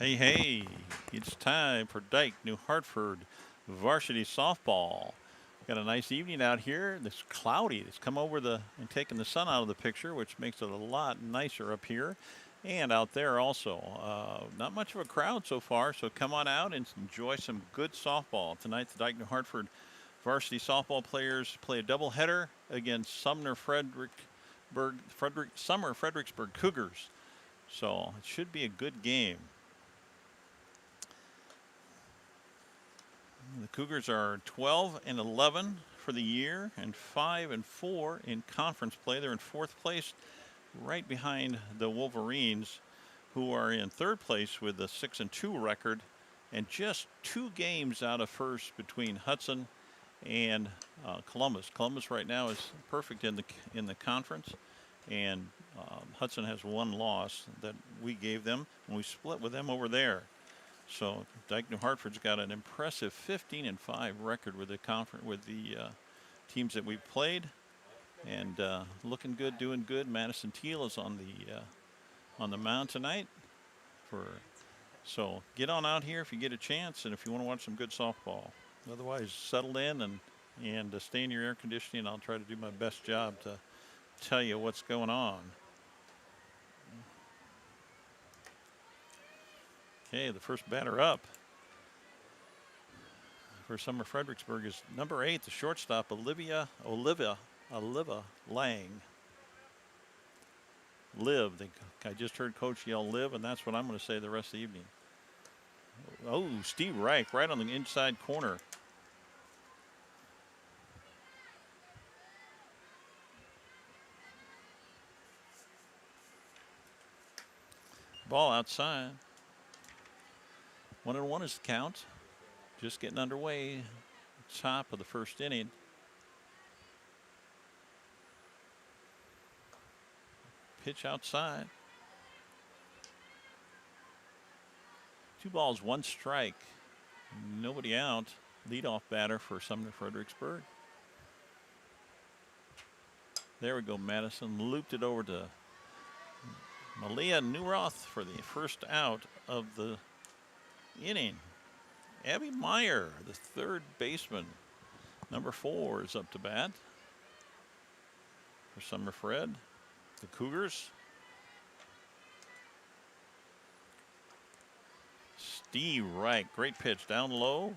Hey, hey, it's time for Dike-New Hartford Varsity Softball. Got a nice evening out here. It's cloudy. It's come over and taken the sun out of the picture, which makes it a lot nicer up here and out there also. Not much of a crowd so far, so come on out and enjoy some good softball. Tonight, the Dike-New Hartford varsity softball players play a doubleheader against Sumner-Fredericksburg Cougars. So it should be a good game. The Cougars are 12 and 11 for the year and 5 and 4 in conference play. They're in fourth place, right behind the Wolverines, who are in third place with a 6 and 2 record, and just 2 games out of first between Hudson and Columbus. Columbus right now is perfect in the conference, and Hudson has 1 loss that we gave them, and we split with them over there. So Dike-New Hartford's got an impressive 15 and 5 record with the teams that we've played, and looking good, doing good. Madison Teal is on the mound tonight. So get on out here if you get a chance, and if you want to watch some good softball. Otherwise, settle in and stay in your air conditioning. I'll try to do my best job to tell you what's going on. Okay, the first batter up for Sumner-Fredericksburg is number 8, the shortstop, Olivia Lang. Liv. I just heard Coach yell Liv, and that's what I'm going to say the rest of the evening. Oh, Steve Reich right on the inside corner. Ball outside. 1-1 is the count. Just getting underway. Top of the first inning. Pitch outside. 2 balls, 1 strike. Nobody out. Leadoff batter for Sumner-Fredericksburg. There we go, Madison. Looped it over to Malia Newroth for the first out of the inning. Abby Meyer, the third baseman, number 4, is up to bat for Sumner-Fred. The Cougars. Steve Reich, great pitch down low,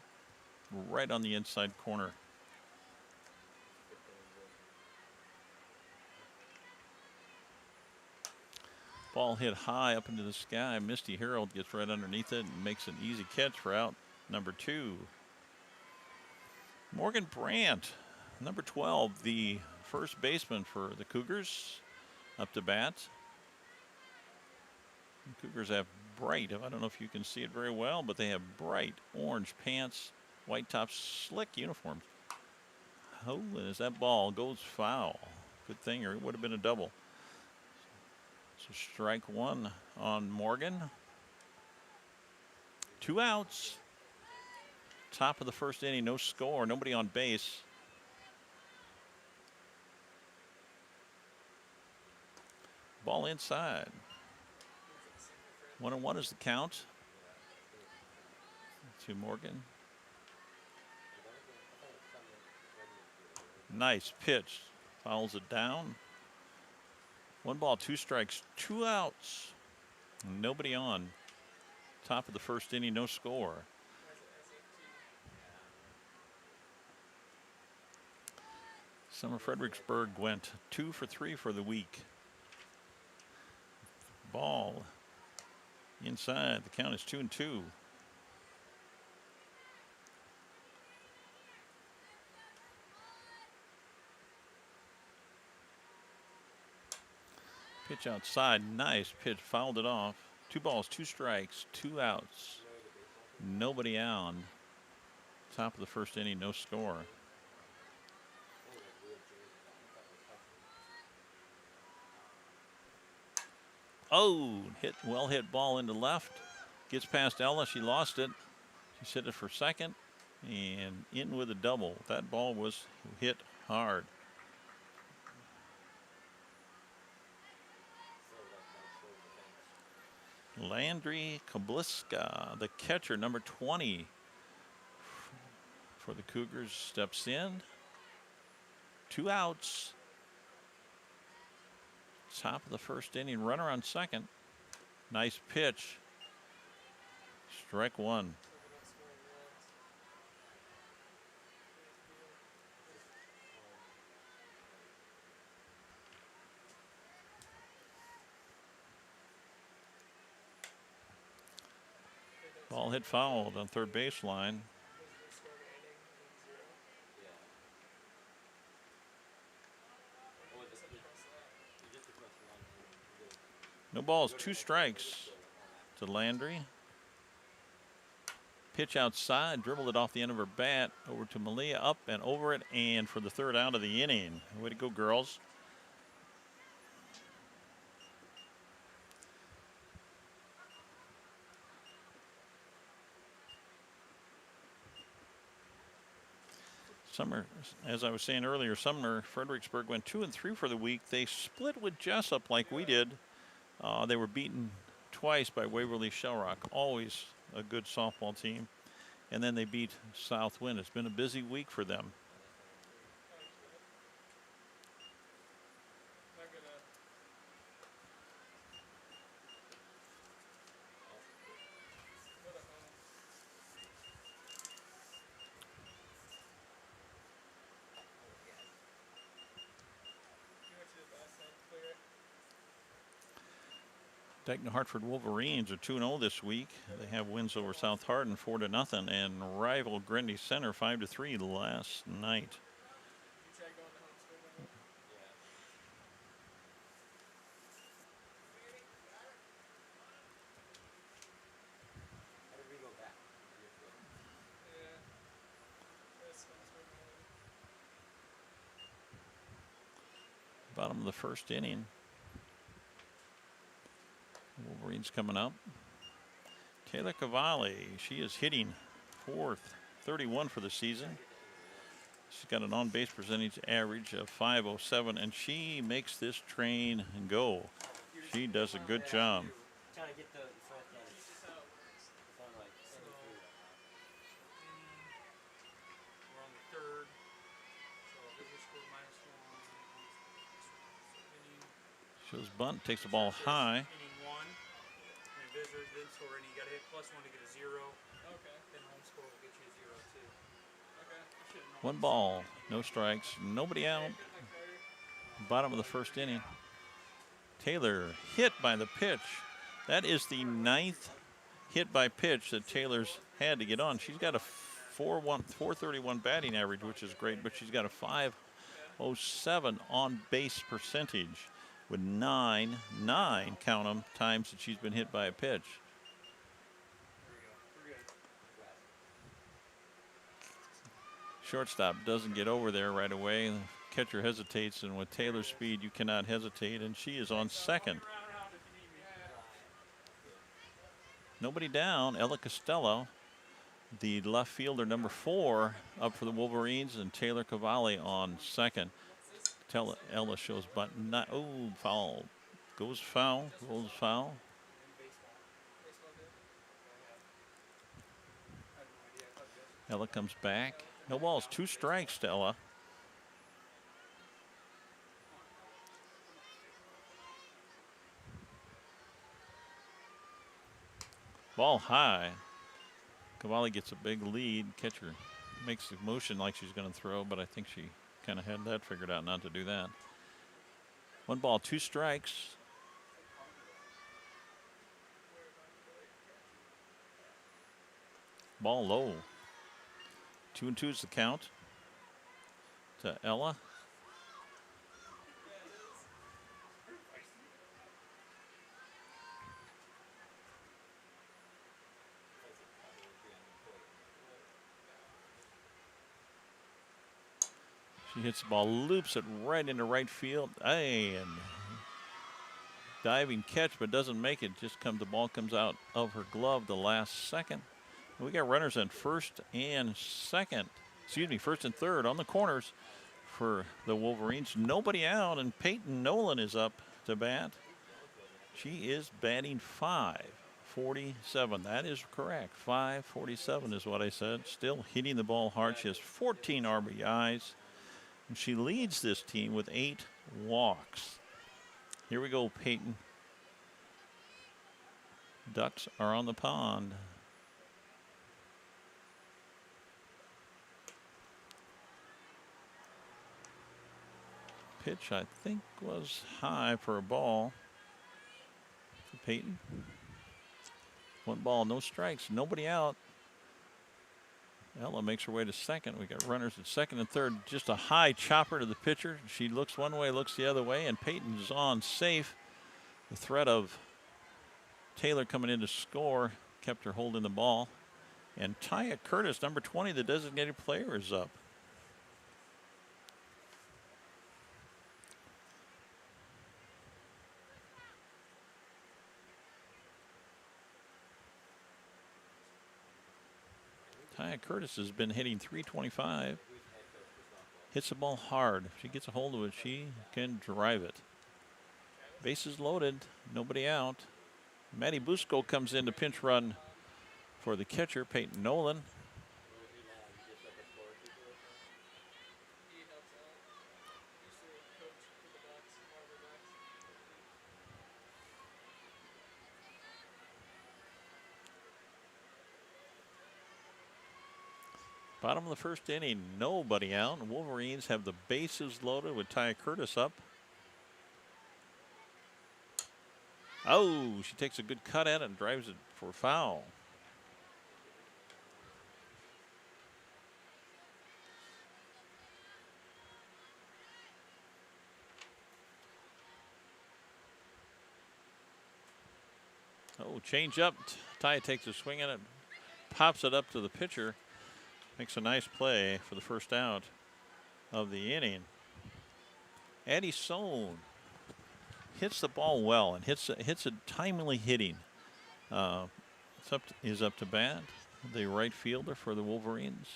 right on the inside corner. Ball hit high up into the sky. Misty Harold gets right underneath it and makes an easy catch for out number 2. Morgan Brandt, number 12, the first baseman for the Cougars, up to bat. The Cougars have bright, I don't know if you can see it very well, but they have bright orange pants, white tops, slick uniforms. Oh, and as that ball goes foul, good thing, or it would have been a double. So strike 1 on Morgan. 2 outs. Top of the first inning, no score, nobody on base. Ball inside. 1-1 is the count to Morgan. Nice pitch. Fouls it down. 1 ball, 2 strikes, 2 outs. Nobody on. Top of the first inning, no score. Sumner-Fredericksburg went 2 for 3 for the week. Ball inside. The count is 2-2. Pitch outside. Nice pitch. Fouled it off. 2 balls, 2 strikes, 2 outs. Nobody on. Top of the first inning, no score. Oh, well hit ball into left. Gets past Ella. She lost it. She hit it for second and in with a double. That ball was hit hard. Landry Kabliska, the catcher, number 20 for the Cougars, steps in. 2 outs. Top of the first inning, runner on second. Nice pitch. Strike one. Ball hit fouled on third baseline. No balls, 2 strikes to Landry. Pitch outside, dribbled it off the end of her bat over to Malia, up and over it, and for the 3rd out of the inning. Way to go, girls. As I was saying earlier, Sumner-Fredericksburg went 2 and 3 for the week. They split with Jessup like we did. They were beaten twice by Waverly Shellrock, always a good softball team. And then they beat Southwind. It's been a busy week for them. Dike-New Hartford Wolverines are 2-0 this week. They have wins over South Hardin 4-0 and rival Grundy Center 5-3 last night. Bottom of the first inning. Wolverines coming up. Taylor Cavalli, she is hitting .431 for the season. She's got an on-base percentage average of .507, and she makes this train go. She does a good job. Shows bunt, takes the ball high. One ball, no strikes, nobody out. Bottom of the first inning. Taylor hit by the pitch. That is the 9th hit by pitch that Taylor's had to get on. She's got a .431 batting average, which is great, but she's got a .507 on base percentage with nine, count them, times that she's been hit by a pitch. Shortstop doesn't get over there right away. The catcher hesitates, and with Taylor's speed, you cannot hesitate, and she is on second. Nobody down. Ella Costello, the left fielder, number 4, up for the Wolverines, and Taylor Cavalli on second. Ella shows button. Foul. Goes foul. Ella comes back. No balls, 2 strikes to Ella. Ball high. Cavalli gets a big lead. Catcher makes the motion like she's going to throw, but I think she kind of had that figured out not to do that. 1 ball, 2 strikes. Ball low. 2-2 is the count to Ella. She hits the ball, loops it right into right field, and diving catch, but doesn't make it. The ball comes out of her glove the last second. We got runners in first and third on the corners for the Wolverines. Nobody out, and Peyton Nolan is up to bat. She is batting 5. 547. That is correct. 547 is what I said. Still hitting the ball hard. She has 14 RBIs. And she leads this team with 8 walks. Here we go, Peyton. Ducks are on the pond. Pitch, I think, was high for a ball for Peyton. 1 ball, no strikes, nobody out. Ella makes her way to second. We got runners at second and third. Just a high chopper to the pitcher. She looks one way, looks the other way, and Peyton's on safe. The threat of Taylor coming in to score kept her holding the ball. And Taya Curtis, number 20, the designated player, is up. Taya Curtis has been hitting .325. Hits the ball hard. If she gets a hold of it, she can drive it. Bases loaded, nobody out. Maddie Busco comes in to pinch run for the catcher, Peyton Nolan. Bottom of the first inning, nobody out. And Wolverines have the bases loaded with Taya Curtis up. Oh, she takes a good cut at it and drives it for foul. Oh, change up. Taya takes a swing at it, pops it up to the pitcher. Makes a nice play for the first out of the inning. Addie Sohn hits the ball well and hits it timely hitting. Is up to bat, the right fielder for the Wolverines.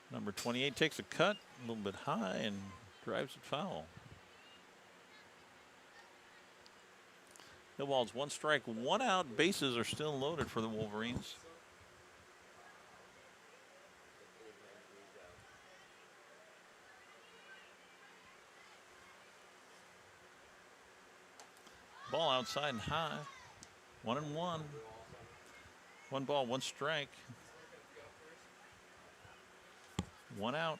Number 28 takes a cut, a little bit high, and drives it foul. No balls, 1 strike, 1 out. Bases are still loaded for the Wolverines. Ball outside and high. 1-1. 1 ball, 1 strike. 1 out.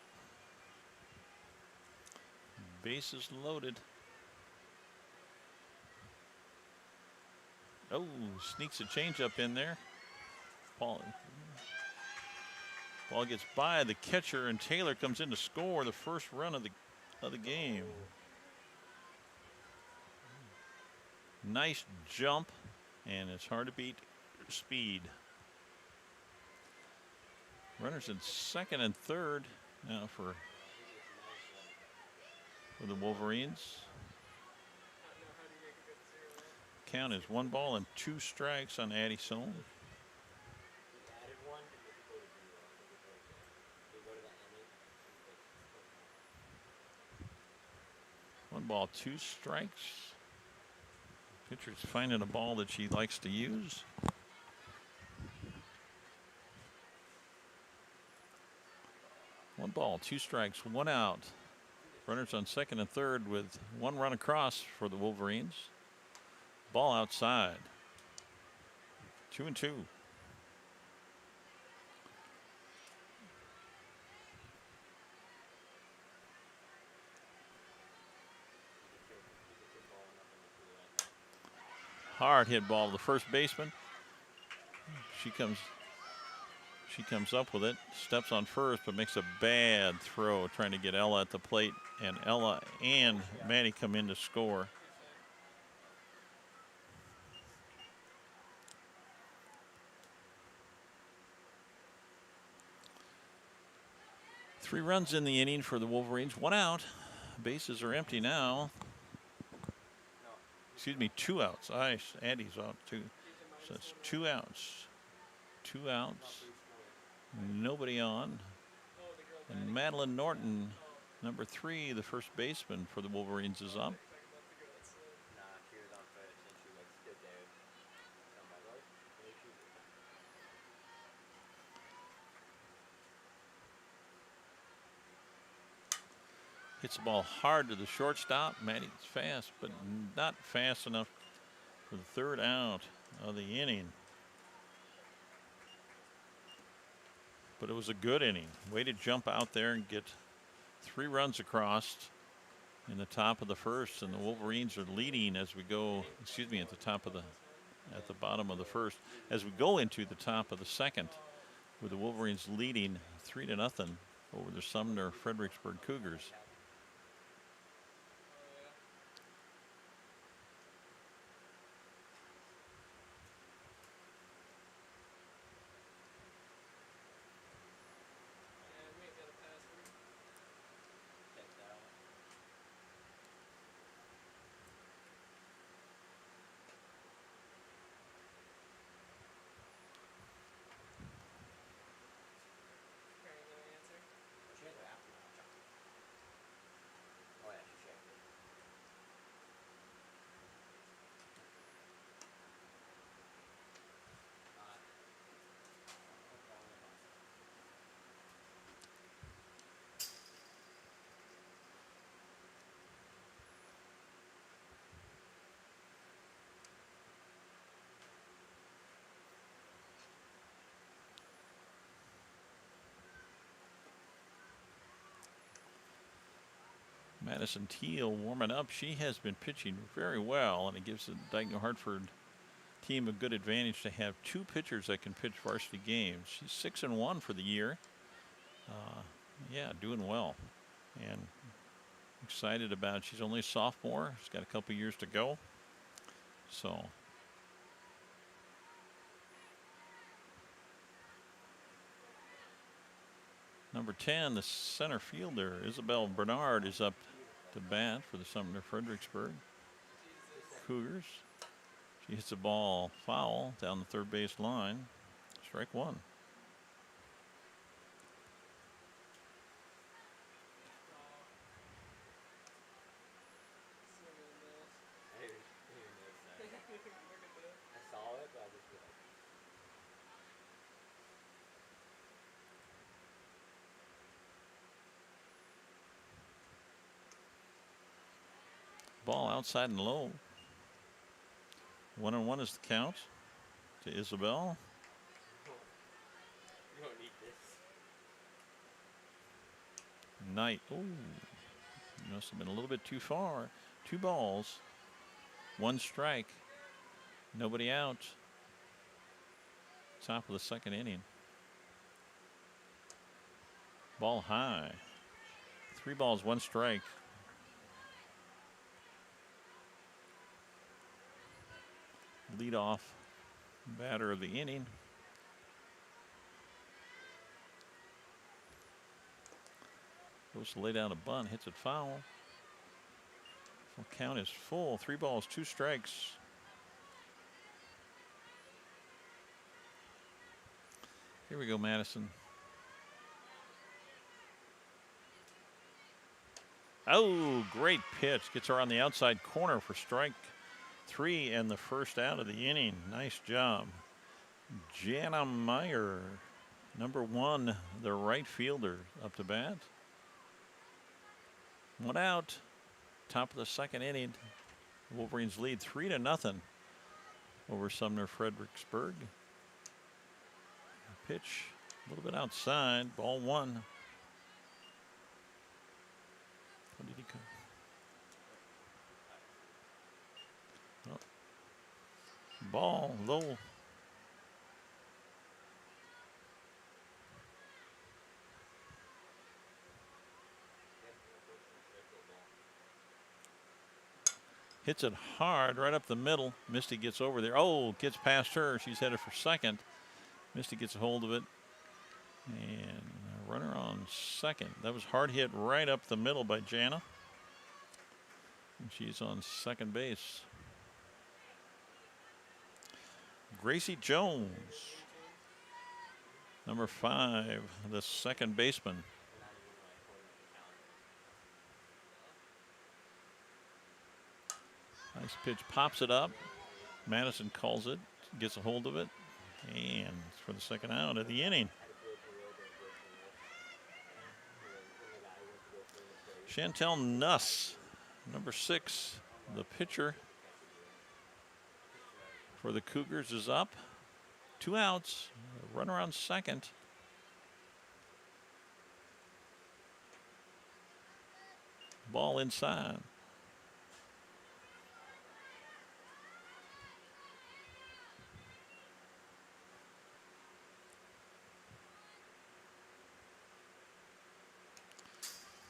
Bases loaded. Oh, sneaks a changeup in there. Ball gets by the catcher, and Taylor comes in to score the first run of the game. Nice jump, and it's hard to beat speed. Runners in second and third now for the Wolverines. Count is 1 ball and 2 strikes on Addie Sohn. 1 ball, 2 strikes. Pitcher's finding a ball that she likes to use. One ball, 2 strikes, 1 out. Runners on second and third with 1 run across for the Wolverines. Ball outside. 2-2. Hard hit ball to the first baseman. She comes up with it, steps on first, but makes a bad throw trying to get Ella at the plate, and Ella and Maddie come in to score. Three runs in the inning for the Wolverines, 1 out. Bases are empty now. Excuse me, 2 outs. Andy's out too. So it's 2 outs. 2 outs. Nobody on. And Madeline Norton, number 3, the first baseman for the Wolverines, is up. Hits the ball hard to the shortstop. Maddie's fast, but not fast enough for the third out of the inning. But it was a good inning. Way to jump out there and get 3 runs across in the top of the first, and the Wolverines are leading as we go. Excuse me, at the bottom of the first, as we go into the top of the second, with the Wolverines leading 3-0 over the Sumner-Fredericksburg Cougars. Madison Teal warming up. She has been pitching very well, and it gives the Dike-New Hartford team a good advantage to have 2 pitchers that can pitch varsity games. She's 6-1 for the year. Yeah, doing well, and excited about it. She's only a sophomore. She's got a couple years to go. So number 10, the center fielder, Isabel Bernard, is up to bat for the Sumner-Fredericksburg Cougars. She hits the ball foul down the third base line. Strike 1. Ball outside and low. 1-1 is the count to Isabel. You don't need this. Knight. Oh, must have been a little bit too far. 2 balls, 1 strike, nobody out. Top of the second inning. Ball high. 3 balls, 1 strike. Leadoff batter of the inning. Goes to lay down a bunt, hits it foul. Full count is full. 3 balls, 2 strikes. Here we go, Madison. Oh, great pitch. Gets her on the outside corner for strike 3 and the first out of the inning. Nice job. Jana Meyer, number 1, the right fielder, up to bat. 1 out. Top of the second inning. Wolverines lead 3-0 over Sumner-Fredericksburg. Pitch a little bit outside. Ball 1. What did he come? Oh. Ball low. Hits it hard right up the middle. Misty gets over there. Oh, gets past her. She's headed for second. Misty gets a hold of it. And a runner on second. That was hard hit right up the middle by Jana. And she's on second base. Gracie Jones, number 5, the second baseman. Nice pitch, pops it up. Madison calls it, gets a hold of it, and for the second out of the inning. Chantel Nuss, number 6, the pitcher for the Cougars, is up. 2 outs, runner on second. Ball inside.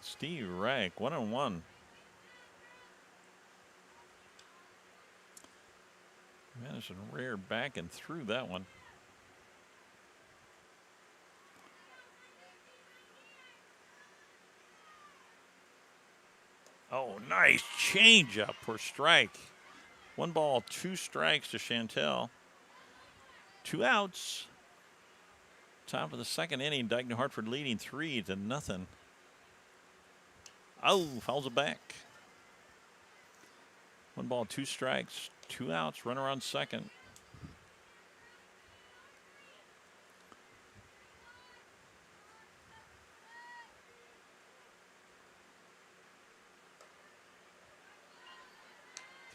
Steve Rank, 1-1. Madison reared back and threw that one. Oh, nice changeup for strike. 1 ball, 2 strikes to Chantel. 2 outs. Top of the second inning, Dike-New Hartford leading 3-0. Oh, fouls it back. 1 ball, 2 strikes, 2 outs, runner on second.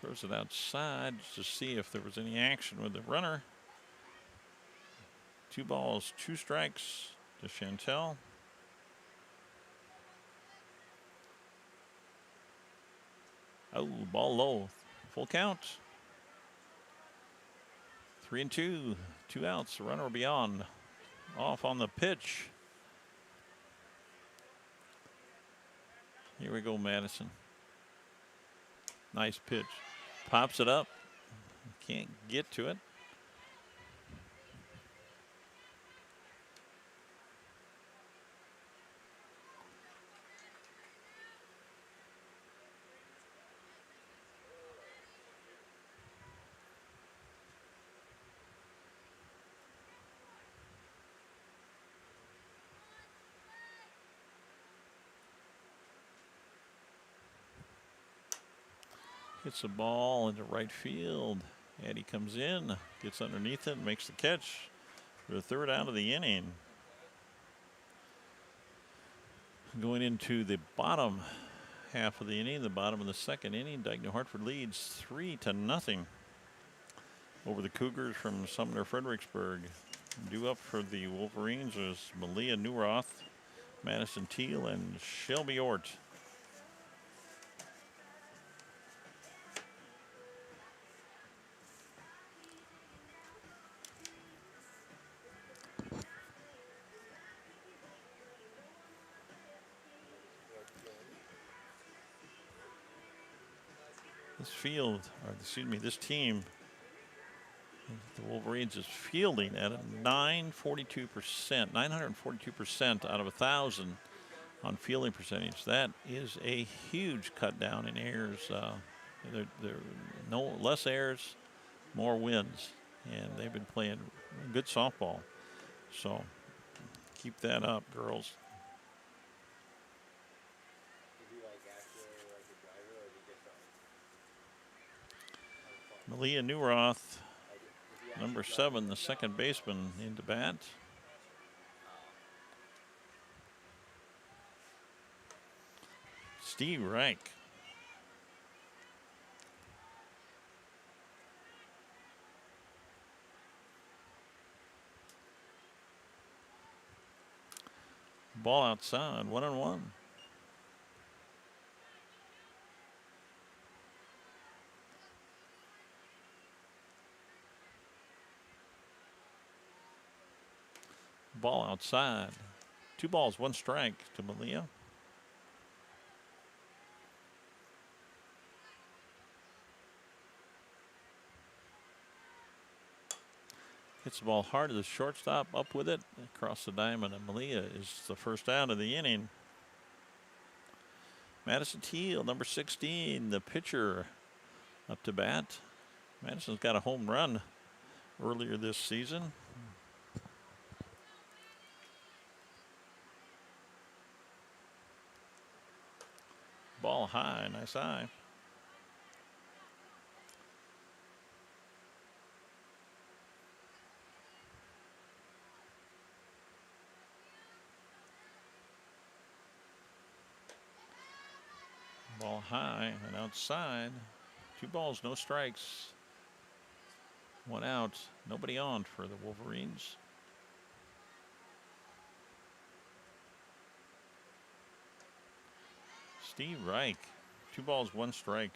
Throws it outside to see if there was any action with the runner. 2 balls, 2 strikes to Chantel. Oh, ball low. Full count. 3-2. 2 outs. The runner will be on. Off on the pitch. Here we go, Madison. Nice pitch. Pops it up. Can't get to it. Hits the ball into right field. Eddie comes in, gets underneath it, and makes the catch for the 3rd out of the inning. Going into the bottom half of the inning, the bottom of the second inning, Dike-New Hartford leads 3-0 over the Cougars from Sumner-Fredericksburg. Due up for the Wolverines is Malia Newroth, Madison Teal, and Shelby Ort. This team, the Wolverines, is fielding at a 942% out of 1,000 on fielding percentage. That is a huge cut down in errors. There no less errors, more wins, and they've been playing good softball. So keep that up, girls. Malia Newroth, number 7, the second baseman, into bat. Steve Rank. Ball outside, 1-1. Ball outside. 2 balls, 1 strike to Malia. Hits the ball hard to the shortstop, up with it, across the diamond, and Malia is the 1st out of the inning. Madison Teal, number 16, the pitcher, up to bat. Madison's got a home run earlier this season. Ball high, nice eye. Ball high and outside. 2 balls, no strikes. 1 out, nobody on for the Wolverines. Steve Reich, 2 balls, 1 strike.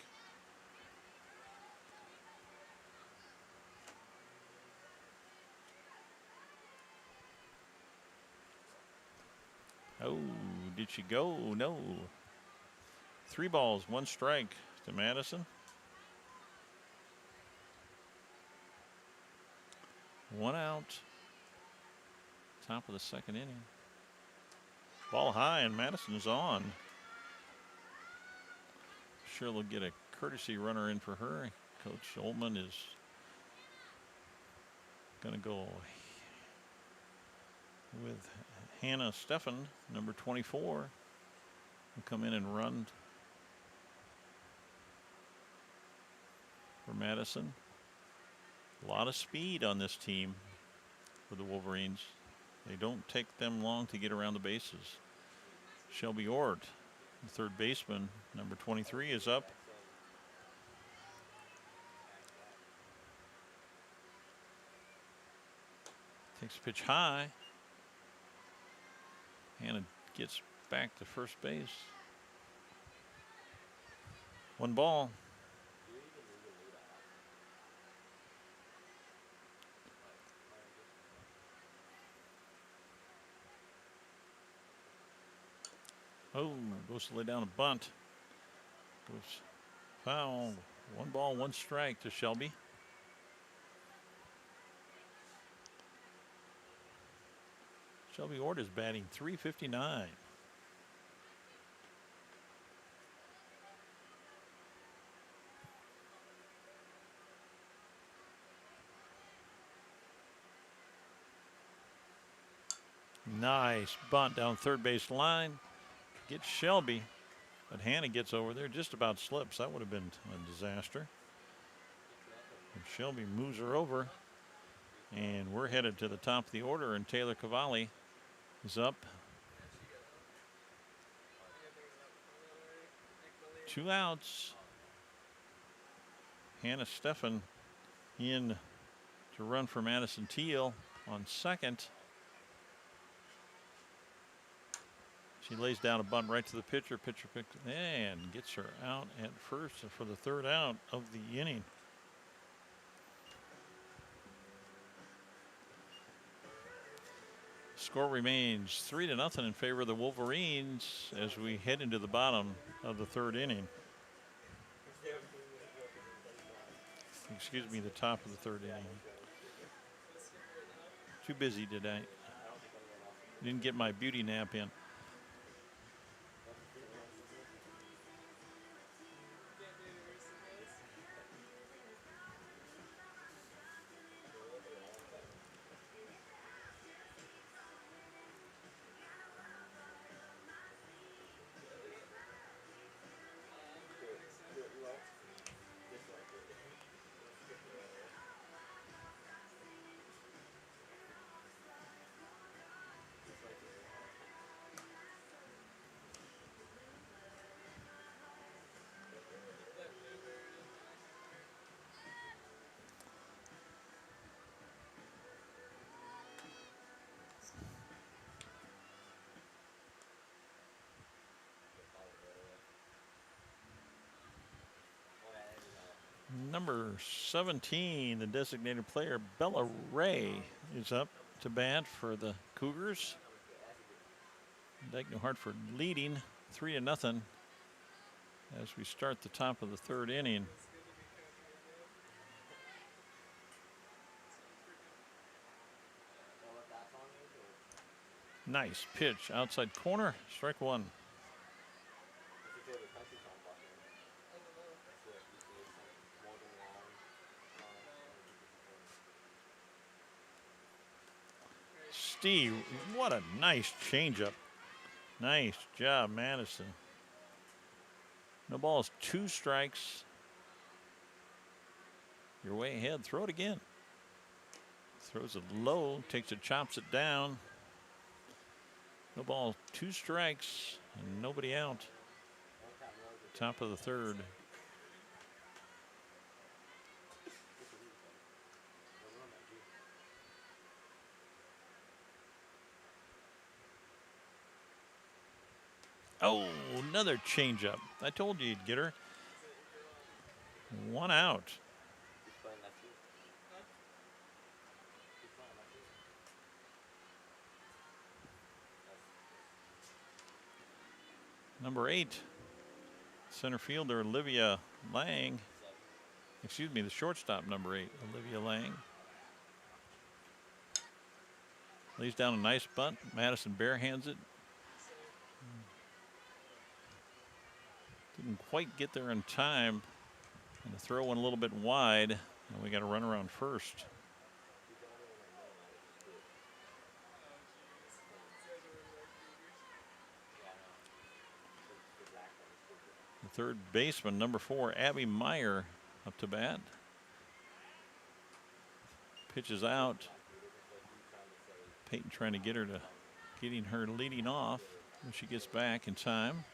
Oh, did she go? No. 3 balls, 1 strike to Madison. 1 out. Top of the 2nd inning. Ball high and Madison's on. Sure they'll get a courtesy runner in for her. Coach Ullman is going to go with Hannah Steffen, number 24, will come in and run for Madison. A lot of speed on this team for the Wolverines. They don't take them long to get around the bases. Shelby Ort, the third baseman, number 23, is up. Takes a pitch high. Hannah gets back to first base. 1 ball. Oh, goes to lay down a bunt. Goes foul. 1 ball, 1 strike to Shelby. Shelby Ort is batting .359. Nice bunt down third base line. Gets Shelby, but Hannah gets over there, just about slips. That would have been a disaster. And Shelby moves her over, and we're headed to the top of the order, and Taylor Cavalli is up. 2 outs. Hannah Steffen in to run for Madison Teal on second. She lays down a bunt right to the pitcher. Pitcher picks and gets her out at first for the 3rd out of the inning. Score remains 3-0 in favor of the Wolverines as we head into the bottom of the 3rd inning. Excuse me, the top of the 3rd inning. Too busy today. Didn't get my beauty nap in. Number 17, the designated player, Bella Ray, is up to bat for the Cougars. Dike-New Hartford leading 3-0 as we start the top of the 3rd inning. Nice pitch, outside corner, strike 1. Steve, what a nice changeup. Nice job, Madison. No balls, 2 strikes. You're way ahead. Throw it again. Throws it low, takes it, chops it down. No ball, 2 strikes, and nobody out. top of the third. Oh, another changeup. I told you you'd get her. 1 out. Number 8, center fielder Olivia Lang. Excuse me, the shortstop, number 8, Olivia Lang. Lays down a nice bunt. Madison barehands it. Didn't quite get there in time. And the throw went a little bit wide. And we got a run around first. The third baseman, number 4, Abby Meyer, up to bat. Pitches out. Peyton trying to get her leading off when she gets back in time.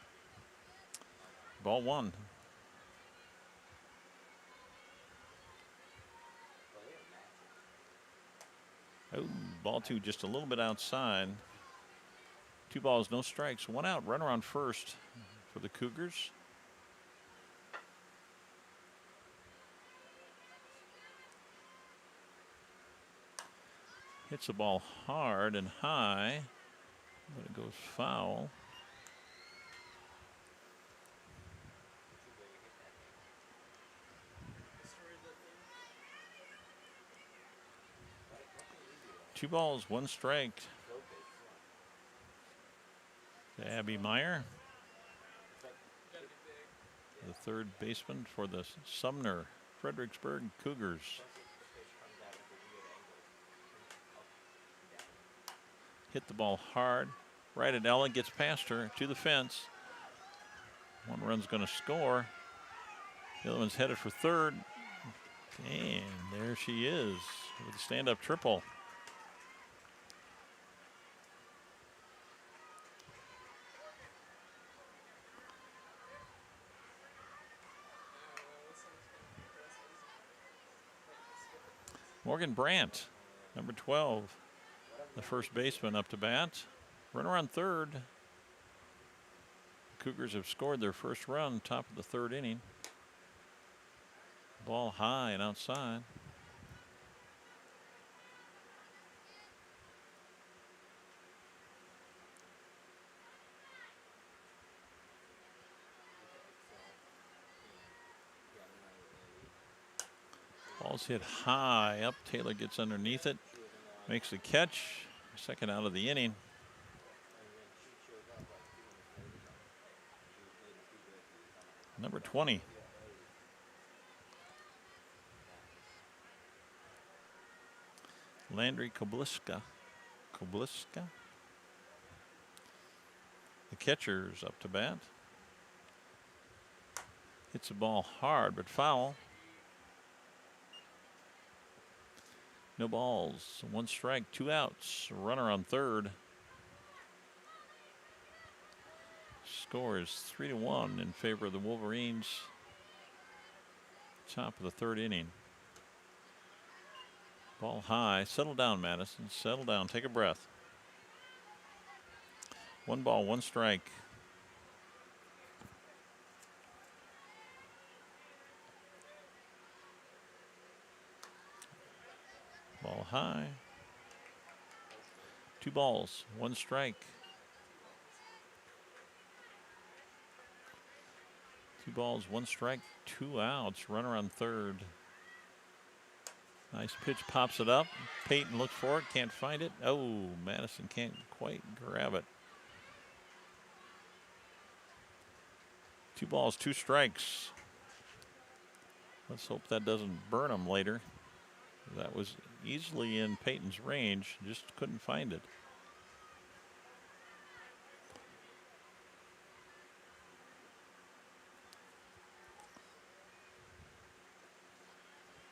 Ball 1. Oh, ball 2 just a little bit outside. 2 balls, no strikes, 1 out. Run around first for the Cougars. Hits the ball hard and high, but it goes foul. Two balls, 1 strike to Abby Meyer, the third baseman for the Sumner-Fredericksburg Cougars. Hit the ball hard, right at Ella, gets past her to the fence. 1 run's going to score. The other one's headed for third. And there she is with a stand-up triple. Morgan Brandt, number 12, the first baseman, up to bat. Runner on third. Cougars have scored their first run, top of the third inning. Ball high and outside. Ball's hit high up. Taylor gets underneath it, makes the catch. Second out of the inning. Number 20. Landry Kobliska. The catcher's up to bat. Hits the ball hard but foul. No balls, 1 strike, 2 outs. Runner on third. Score is 3-1 in favor of the Wolverines. Top of the third inning. Ball high. Settle down, Madison. Settle down. Take a breath. 1 ball, 1 strike. Ball high. 2 balls, 1 strike. 2 balls, 1 strike, 2 outs. Runner on third. Nice pitch, pops it up. Peyton looks for it, can't find it. Oh, Madison can't quite grab it. 2 balls, 2 strikes. Let's hope that doesn't burn him later. That was easily in Peyton's range, just couldn't find it.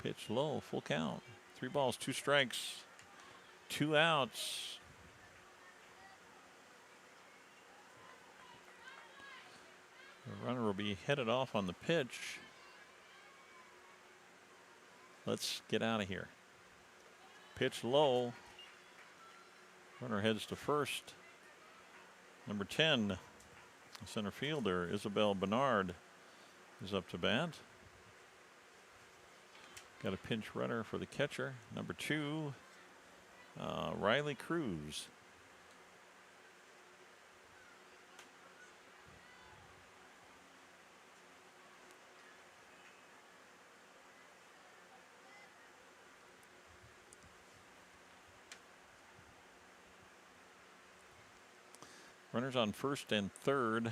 Pitch low, full count. 3 balls, 2 strikes, 2 outs. Runner will be headed off on the pitch. Let's get out of here. Pitch low. Runner heads to first. Number 10, the center fielder, Isabel Bernard, is up to bat. Got a pinch runner for the catcher. Number 2, Riley Cruz. Runners on first and third.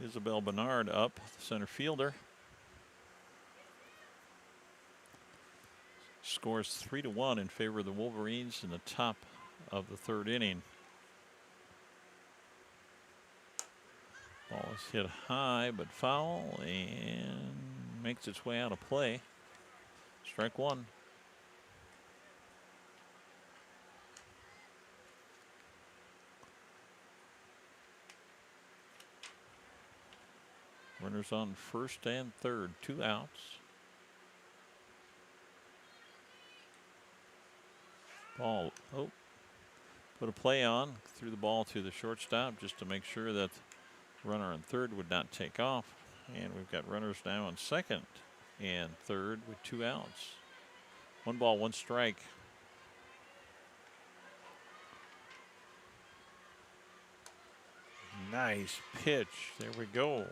Isabel Bernard up, the center fielder. Scores 3-1 in favor of the Wolverines in the top of the third inning. Ball is hit high but foul and makes its way out of play. Strike one. Runners on first and third, 2 outs. Ball, put a play on, threw the ball to the shortstop just to make sure that the runner on third would not take off. And we've got runners now on second and third with 2 outs. 1 ball, 1 strike. Nice pitch. There we go.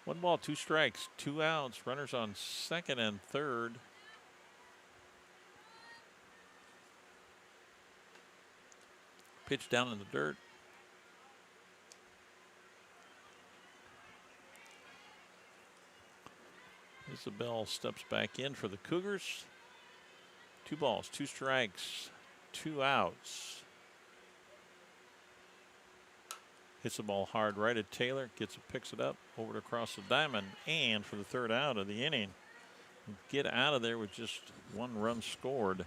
1 ball, 2 strikes, 2 outs. Runners on second and third. Pitch down in the dirt. Isabel steps back in for the Cougars. 2 balls, 2 strikes, 2 outs. Hits the ball hard right at Taylor. Picks it up over to across the diamond. And for the 3rd out of the inning. Get out of there with just 1 run scored.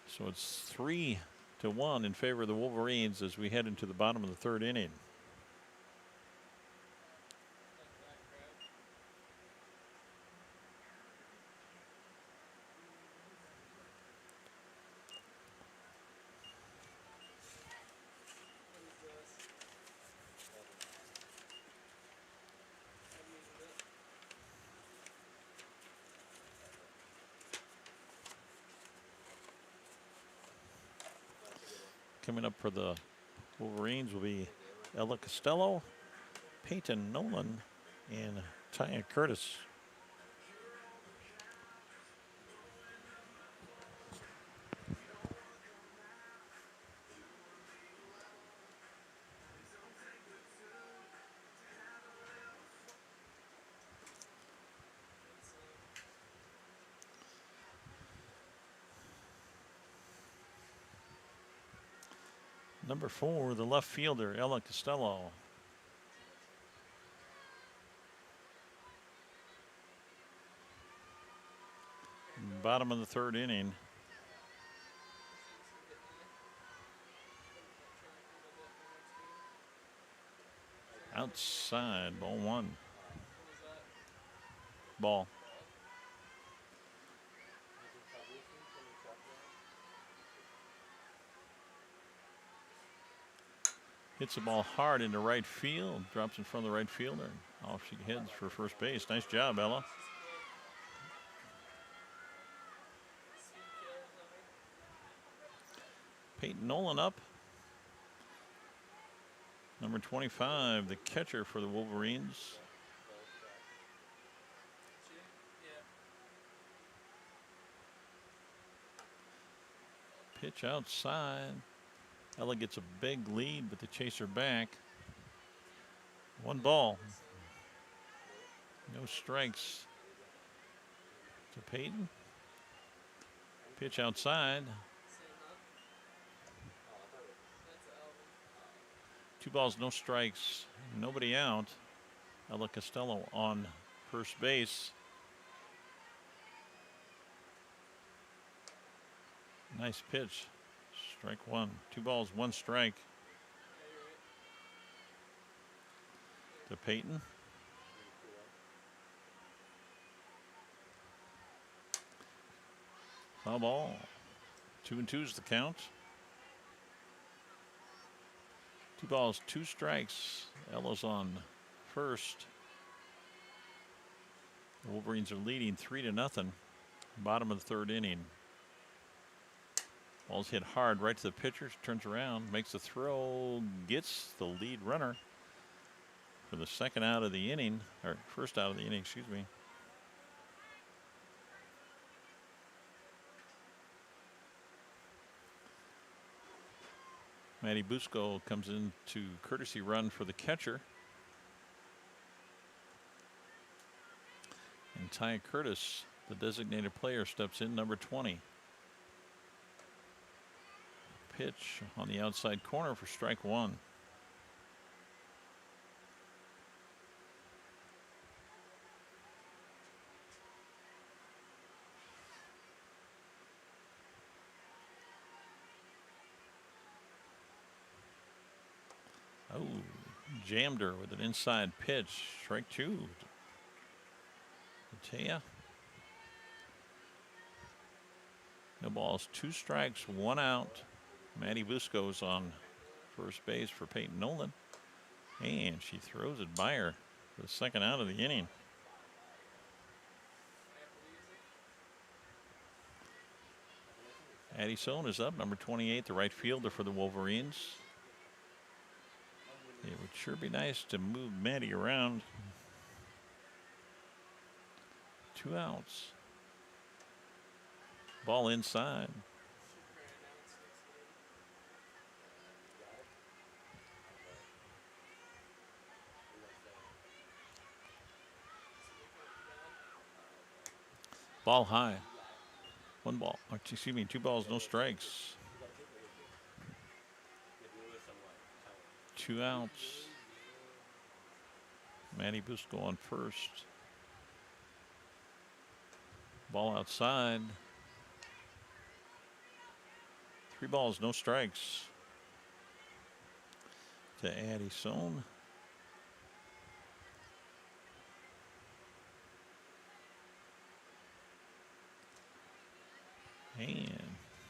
So it's 3-1 in favor of the Wolverines as we head into the bottom of the 3rd inning. Coming up for the Wolverines will be Ella Costello, Peyton Nolan, and Taya Curtis. Number 4, the left fielder, Ella Costello. Bottom of the 3rd inning. Outside, ball 1. Ball. Hits the ball hard into right field. Drops in front of the right fielder. Off she heads for first base. Nice job, Ella. Peyton Nolan up. Number 25, the catcher for the Wolverines. Pitch outside. Ella gets a big lead, but the chaser back. 1 ball. No strikes to Peyton. Pitch outside. 2 balls, no strikes, nobody out. Ella Costello on first base. Nice pitch. Strike one. 2 balls, 1 strike to Peyton. Foul ball. 2-2 is the count. 2 balls, 2 strikes. Ella's on first. The Wolverines are leading 3-0. Bottom of the 3rd inning. Ball's hit hard right to the pitcher. Turns around, makes the throw, gets the lead runner for the second out of the inning, or first out of the inning, excuse me. Matty Busco comes in to courtesy run for the catcher. And Ty Curtis, the designated player, steps in, number 20. Pitch on the outside corner for strike one. Oh, jammed her with an inside pitch. Strike two. Matea. No balls, 2 strikes, 1 out. Matty Busco's on first base for Peyton Nolan. And she throws it by her for the second out of the inning. Addie Sohn is up, number 28, the right fielder for the Wolverines. It would sure be nice to move Maddie around. 2 outs. Ball inside. Ball high. 1 ball. Excuse me, 2 balls, no strikes. 2 outs. Matty Busco on first. Ball outside. 3 balls, no strikes to Addie Sohn. And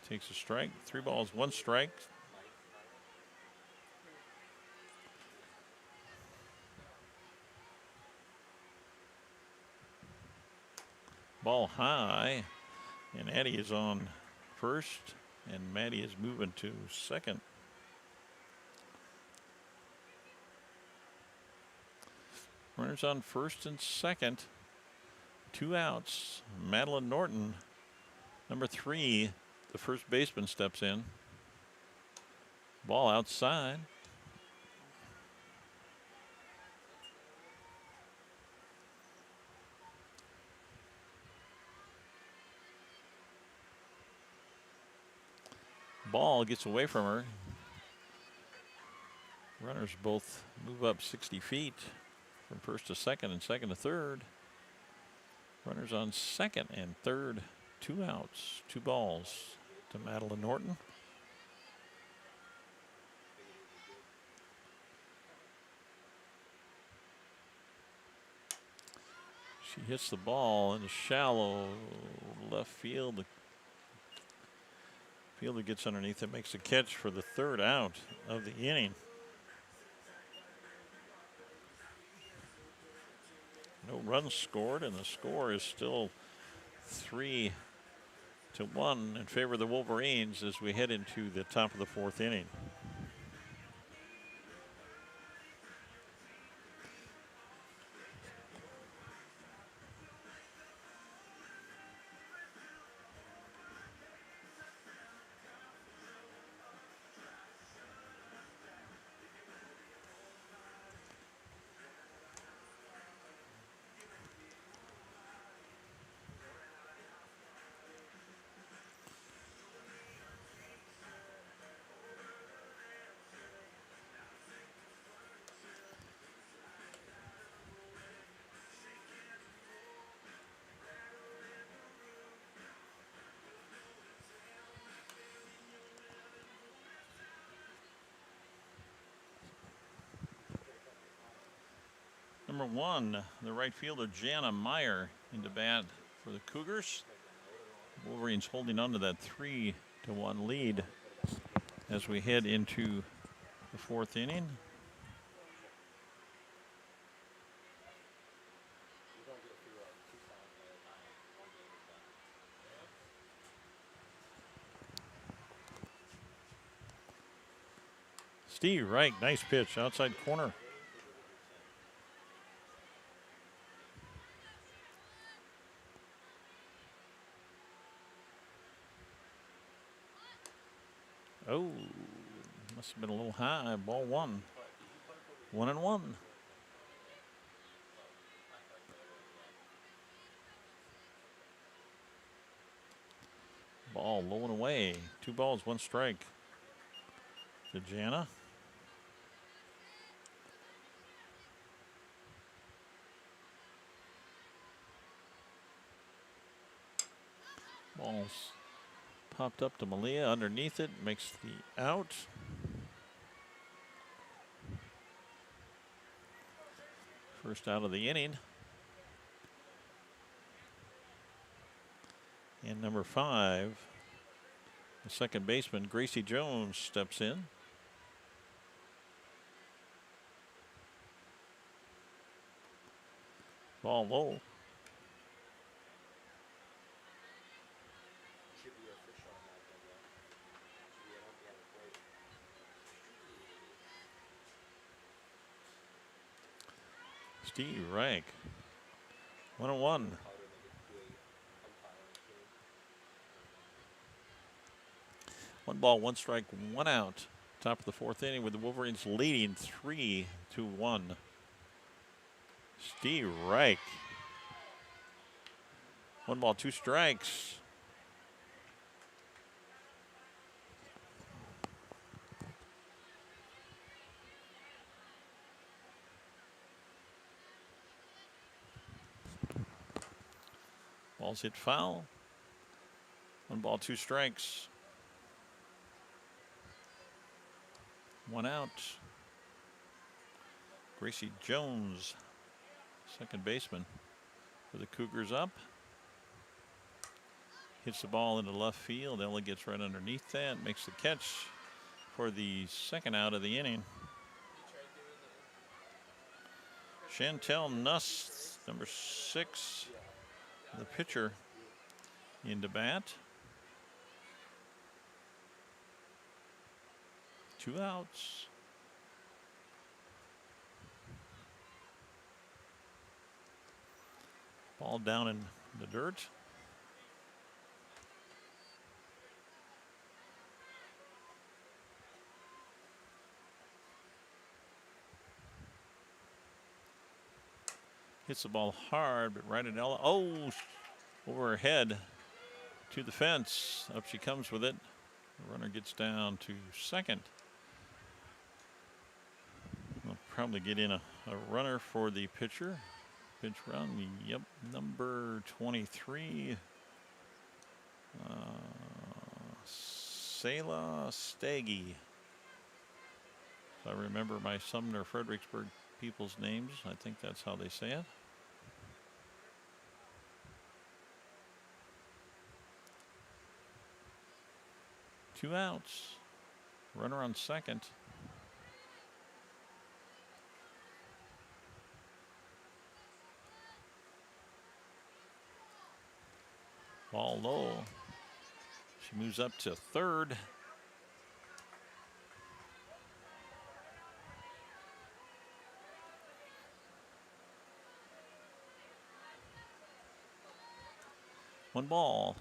takes a strike. 3 balls, 1 strike. Ball high, and Addie is on first, and Maddie is moving to second. Runners on first and second. 2 outs. Madeline Norton, number 3, the first baseman, steps in. Ball outside. Ball gets away from her. Runners both move up 60 feet from first to second and second to third. Runners on second and third. 2 outs, 2 balls to Madeline Norton. She hits the ball in the shallow left field. The fielder gets underneath it, makes a catch for the 3rd out of the inning. No runs scored, and the score is still 3-1 in favor of the Wolverines as we head into the top of the 4th inning. number 1, the right fielder, Jana Meyer, into bat for the Cougars. Wolverines holding on to that 3-1 lead as we head into the 4th inning. Steve Reich, nice pitch, outside corner. Oh, must have been a little high. Ball 1. 1-1. Ball low and away. 2 balls, 1 strike to Jana. Ball's popped up to Malia. Underneath it, makes the out. First out of the inning. And number 5, the second baseman, Gracie Jones, steps in. Ball low. Steve Reich. 1-1. One ball, 1 strike, 1 out. Top of the 4th inning with the Wolverines leading 3-1. Steve Reich. 1 ball, 2 strikes. Ball's hit foul. 1 ball, 2 strikes. 1 out. Gracie Jones, second baseman for the Cougars, up. Hits the ball into left field. Ella gets right underneath that. Makes the catch for the 2nd out of the inning. Chantel Nuss, number 6, the pitcher, into bat. 2 outs. Ball down in the dirt. Hits the ball hard, but right at Ella. Oh, over her head to the fence. Up she comes with it. The runner gets down to second. We'll probably get in a runner for the pitcher. Pitch run, yep, number 23. Selah Staggy. If I remember my Sumner-Fredericksburg people's names, I think that's how they say it. Two outs. Runner on second. Ball low. She moves up to third. One ball.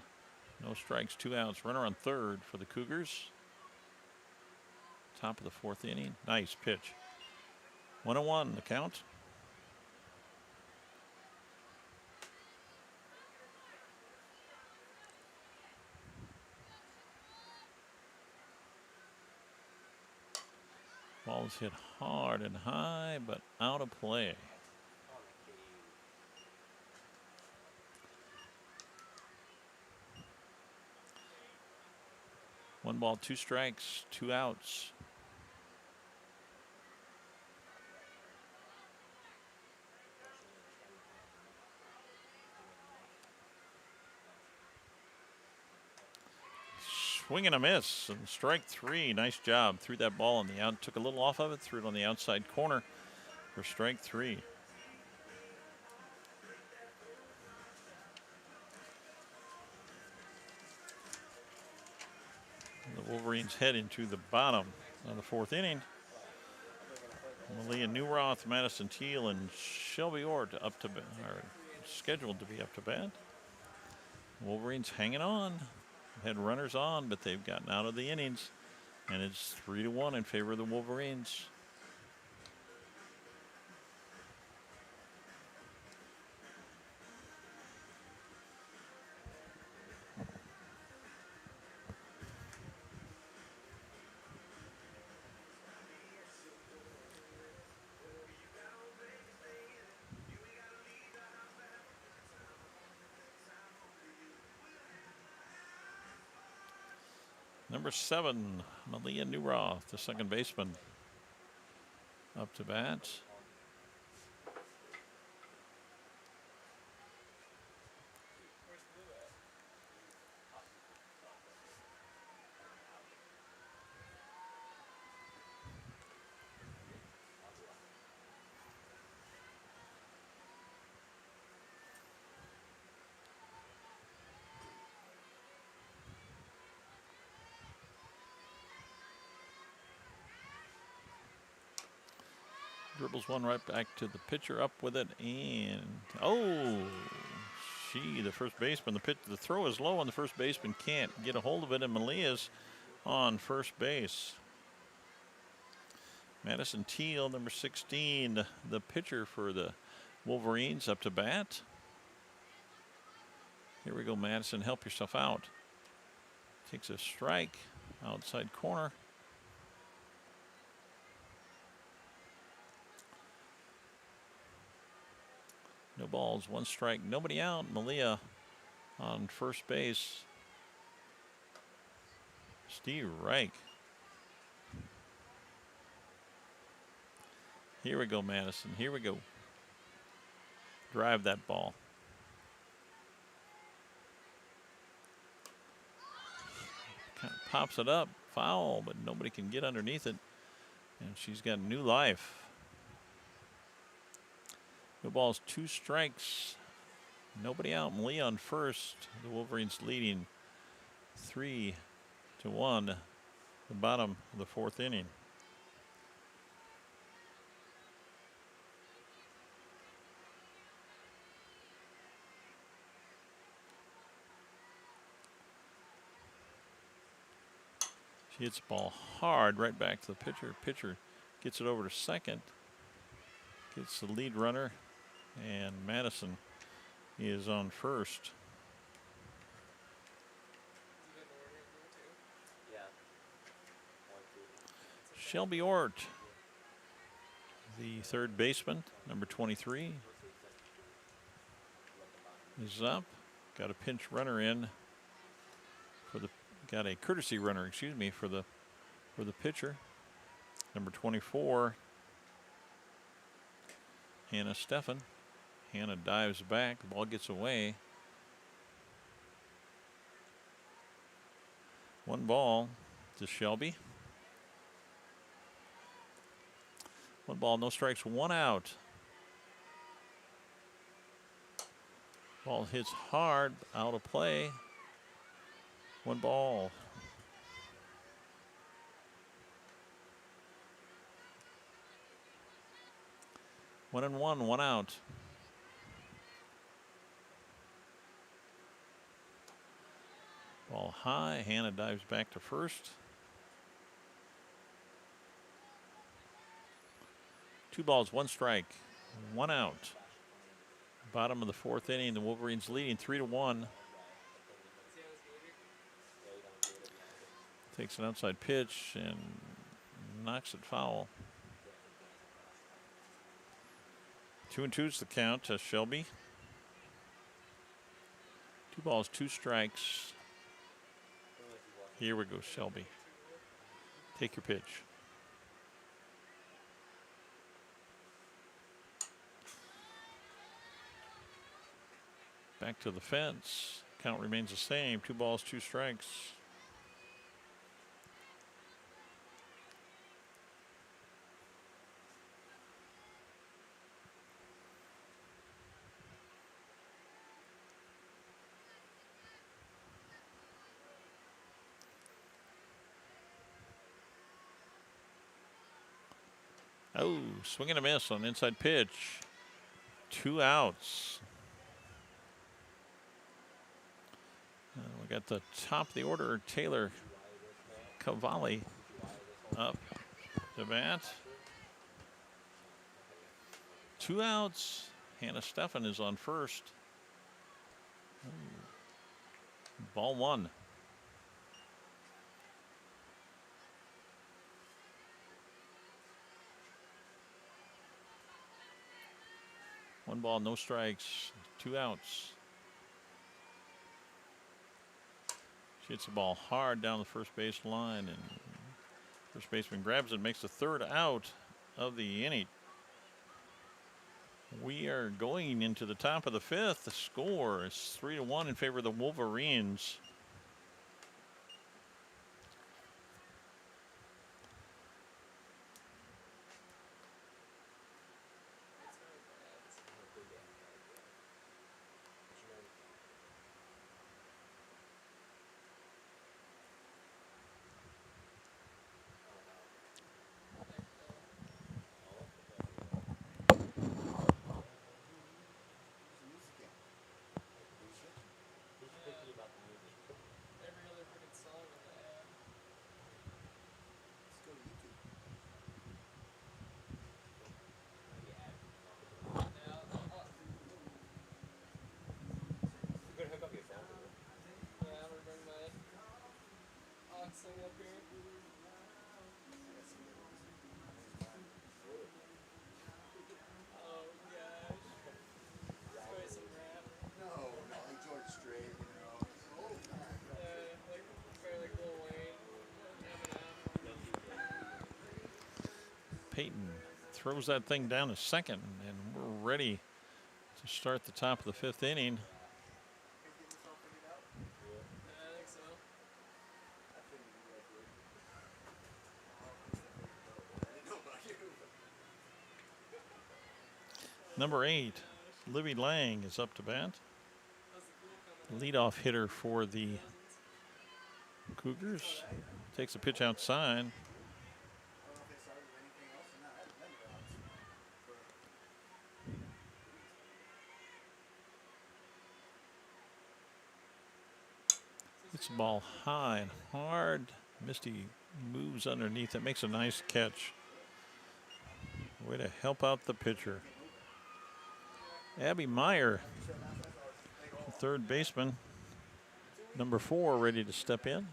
No strikes, 2 outs. Runner on third for the Cougars. Top of the 4th inning. Nice pitch. 1-1 the count. Ball is hit hard and high, but out of play. One ball, 2 strikes, 2 outs. Swing and a miss. And strike 3. Nice job. Threw that ball on the out. Took a little off of it. Threw it on the outside corner for strike 3. The Wolverines head into the bottom of the 4th inning. Malia Newroth, Madison Teal, and Shelby Ort are scheduled to be up to bat. Wolverines hanging on. Had runners on, but they've gotten out of the innings. And it's 3-1 in favor of the Wolverines. Number 7, Malia Newroth, the second baseman, up to bat. Dribbles one right back to the pitcher, up with it, and the first baseman, the throw is low, and the first baseman can't get a hold of it, and Malia's on first base. Madison Teal, number 16, the pitcher for the Wolverines, up to bat. Here we go, Madison, help yourself out. Takes a strike, outside corner. No balls, 1 strike, nobody out. Malia on first base. Steve Reich. Here we go, Madison. Here we go. Drive that ball. Kind of pops it up. Foul, but nobody can get underneath it. And she's got new life. No balls, 2 strikes. Nobody out. Malia on first. The Wolverines leading 3-1. The bottom of the 4th inning. She hits the ball hard right back to the pitcher. Pitcher gets it over to second. Gets the lead runner. And Madison is on first. Shelby Ort, the third baseman, number 23, is up. Got a pinch runner in got a courtesy runner, for the pitcher. Number 24, Hannah Steffen. Hannah dives back. The ball gets away. 1 ball to Shelby. 1 ball, no strikes, 1 out. Ball hits hard, out of play. 1 ball. One and one out. Ball high. Hannah dives back to first. 2 balls, 1 strike, 1 out. Bottom of the 4th inning. The Wolverines leading 3-1. Takes an outside pitch and knocks it foul. 2-2's the count to Shelby. 2 balls, 2 strikes. Here we go, Shelby. Take your pitch. Back to the fence. Count remains the same. 2 balls, 2 strikes. Oh, swing and a miss on inside pitch. 2 outs. We got the top of the order, Taylor Cavalli up to bat. 2 outs. Hannah Steffen is on first. Ball 1. One ball, no strikes, 2 outs. She hits the ball hard down the first base line, and first baseman grabs it, makes the 3rd out of the inning. We are going into the top of the 5th. The score is 3-1 in favor of the Wolverines. Peyton throws that thing down to second, and we're ready to start the top of the 5th inning. Number 8, Livy Lang is up to bat. Leadoff hitter for the Cougars. Takes a pitch outside. Hits the ball high and hard. Misty moves underneath it, makes a nice catch. Way to help out the pitcher. Abby Meyer, the 3rd baseman. Number 4 ready to step in.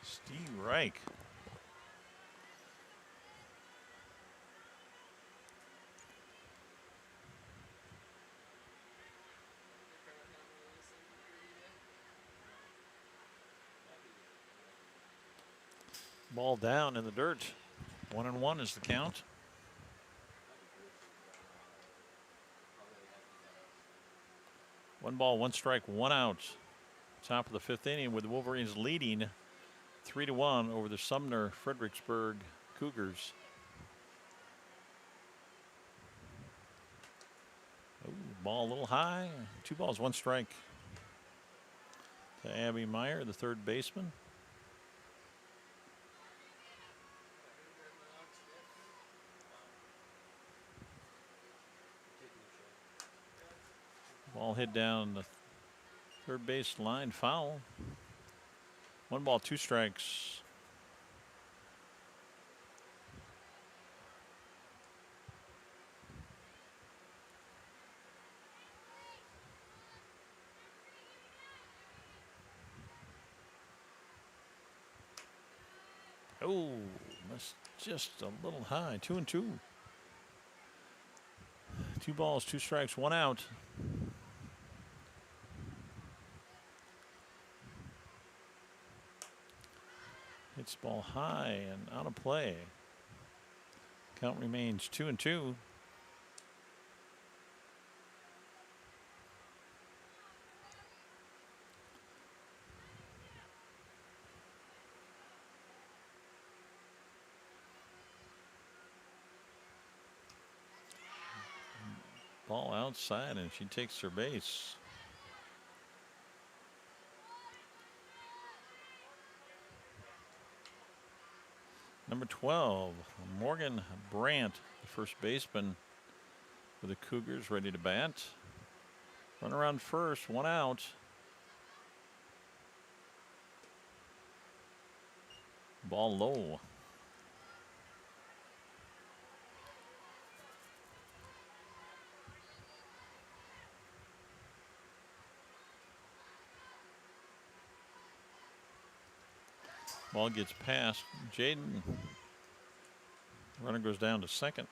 Steve Reich. Ball down in the dirt. 1-1 is the count. One ball, one strike, 1 out. Top of the 5th inning with the Wolverines leading 3-1 over the Sumner-Fredericksburg Cougars. Oh, ball a little high. 2 balls, 1 strike to Abby Meyer, the 3rd baseman. Ball hit down the 3rd base line, foul. 1 ball, 2 strikes. Oh, that's just a little high. 2-2. 2 balls, 2 strikes, 1 out. Hits ball high and out of play. Count remains 2-2. Ball outside, and she takes her base. Number 12, Morgan Brandt, the first baseman for the Cougars, ready to bat. Run around first, one out. Ball low. Ball gets past Jaden. Runner goes down to second.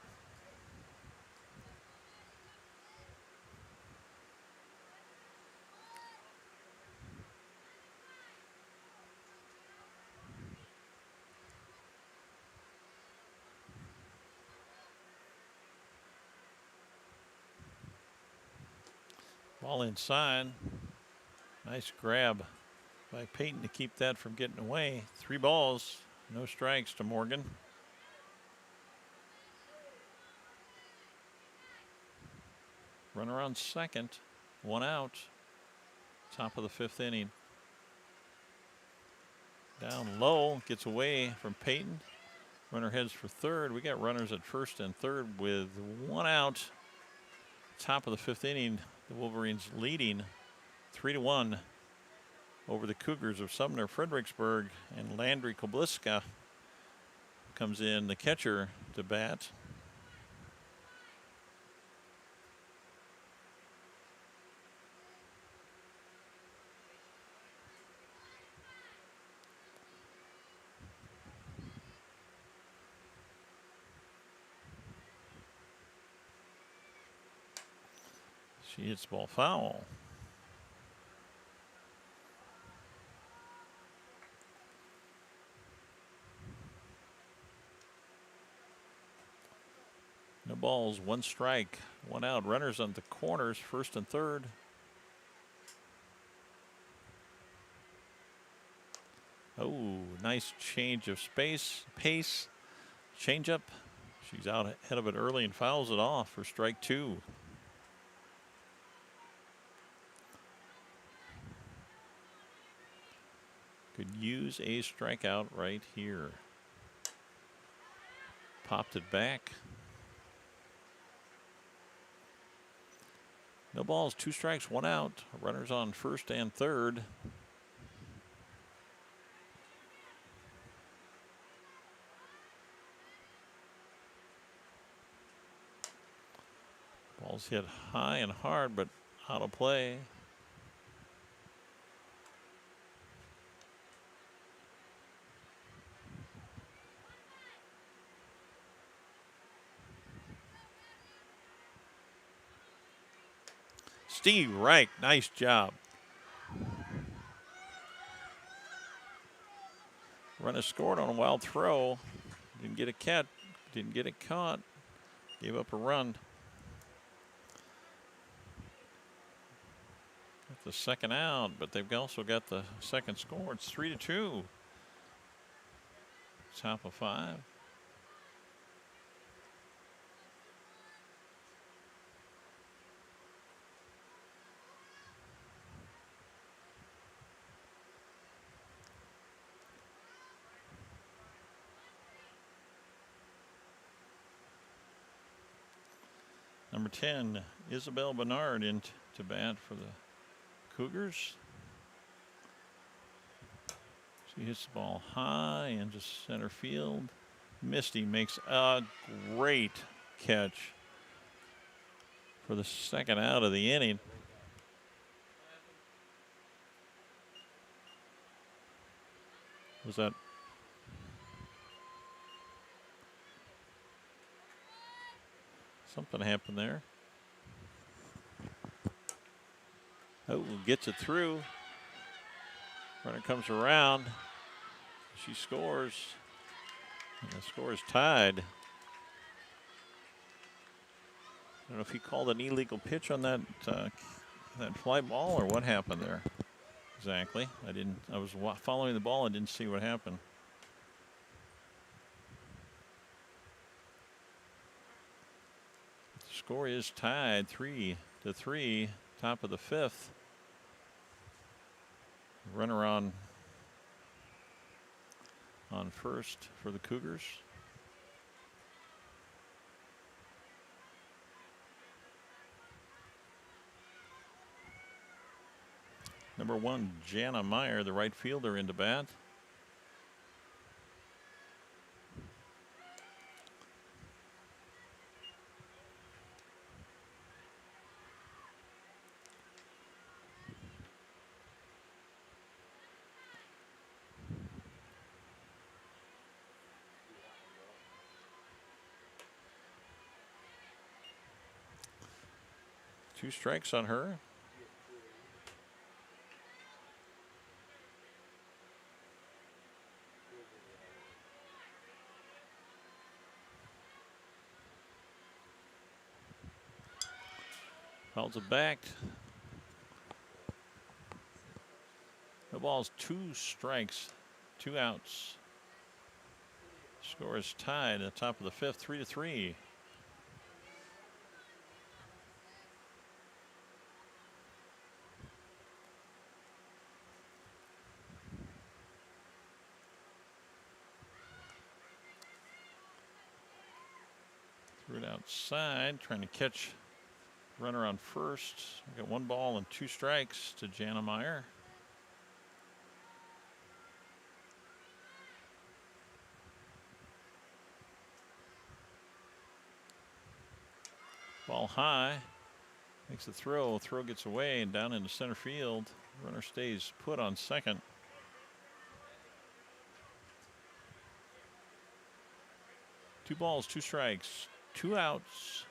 Ball inside. Nice grab by Peyton to keep that from getting away. 3 balls, no strikes to Morgan. Runner on second, 1 out. Top of the 5th inning. Down low, gets away from Peyton. Runner heads for third. We got runners at first and third with 1 out. Top of the 5th inning, the Wolverines leading 3-1 over the Cougars of Sumner-Fredericksburg, and Landry Kobliska comes in, the catcher, to bat. She hits the ball foul. No balls, 1 strike, 1 out. Runners on the corners, first and third. Oh, nice change of pace. Change up. She's out ahead of it early and fouls it off for strike 2. Could use a strikeout right here. Popped it back. No balls, 2 strikes, 1 out. Runners on first and third. Ball's hit high and hard, but out of play. Steve Reich, nice job. Runner scored on a wild throw. Didn't get it caught. Gave up a run. Got the second out, but they've also got the second score. It's 3-2. Top of 5. Number 10, Isabel Bernard in to bat for the Cougars. She hits the ball high into center field. Misty makes a great catch for the second out of the inning. Was that? Something happened there. Oh, gets it through. Runner comes around. She scores. And the score is tied. I don't know if he called an illegal pitch on that that fly ball or what happened there. Exactly. I was following the ball and didn't see what happened. Score is tied 3-3, top of the 5th. Runner on first for the Cougars. Number 1, Jana Meyer, the right fielder, into bat. Two strikes on her. Fouls it back. No balls, 2 strikes, 2 outs. Score is tied at the top of the 5th, 3-3. Threw it outside, trying to catch runner on first. We got 1 ball and 2 strikes to Jana Meyer. Ball high, makes the throw. Throw gets away and down into center field. Runner stays put on second. Two balls, 2 strikes, 2 outs.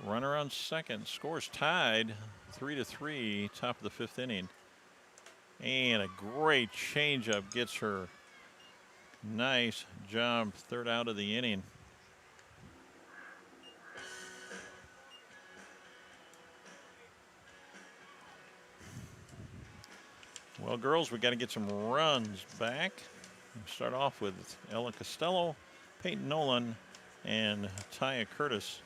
Runner on second. Scores tied 3-3, top of the 5th inning. And a great changeup gets her. Nice job, 3rd out of the inning. Well, girls, we got to get some runs back. We'll start off with Ella Costello, Peyton Nolan, and Taya Curtis.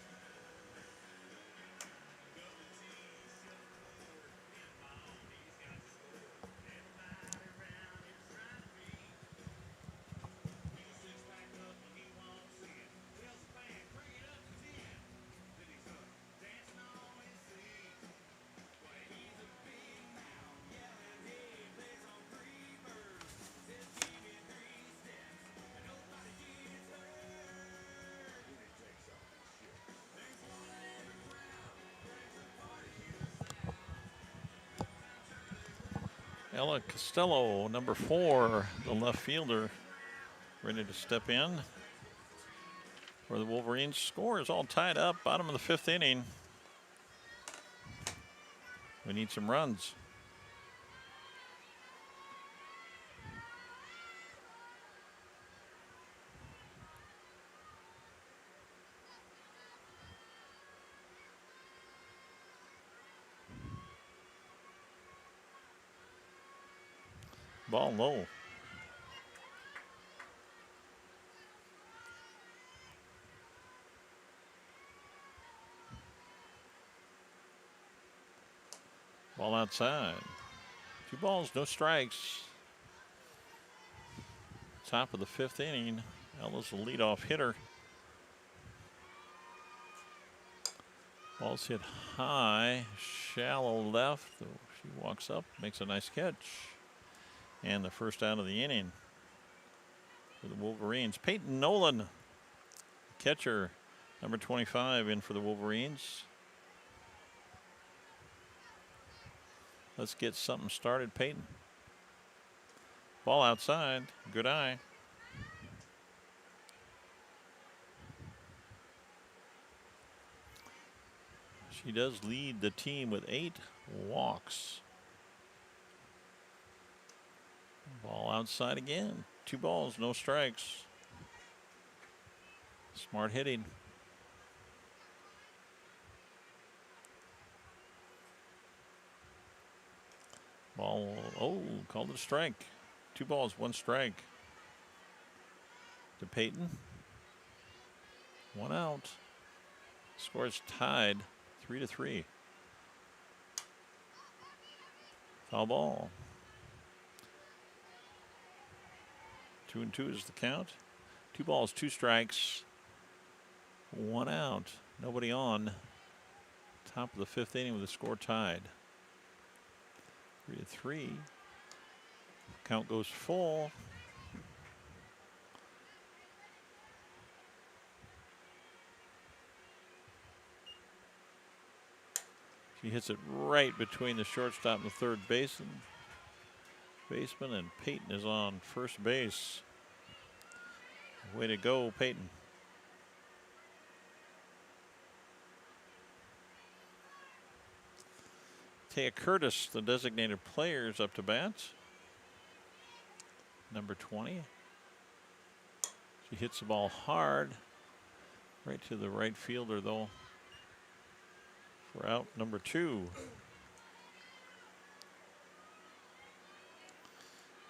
Ella Costello, number 4, the left fielder, ready to step in for the Wolverines. Score is all tied up, bottom of the 5th inning. We need some runs. Ball low. Ball outside. 2 balls, no strikes. Top of the 5th inning. Ella's the leadoff hitter. Ball's hit high, shallow left. She walks up, makes a nice catch. And the 1st out of the inning for the Wolverines. Peyton Nolan, catcher, number 25, in for the Wolverines. Let's get something started, Peyton. Ball outside, good eye. She does lead the team with 8 walks. Ball outside again. 2 balls, no strikes. Smart hitting. Ball, called it a strike. 2 balls, 1 strike. To Peyton. 1 out. Score is tied 3-3. Foul ball. 2-2 is the count. 2 balls, 2 strikes, 1 out. Nobody on. Top of the 5th inning with the score tied. 3-3. Count goes full. She hits it right between the shortstop and the third baseman, and Peyton is on first base. Way to go, Peyton. Taya Curtis, the designated player, is up to bat. Number 20. She hits the ball hard. Right to the right fielder, though, for out number 2.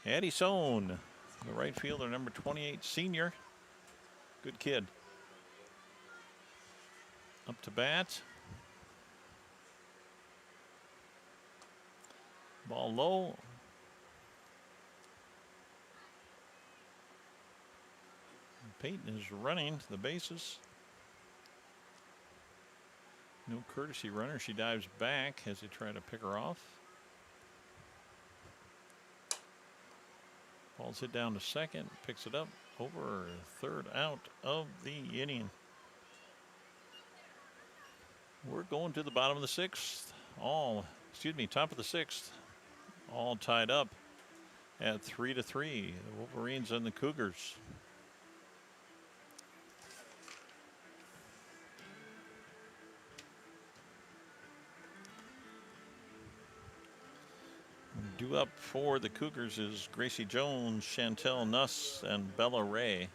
Addie Sohn, the right fielder, number 28, senior. Good kid. Up to bat. Ball low. Peyton is running to the bases. No courtesy runner. She dives back as they try to pick her off. Ball's hit down to second. Picks it up over third out of the inning. We're going to the bottom of the 6th. Top of the 6th. All tied up at 3-3. The Wolverines and the Cougars. Due up for the Cougars is Gracie Jones, Chantel Nuss, and Bella Ray.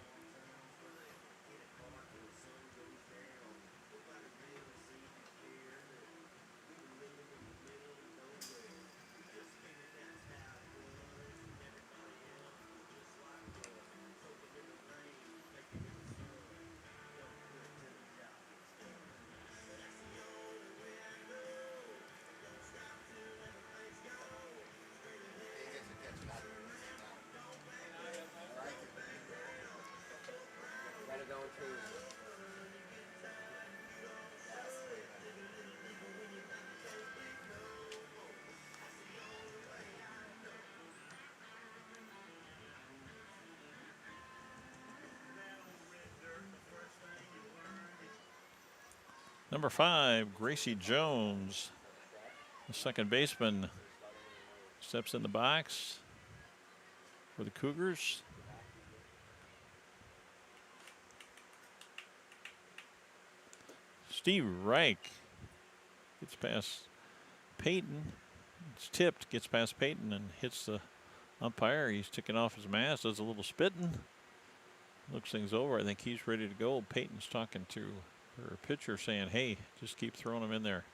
Number 5, Gracie Jones, the second baseman, steps in the box for the Cougars. Steve Reich gets past Peyton. It's tipped, gets past Peyton and hits the umpire. He's taking off his mask, does a little spitting. Looks things over. I think he's ready to go. Peyton's talking to her pitcher saying, hey, just keep throwing them in there.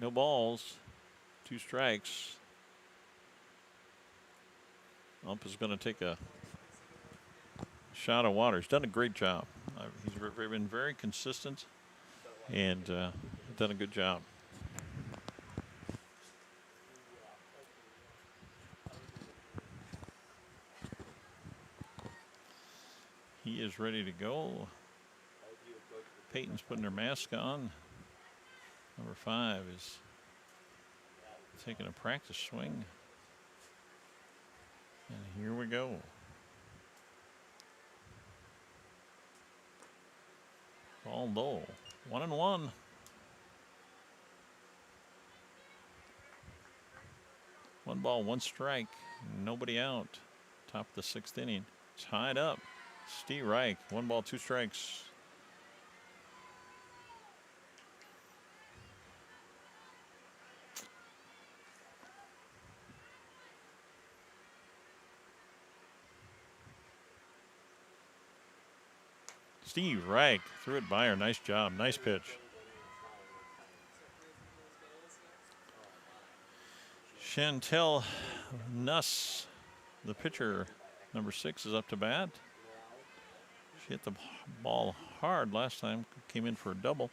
No balls, 2 strikes. Ump is going to take a shot of water. He's done a great job. He's been very consistent and done a good job. He is ready to go. Peyton's putting her mask on. Number 5 is taking a practice swing. And here we go. Ball low. 1-1. One ball, 1 strike. Nobody out. Top of the 6th inning. Tied up. Steve Reich. 1 ball, 2 strikes. Steve Reich threw it by her. Nice job. Nice pitch. Chantel Nuss, the pitcher, Number 6 is up to bat. She hit the ball hard last time. Came in for a double.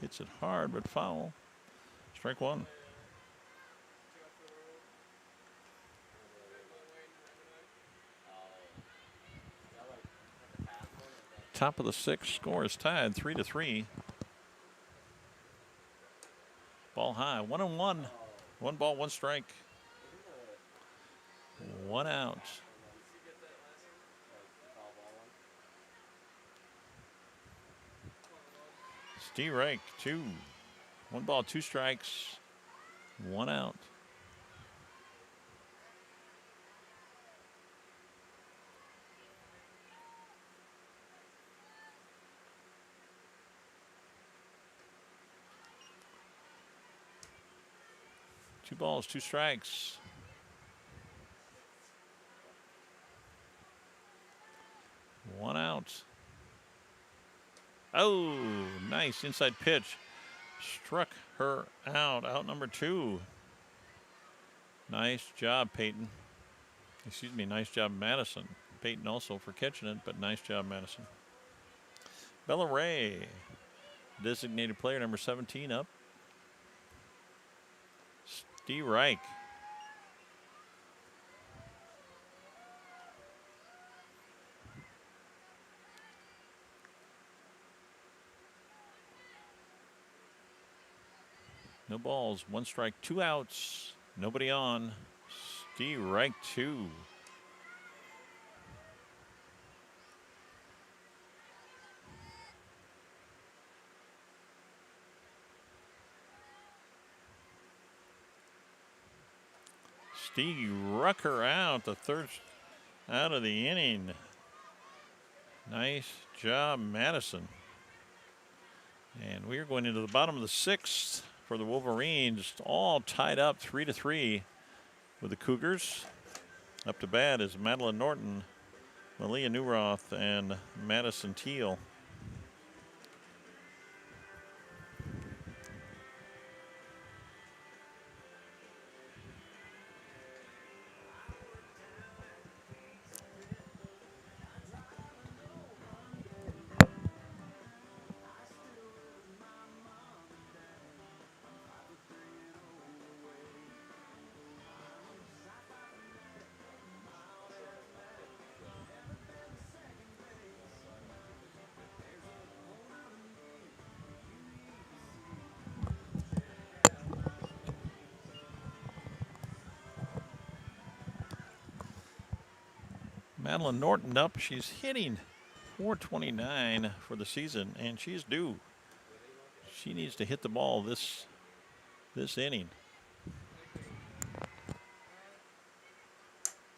Hits it hard, but foul. Strike one. Top of the 6th, score is tied 3-3. Ball high, 1-1. 1 ball, 1 strike. 1 out. Steve Reich, 2. 1 ball, 2 strikes. 1 out. Two balls, 2 strikes. One out. Oh, nice inside pitch. Struck her out. Out number 2. Nice job, Peyton. Excuse me, nice job, Madison. Peyton also for catching it, but nice job, Madison. Bella Ray, designated player number 17 up. Steve Reich. No balls, 1 strike, 2 outs. Nobody on. Steve Reich, 2. Steve Rucker out, the 3rd out of the inning. Nice job, Madison. And we are going into the bottom of the 6th for the Wolverines, all tied up 3-3 with the Cougars. Up to bat is Madeline Norton, Malia Newroth, and Madison Teal. Madeline Norton up. She's hitting .429 for the season, and she's due. She needs to hit the ball this inning.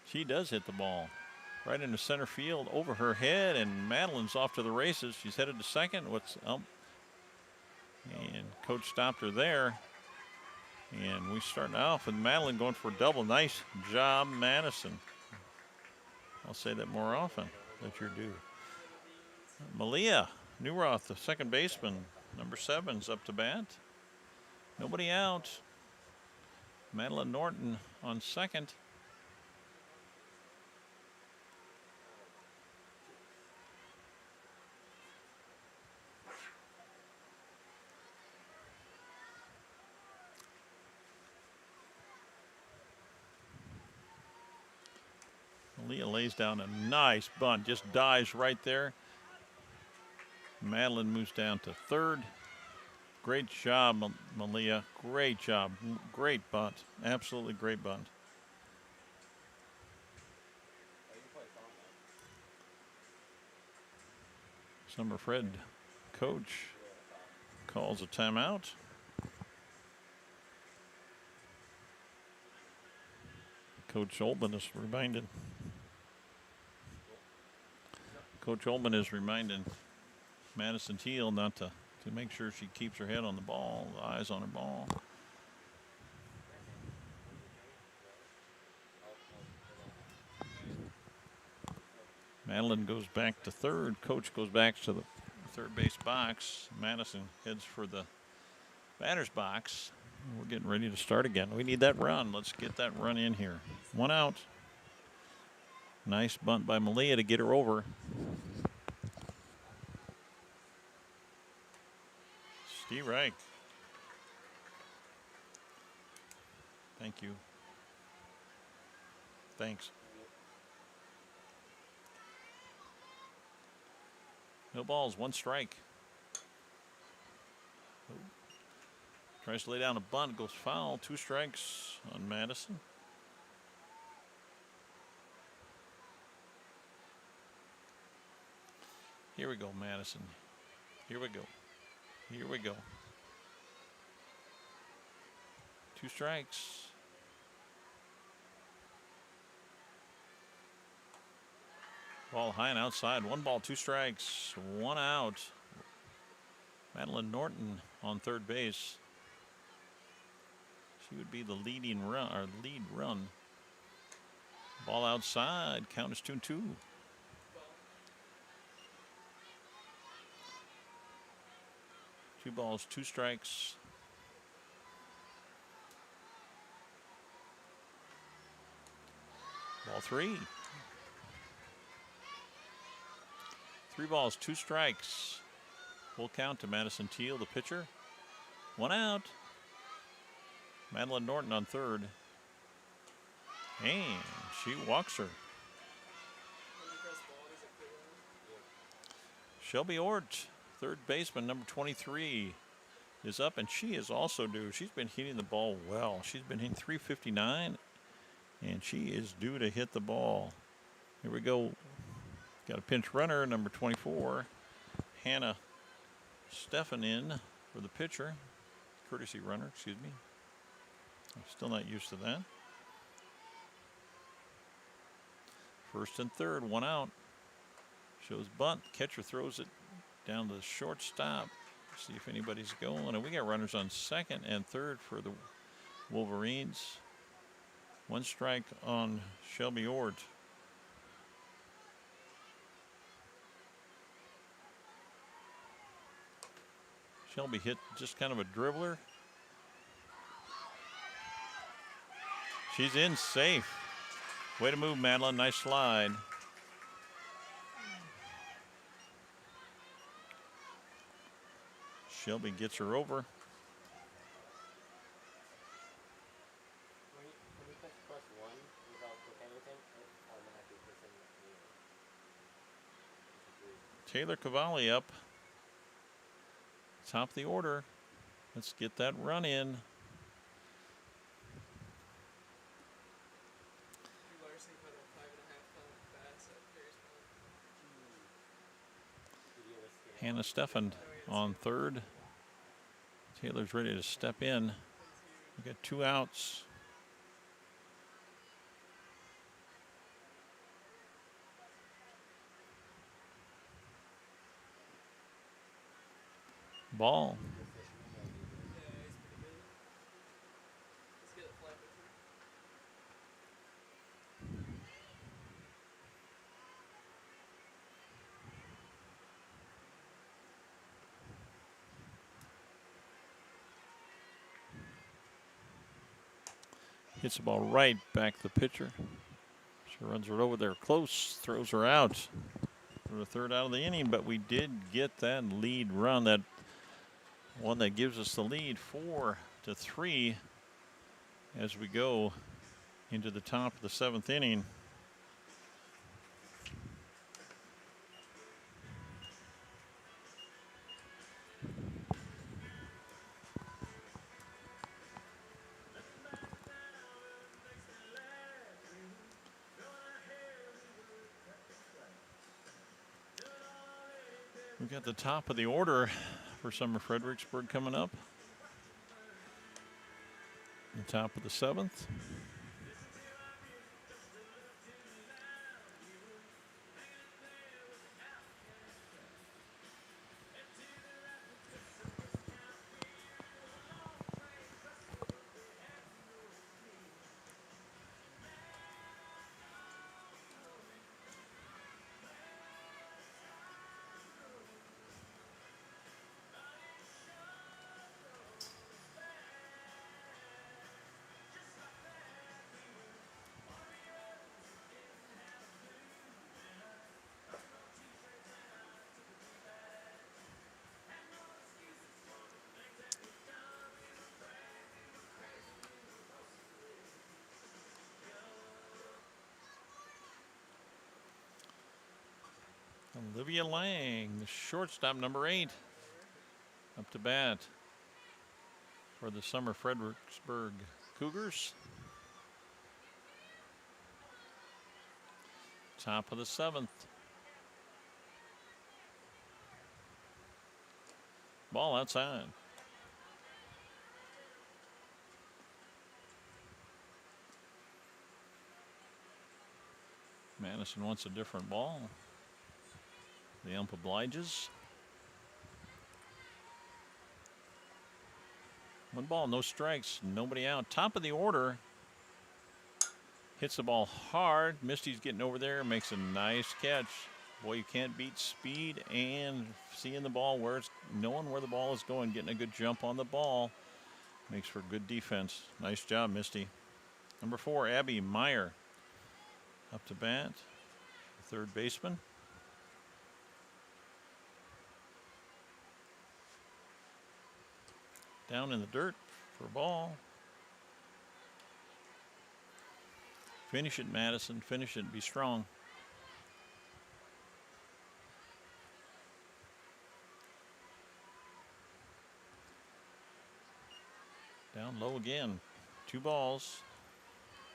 She does hit the ball right into center field over her head, and Madeline's off to the races. She's headed to second. And coach stopped her there. And we start off with Madeline going for a double. Nice job, Madison. I'll say that more often, that you're due. Malia Newroth, the second baseman, number 7's up to bat. Nobody out. Madeline Norton on second. Malia lays down a nice bunt, just dives right there. Madeline moves down to third. Great job, Malia. Great job. Great bunt. Absolutely great bunt. Sumner-Fred coach calls a timeout. Coach Olben is reminding Madison Teal not to make sure she keeps her head on the ball, the eyes on her ball. Madeline goes back to third. Coach goes back to the third base box. Madison heads for the batter's box. We're getting ready to start again. We need that run. Let's get that run in here. 1 out. Nice bunt by Malia to get her over. Steve Reich. Thank you. Thanks. No balls, 1 strike. Oh. Tries to lay down a bunt, goes foul. 2 strikes on Madison. Here we go, Madison. Here we go. Here we go. 2 strikes. Ball high and outside. 1 ball, 2 strikes. 1 out. Madeline Norton on third base. She would be the lead run. Ball outside. Count is 2-2. Two balls, 2 strikes. Ball 3. 3 balls, 2 strikes. Full count to Madison Teal, the pitcher. 1 out. Madeline Norton on third. And she walks her. Shelby Ort, third baseman, number 23, is up, and she is also due. She's been hitting the ball well. She's been hitting .359, and she is due to hit the ball. Here we go. Got a pinch runner, number 24, Hannah Steffen in for the pitcher. Courtesy runner, excuse me. I'm still not used to that. First and third, 1 out. Shows bunt. Catcher throws it down to the shortstop. See if anybody's going. And we got runners on second and third for the Wolverines. 1 strike on Shelby Ort. Shelby hit just kind of a dribbler. She's in safe. Way to move, Madeline. Nice slide. Shelby gets her over. Taylor Cavalli up. Top of the order. Let's get that run in. Hannah Steffen on third. Taylor's ready to step in. We got 2 outs. Ball. Hits the ball right back the pitcher. She runs her over there close, throws her out for the 3rd out of the inning, but we did get that lead run, that one that gives us the lead 4-3 as we go into the top of the 7th inning. We've got the top of the order for Sumner-Fredericksburg coming up. The top of the 7th. Olivia Lang, the shortstop, number 8, up to bat for the Sumner-Fredericksburg Cougars. Top of the 7th. Ball outside. Madison wants a different ball. The ump obliges. 1 ball, no strikes, nobody out. Top of the order. Hits the ball hard. Misty's getting over there, makes a nice catch. Boy, you can't beat speed and seeing the ball knowing where the ball is going, getting a good jump on the ball. Makes for good defense. Nice job, Misty. Number 4, Abby Meyer, up to bat, third baseman. Down in the dirt for a ball. Finish it, Madison. Finish it. Be strong. Down low again. 2 balls.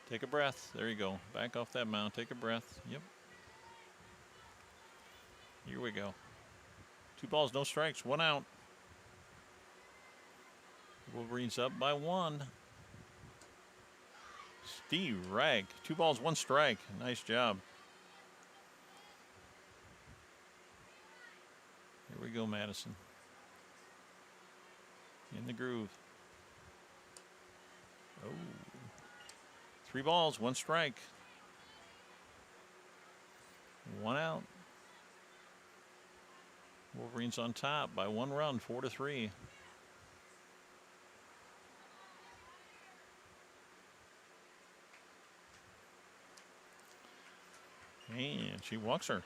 Take a breath. There you go. Back off that mound. Take a breath. Yep. Here we go. 2 balls, no strikes. 1 out. Wolverines up by 1. Steve Rag. 2 balls, 1 strike. Nice job. Here we go, Madison. In the groove. Oh. 3 balls, 1 strike. 1 out. Wolverines on top by 1 run, 4-3. And she walks her.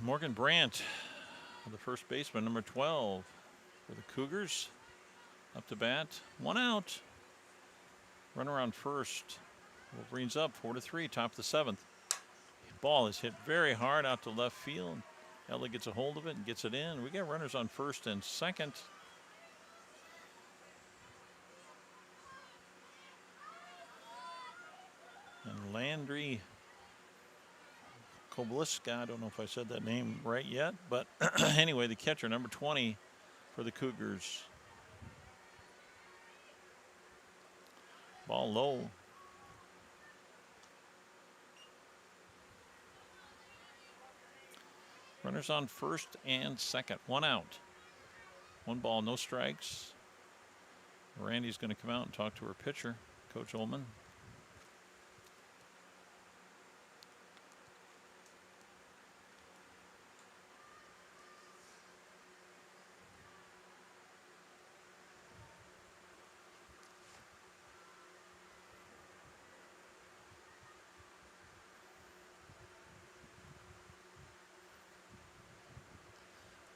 Morgan Brandt, the first baseman, number 12 for the Cougars. Up to bat, 1 out. Runner on first. Wolverines up 4-3, top of the 7th. Ball is hit very hard out to left field. Ella gets a hold of it and gets it in. We got runners on first and second. And Landry Kobliska, I don't know if I said that name right yet, but anyway, the catcher, number 20 for the Cougars. Ball low. Runners on first and second, 1 out. 1 ball, no strikes. Randy's going to come out and talk to her pitcher, Coach Ullman.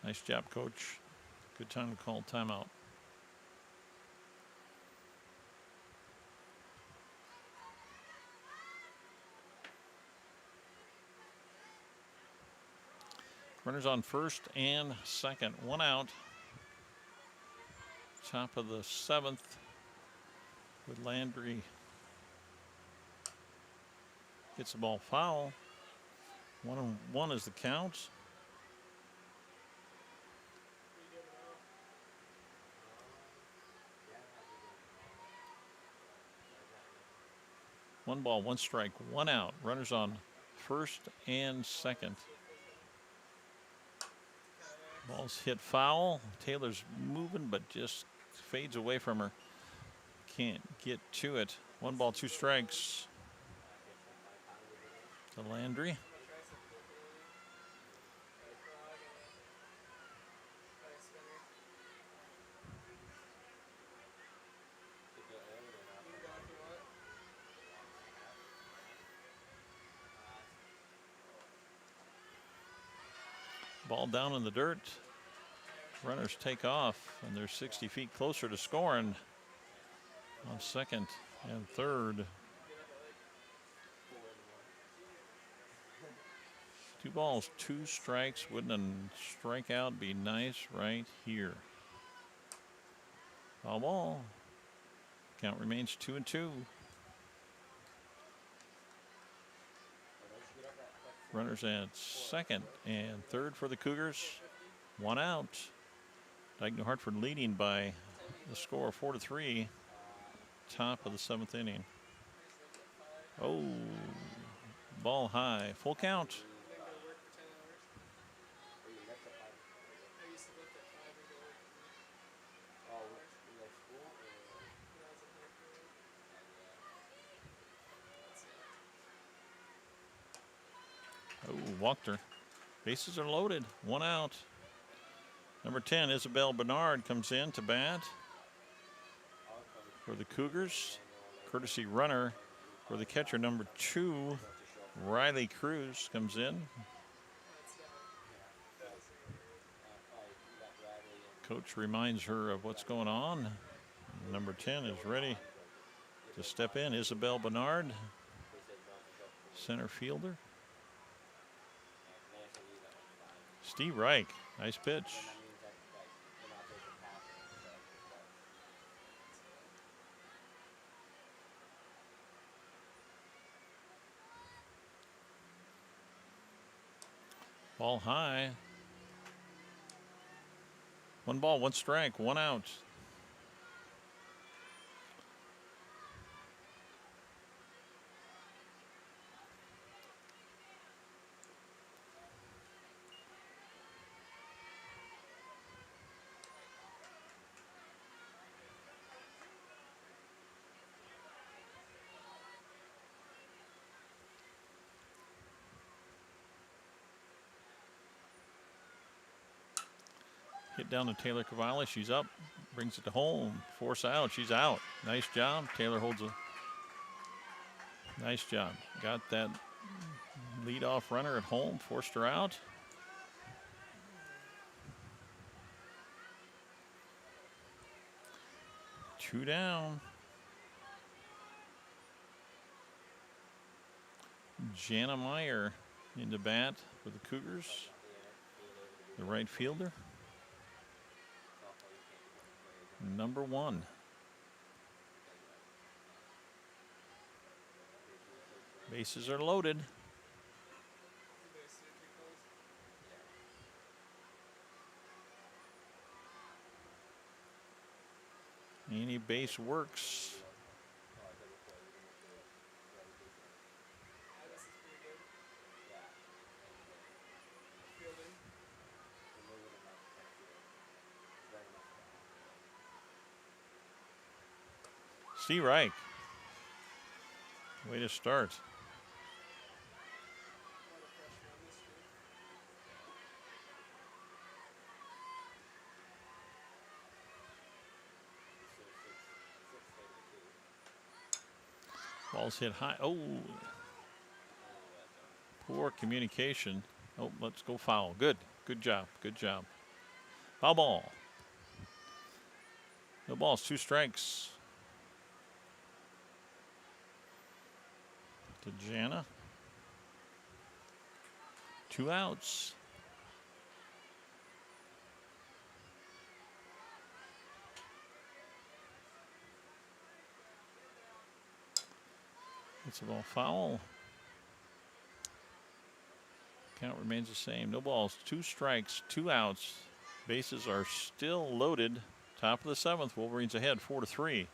Nice job, Coach. Good time to call timeout. Runners on first and second, 1 out. Top of the 7th with Landry. Gets the ball foul. 1-1 is the count. One ball, 1 strike, 1 out. Runners on first and second. Ball's hit foul. Taylor's moving, but just fades away from her. Can't get to it. 1 ball, 2 strikes to Landry. Ball down in the dirt. Runners take off, and they're 60 feet closer to scoring on second and third. 2 balls, 2 strikes. Wouldn't a strikeout be nice right here? Foul ball. Count remains 2-2. Runners at second and third for the Cougars. 1 out. Dike-New Hartford leading by the score of 4-3. Top of the 7th inning. Oh, ball high. Full count. Oh, walked her. Bases are loaded. 1 out. Number 10, Isabel Bernard, comes in to bat for the Cougars. Courtesy runner for the catcher, number 2, Riley Cruz, comes in. Coach reminds her of what's going on. Number 10 is ready to step in. Isabel Bernard, center fielder. Steve Reich, nice pitch. Ball high. 1 ball, 1 strike, 1 out. Hit down to Taylor Cavalli. She's up. Brings it to home. Force out. She's out. Nice job. Taylor holds a nice job. Got that leadoff runner at home. Forced her out. Two down. Jana Meyer into bat for the Cougars. The right fielder. Number 1. Bases are loaded. Any base works. Steve Reich. Way to start. Ball's hit high. Oh, poor communication. Oh, let's go foul. Good. Good job. Good job. Foul ball. No balls, 2 strikes. To Jana. 2 outs. It's a ball foul. Count remains the same. No balls, 2 strikes, 2 outs. Bases are still loaded. Top of the 7th. Wolverines ahead 4-3.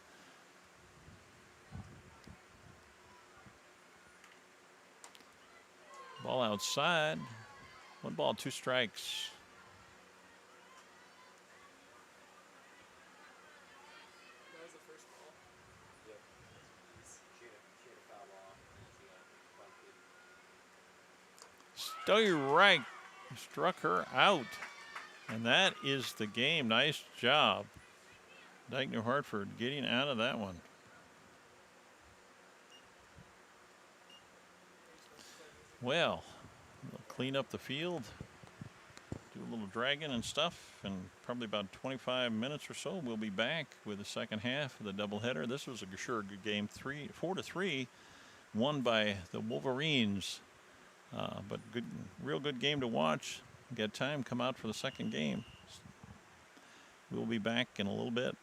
Ball outside. 1 ball, 2 strikes. That was the first ball. Yep. She had a foul ball. Stay right. Struck her out. And that is the game. Nice job. Dike-New Hartford getting out of that one. Well, we'll clean up the field, do a little dragging and stuff, and probably about 25 minutes or so, we'll be back with the second half of the doubleheader. This was a sure good game, 4-3, won by the Wolverines. But good, real good game to watch. Get time, come out for the second game. We'll be back in a little bit.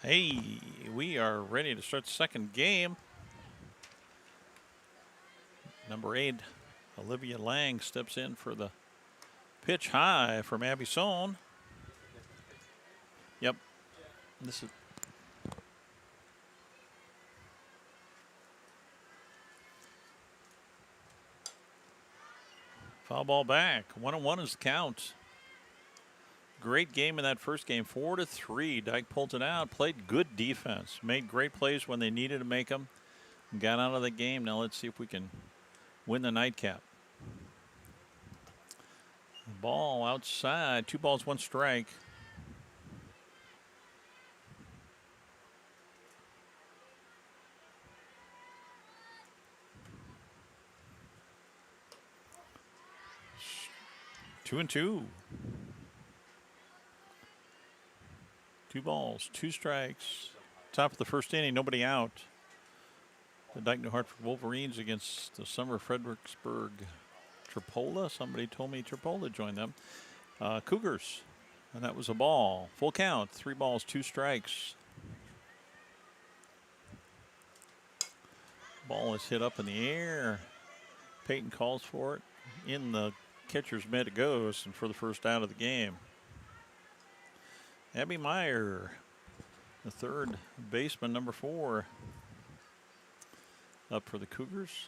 Hey, we are ready to start the second game. Number 8, Olivia Lang steps in for the pitch high from Abby Sohn. Yep. This is foul ball back. 1-1 is the count. Great game in that first game, 4-3. Dike pulled it out, played good defense, made great plays when they needed to make them, got out of the game. Now let's see if we can win the nightcap. Ball outside, 2 balls, 1 strike. Two and 2. 2 balls, 2 strikes. Top of the first inning, nobody out. The Dike-New Hartford Wolverines against the Sumner-Fredericksburg Tripola. Somebody told me Tripola joined them. Cougars. And that was a ball. Full count. 3 balls, 2 strikes. Ball is hit up in the air. Peyton calls for it. In the catcher's mitt it goes, and for the first out of the game. Abby Meyer, the third baseman, number 4, up for the Cougars.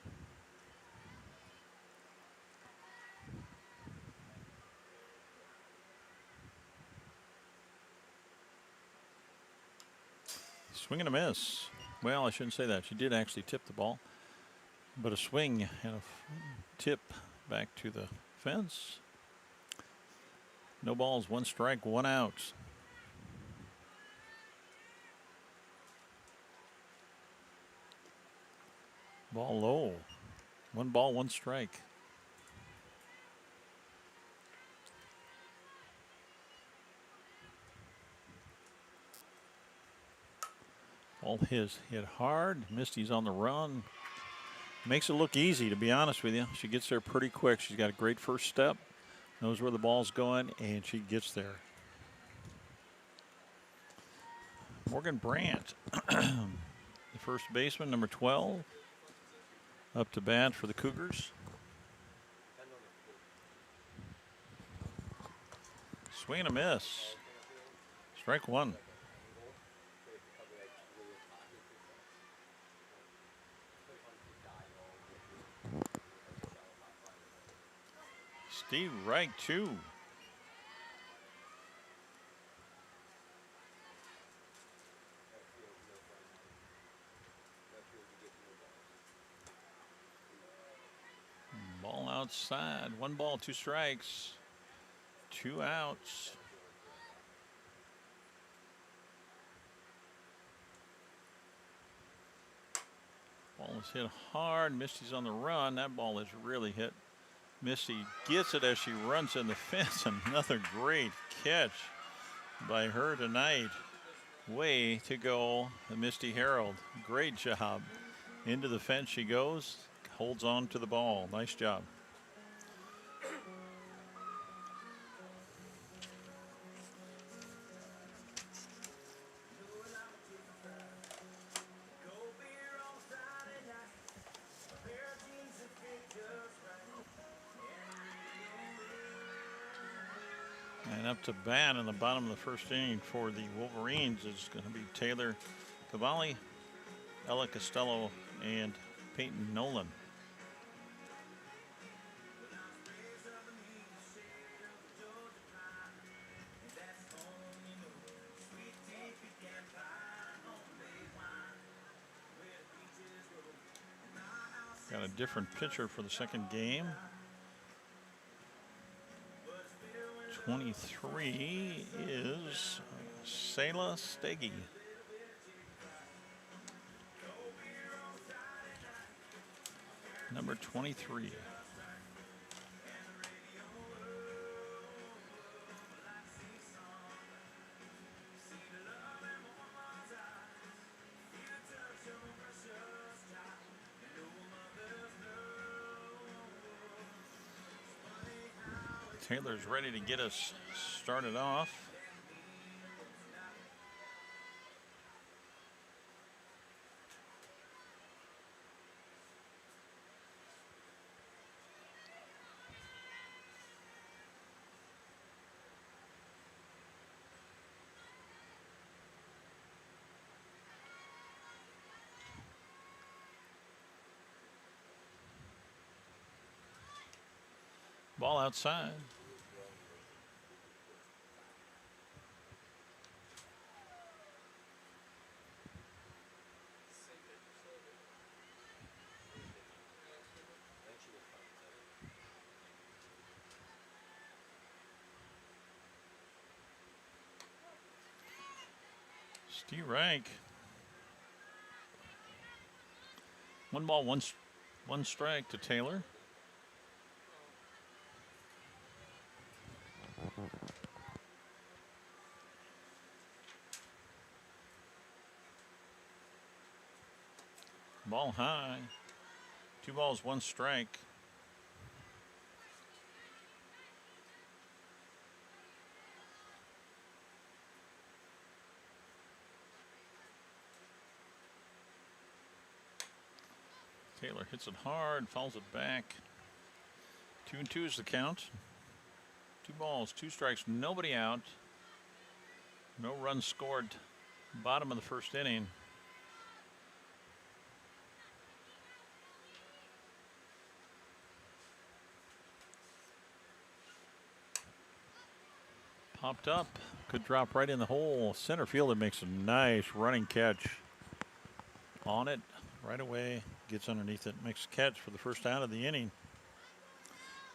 Swing and a miss. Well, I shouldn't say that. She did actually tip the ball, but a swing and a tip back to the fence. No balls, 1 strike, 1 out. Ball low. 1 ball, 1 strike. Ball hit hard. Misty's on the run. Makes it look easy, to be honest with you. She gets there pretty quick. She's got a great first step. Knows where the ball's going, and she gets there. Morgan Brandt, the first baseman, number 12, up to bat for the Cougars. Swing and a miss. Strike 1. Steve Reich, 2. Ball outside. 1 ball, 2 strikes. 2 outs. Ball is hit hard. Misty's on the run. That ball is really hit. Misty gets it as she runs in the fence. Another great catch by her tonight. Way to go, the Misty Herald. Great job. Into the fence she goes. Holds on to the ball. Nice job. And up to bat in the bottom of the first inning for the Wolverines is going to be Taylor Cavalli, Ella Costello, and Peyton Nolan. Got a different pitcher for the second game. 23 is Selah Stegi. Number 23. Taylor's ready to get us started off. Ball outside. Steve Rank. 1 ball, 1 strike to Taylor. Ball high. 2 balls, 1 strike. Taylor hits it hard, fouls it back. 2-2 is the count. 2 balls, 2 strikes, nobody out. No runs scored. Bottom of the first inning. Popped up. Could drop right in the hole. Center fielder makes a nice running catch on it right away. Gets underneath it. Makes a catch for the first out of the inning.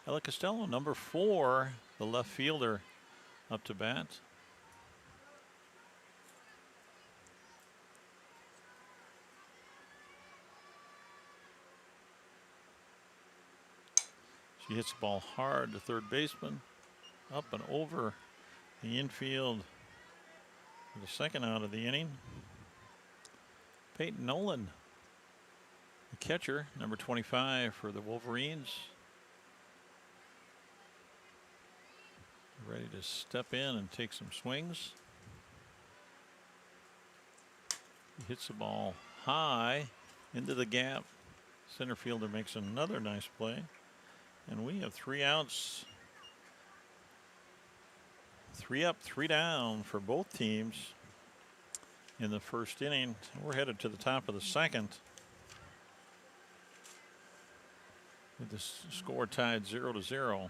Ella Costello, number 4, the left fielder, up to bat. She hits the ball hard to third baseman. Up and over the infield for the second out of the inning. Peyton Nolan, the catcher, number 25 for the Wolverines. Ready to step in and take some swings. He hits the ball high into the gap. Center fielder makes another nice play. And we have 3 outs. 3 up, 3 down for both teams in the first inning. We're headed to the top of the second with the score tied 0-0.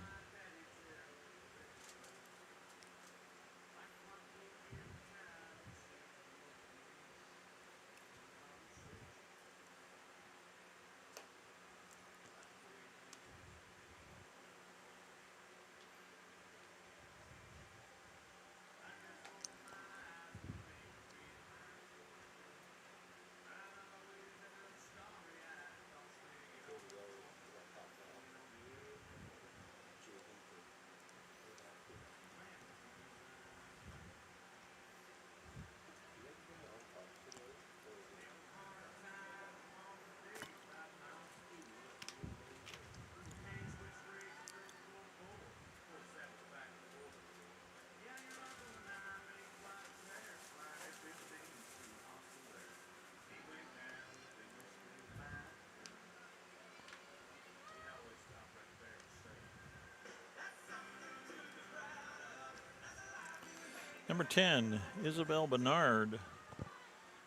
Number 10, Isabel Bernard,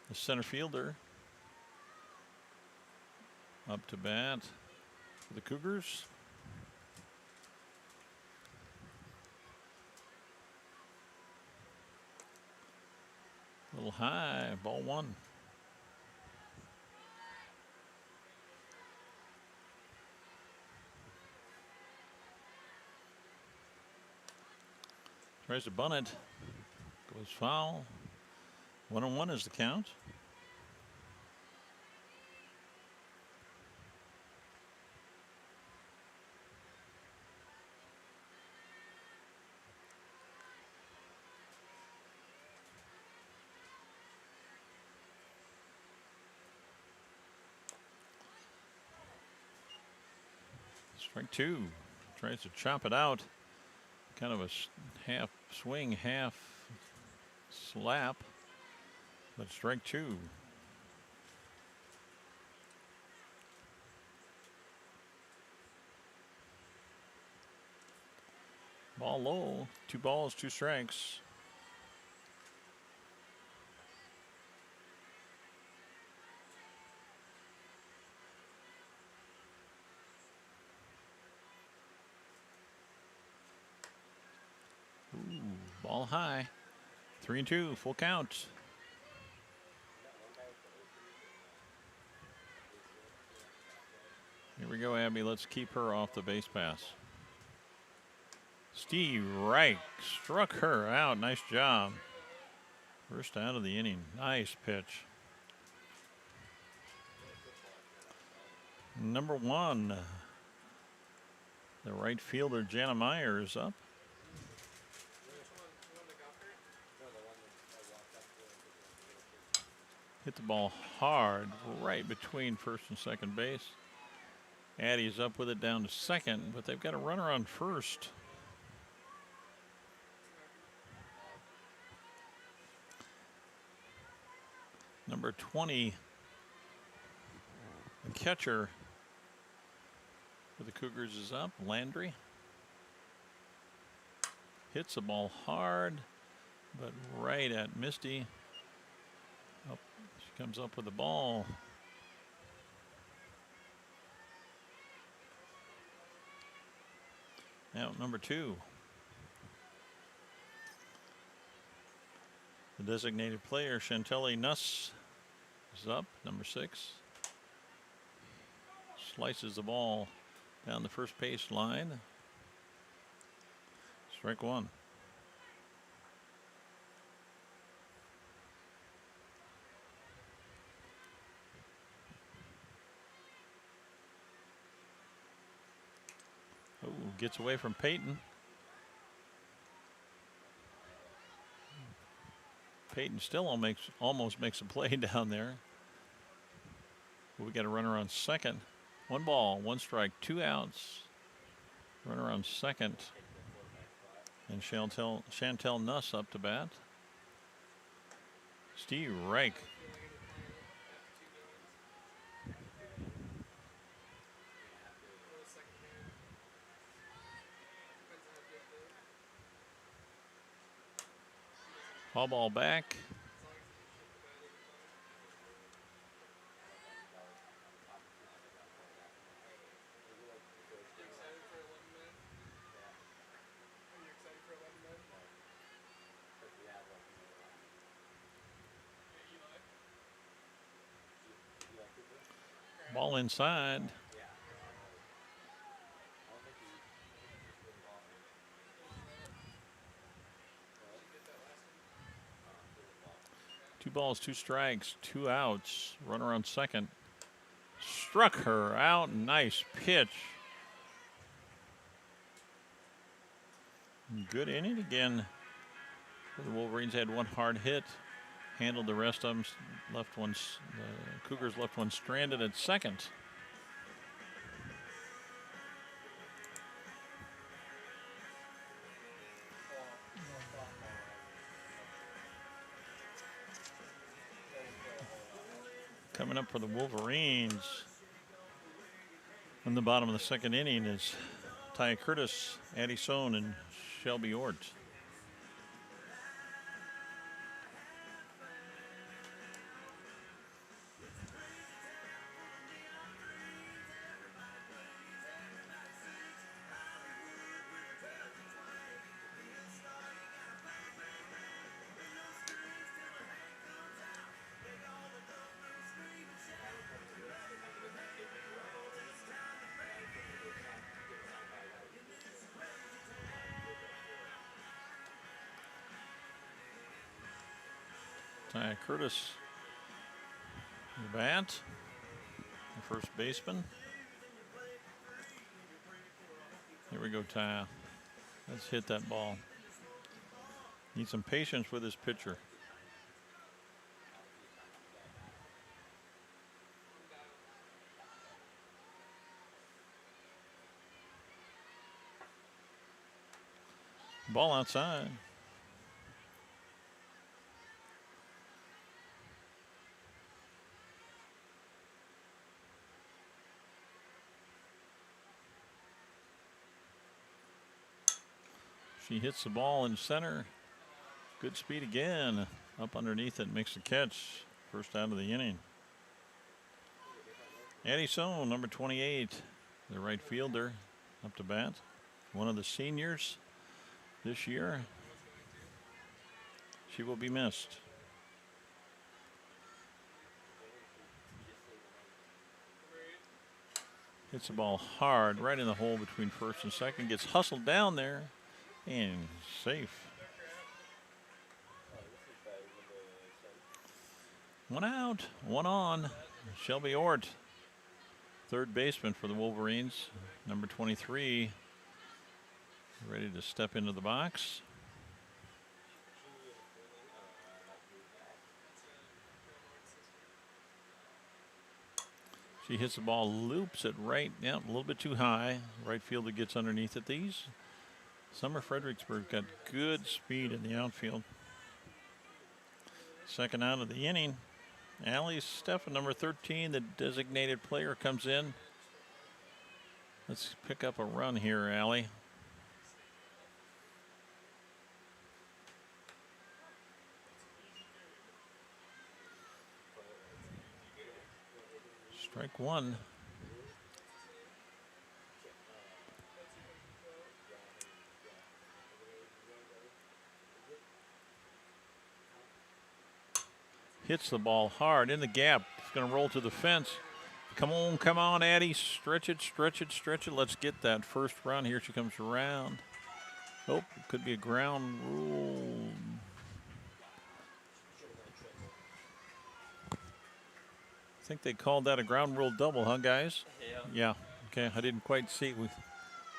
the center fielder, up to bat for the Cougars. A little high, ball 1. Tries to bunt it. Goes foul. 1-1 is the count. Strike 2. Tries to chop it out. Kind of a half swing, half slap. But strike 2. Ball low. 2 balls, 2 strikes. Ooh, ball high. 3-2, full count. Here we go, Abby. Let's keep her off the base pass. Steve Reich struck her out. Nice job. First out of the inning. Nice pitch. Number 1. The right fielder, Jana Meyer, is up. Hit the ball hard right between first and second base. Addie's up with it down to second, but they've got a runner on first. Number 20, the catcher for the Cougars is up, Landry. Hits the ball hard, but right at Misty. Up, she comes up with the ball. Now number 2. The designated player, Chantelli Nuss, is up, number 6. Slices the ball down the first base line. Strike 1. Oh, gets away from Peyton. Peyton still almost makes a play down there. We got a runner on second. 1 ball, 1 strike, 2 outs. Runner on second. And Chantel Nuss up to bat. Steve Reich. Foul ball back. Ball inside. Two balls, 2 strikes, 2 outs. Runner on second. Struck her out. Nice pitch. Good inning again. The Wolverines had 1 hard hit. Handled the rest of them. The Cougars left 1 stranded at second. Coming up for the Wolverines in the bottom of the second inning is Ty Curtis, Addie Sohn, and Shelby Ort. Ty Curtis, the bat, the first baseman. Here we go, Ty. Let's hit that ball. Need some patience with his pitcher. Ball outside. She hits the ball in center. Good speed again. Up underneath it, makes the catch. First out of the inning. Addie Sohn, number 28, the right fielder, up to bat. One of the seniors this year. She will be missed. Hits the ball hard right in the hole between first and second. Gets hustled down there and safe. 1 out, 1 on. Shelby Ort, third baseman for the Wolverines. Number 23, ready to step into the box. She hits the ball, loops it right, yeah, a little bit too high. Right fielder gets underneath it. These Sumner-Fredericksburg got good speed in the outfield. Second out of the inning. Allie Steffen, number 13, the designated player, comes in. Let's pick up a run here, Allie. Strike one. Hits the ball hard in the gap. It's going to roll to the fence. Come on, Addie. Stretch it, stretch it, stretch it. Let's get that first run. Here she comes around. Oh, it could be a ground rule. I think they called that a ground rule double, huh, guys? Yeah. Okay, I didn't quite see. We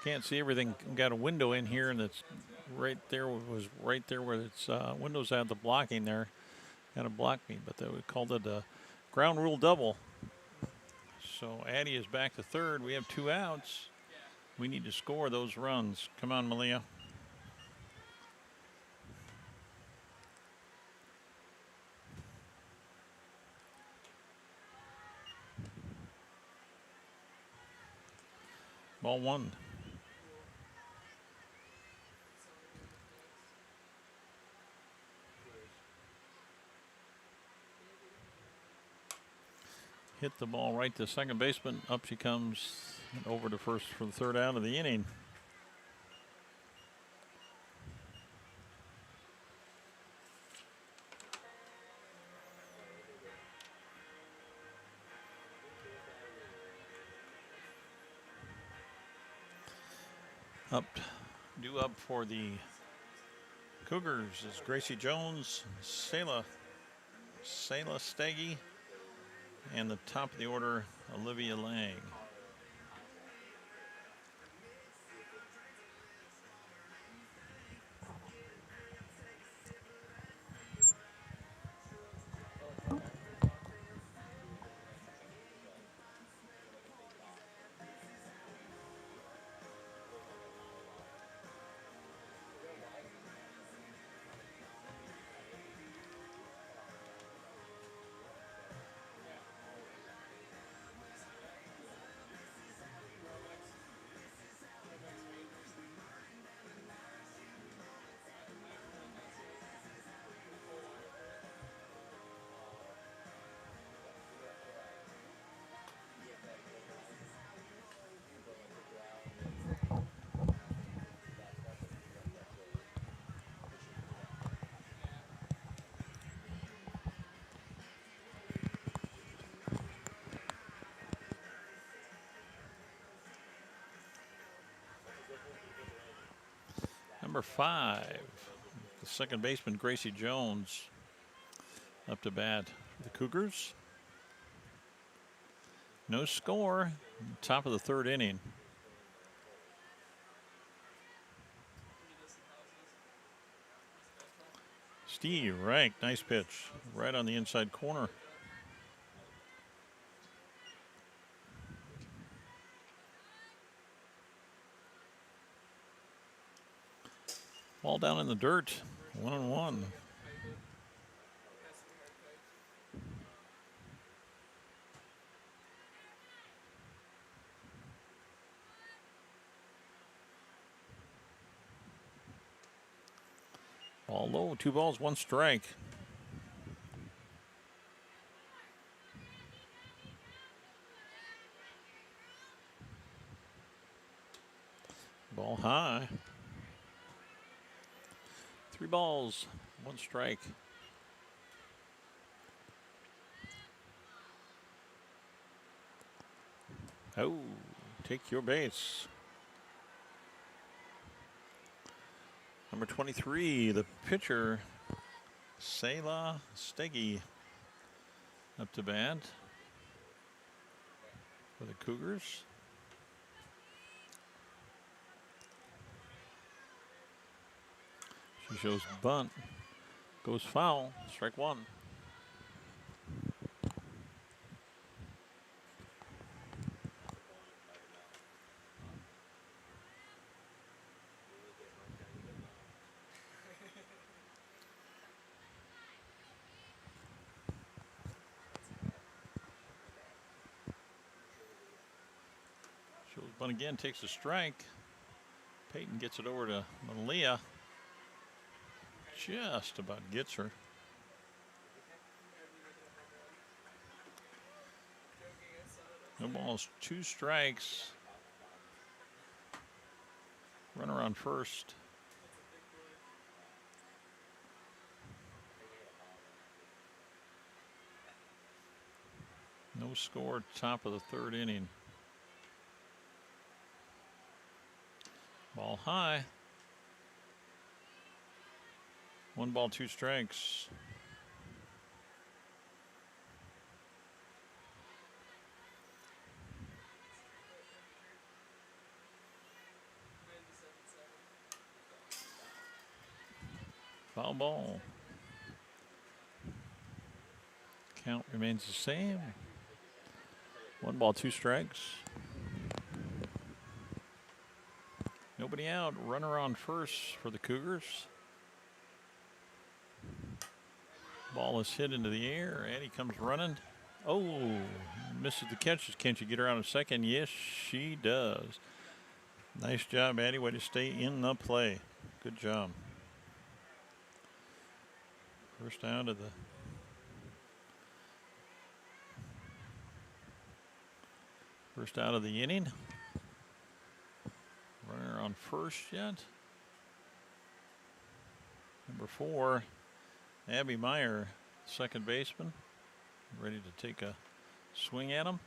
can't see everything. We got a window in here, and it's right there. Was right there where its windows had the blocking there. Kind of blocked me, but they called it a ground rule double. So Addie is back to third. We have 2 outs. We need to score those runs. Come on, Malia. Ball one. Hit the ball right to second baseman. Up she comes, over to first for the third out of the inning. Due up for the Cougars is Gracie Jones, Selah Steggy, and the top of the order, Olivia Lang. Number 5, the second baseman, Gracie Jones, up to bat for the Cougars. No score, top of the third inning. Steve Rank, nice pitch, right on the inside corner. Ball down in the dirt, 1-1. Ball low, 2 balls, 1 strike. Ball high. 3 balls, 1 strike. Oh, take your base. Number 23, the pitcher, Selah Steggy, up to bat for the Cougars. She shows bunt, goes foul, strike 1. Shows bunt again, takes a strike. Peyton gets it over to Malia. Just about gets her. No balls, 2 strikes. Runner on first. No score, top of the 3rd inning. Ball high. 1 ball, 2 strikes. Foul ball. Count remains the same. 1 ball, 2 strikes. Nobody out. Runner on first for the Cougars. Ball is hit into the air. Addie comes running. Oh, misses the catch. Can't you get her out in second? Yes, she does. Nice job, Addie. Way to stay in the play. Good job. First out of the inning. Runner on first yet. Number 4, Abby Meyer, second baseman, ready to take a swing at him.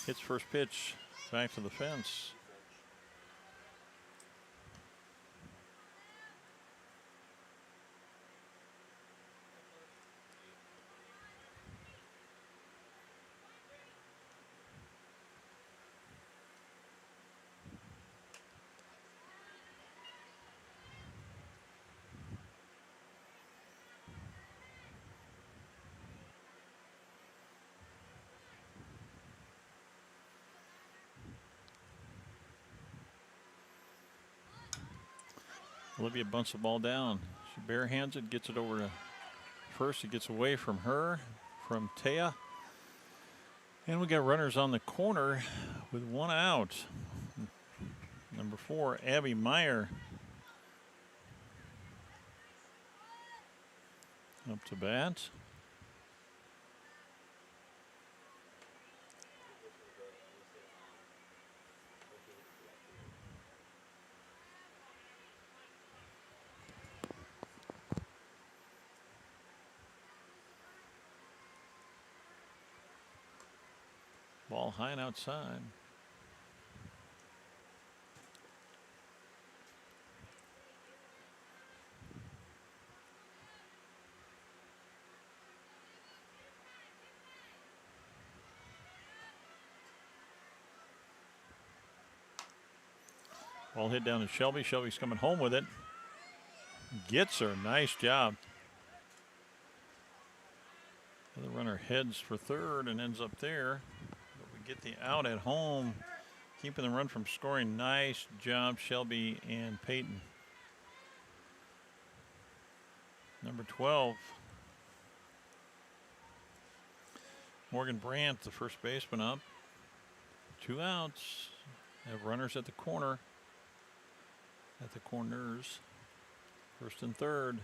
Hits first pitch back to the fence. Olivia bunts the ball down. She barehands it, gets it over to first. It gets away from her, from Taya. And we got runners on the corner with 1 out. Number 4, Abby Meyer, up to bat. Ball high and outside. Ball hit down to Shelby. Shelby's coming home with it. Gets her. Nice job. The runner heads for third and ends up there. But we get the out at home, keeping the run from scoring. Nice job, Shelby and Peyton. Number 12, Morgan Brandt, the first baseman, up. 2 outs. Have runners at the corner. At the corners. First and third.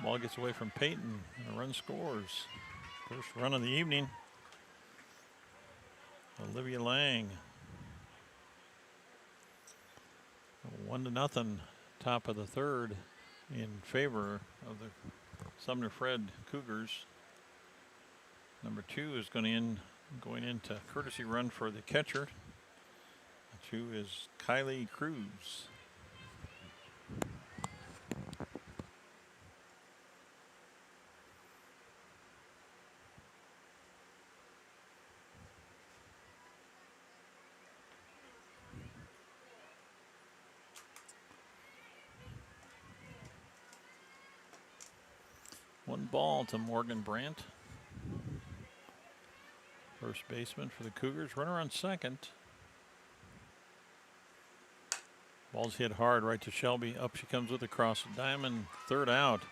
Ball gets away from Peyton, and a run scores. First run of the evening. Olivia Lang. 1-0, top of the third, in favor of the Sumner-Fred Cougars. Number 2 is going into courtesy run for the catcher. 2 is Kylie Cruz. One ball to Morgan Brandt. First baseman for the Cougars. Runner on second. Ball's hit hard right to Shelby. Up she comes with a cross. Diamond, third out.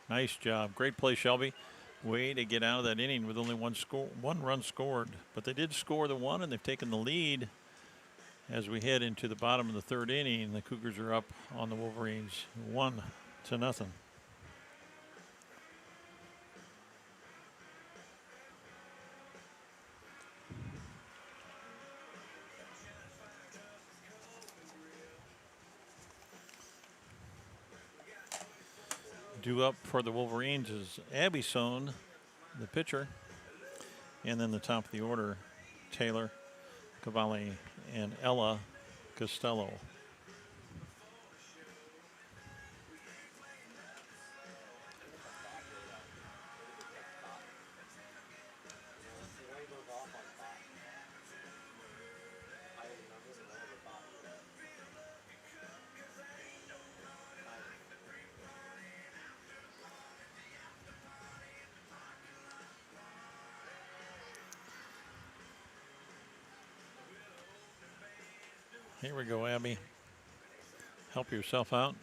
Nice job. Great play, Shelby. Way to get out of that inning with only one run scored. But they did score the one, and they've taken the lead as we head into the bottom of the third inning. The Cougars are up on the Wolverines 1-0. Due up for the Wolverines is Abby Sohn, the pitcher. And then the top of the order, Taylor Cavalli and Ella Costello. Here we go, Abby. Help yourself out.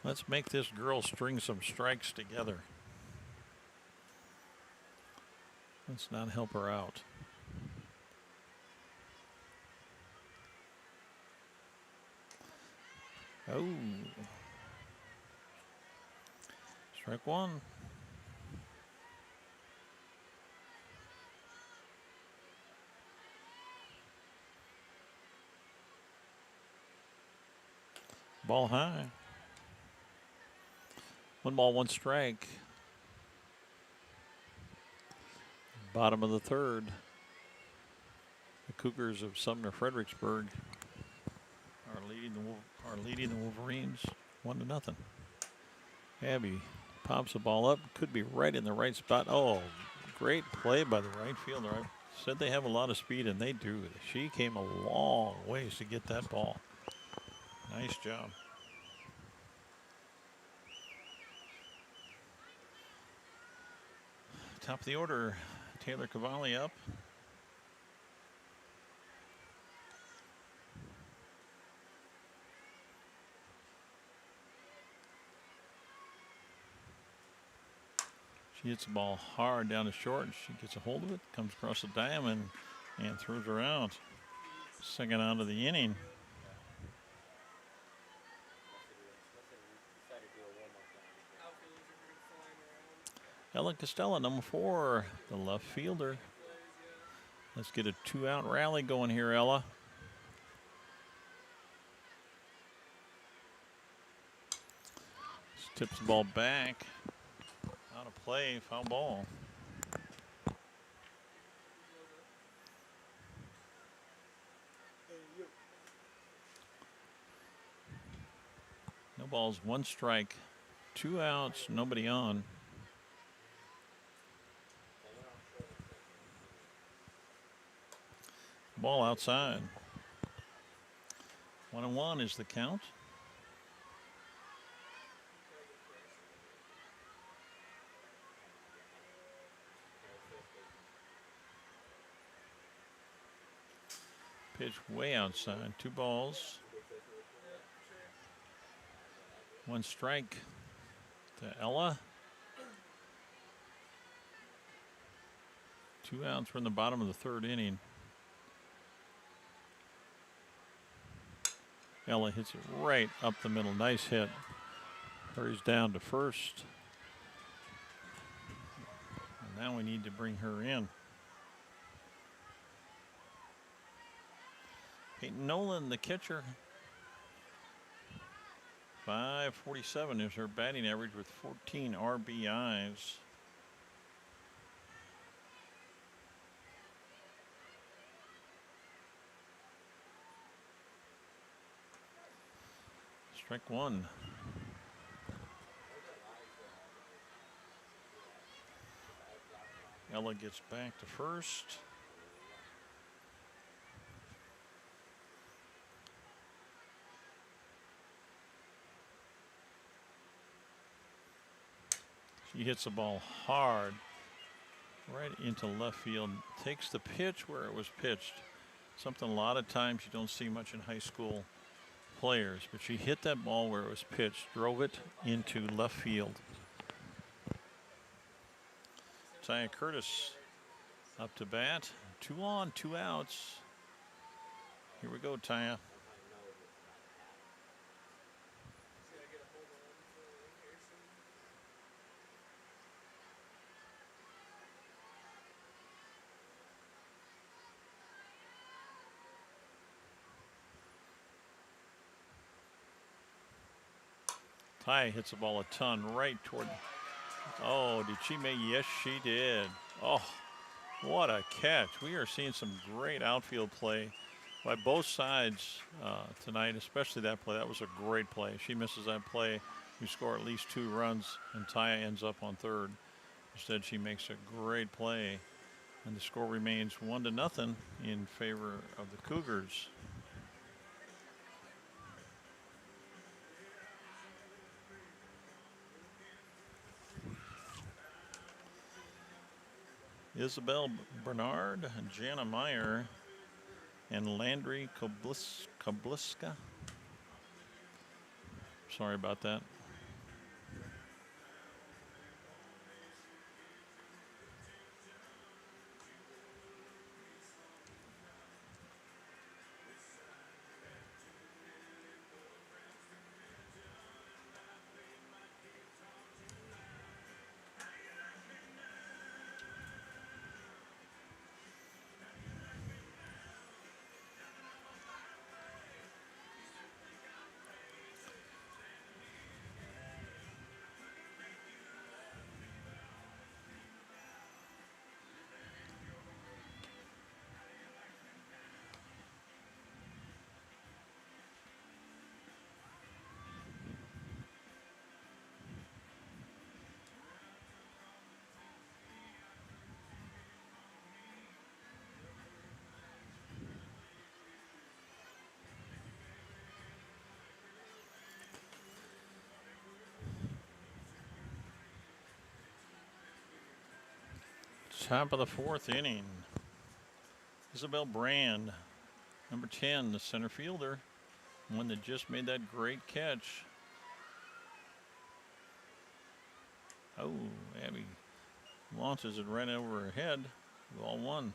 Let's make this girl string some strikes together. Let's not help her out. Oh. Strike one. Ball high. 1 ball, 1 strike. Bottom of the third. The Cougars of Sumner-Fredericksburg are leading the Wolverines 1-0. Abby pops the ball up. Could be right in the right spot. Oh, great play by the right fielder. I said they have a lot of speed, and they do. She came a long ways to get that ball. Nice job. Top of the order, Taylor Cavalli up. She hits the ball hard down to short. She gets a hold of it, comes across the diamond, and throws her out. Second out of the inning. Ella Costello, number 4, the left fielder. Let's get a 2-out rally going here, Ella. Tips the ball back. Out of play, foul ball. No balls, 1 strike, 2 outs, nobody on. Ball outside. 1-1 is the count. Pitch way outside. 2 balls. 1 strike to Ella. 2 outs. We're in the bottom of the third inning. Ella hits it right up the middle. Nice hit. Hurries down to first. And now we need to bring her in. Peyton Nolan, the catcher. 547 is her batting average with 14 RBIs. Strike one. Ella gets back to first. She hits the ball hard right into left field. Takes the pitch where it was pitched. Something a lot of times you don't see much in high school players, but she hit that ball where it was pitched, drove it into left field. Taya Curtis up to bat. 2 on, 2 outs. Here we go, Taya. Taya hits the ball a ton right toward. Oh, did she make? Yes, she did. Oh, what a catch. We are seeing some great outfield play by both sides tonight, especially that play. That was a great play. If she misses that play, we score at least 2 runs, and Taya ends up on third. Instead, she makes a great play, and the score remains 1-0 in favor of the Cougars. Isabel Bernard, Jana Meyer, and Landry Kobliska. Sorry about that. Top of the 4th inning. Isabel Brand, number 10, the center fielder, one that just made that great catch. Oh, Abby launches it right over her head. Ball 1.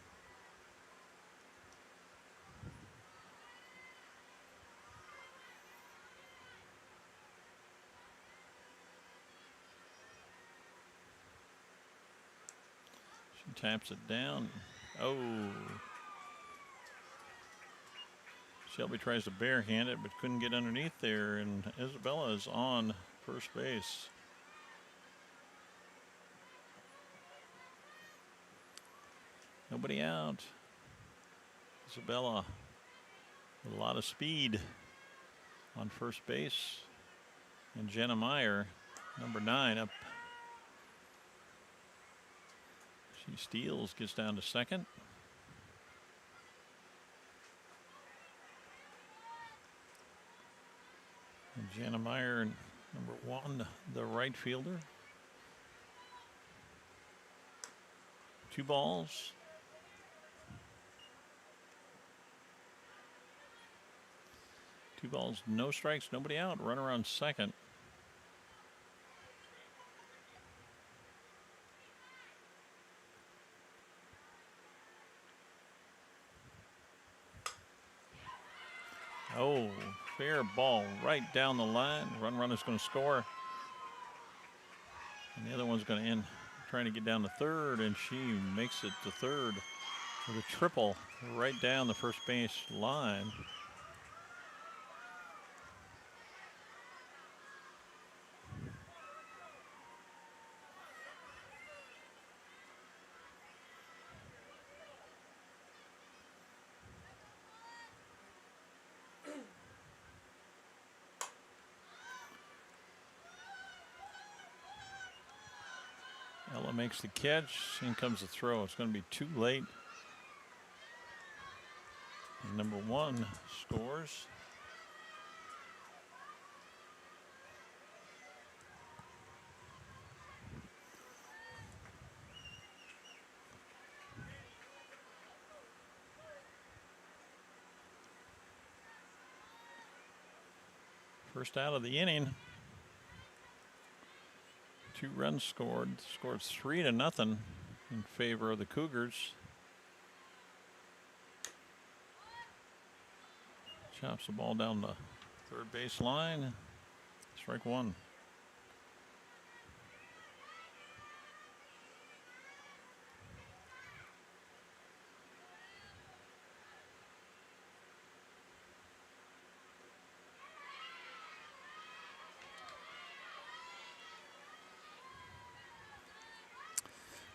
She taps it down. Oh. Shelby tries to barehand it, but couldn't get underneath there, and Isabella is on first base. Nobody out. Isabella with a lot of speed on first base. And Jenna Meyer, number 9, up. She steals, gets down to second. And Jenna Meyer, number 1, the right fielder. 2 balls. Two balls, no strikes, nobody out. Runner on second. Oh, fair fair ball right down the line. Runner's going to score. And the other one's going to end, trying to get down to third, and she makes it to third with a triple right down the first base line. Ella makes the catch. In comes the throw. It's going to be too late. And number one scores. First out of the inning. 2 runs scored. Scored 3-0 in favor of the Cougars. Chops the ball down the third base line. Strike one.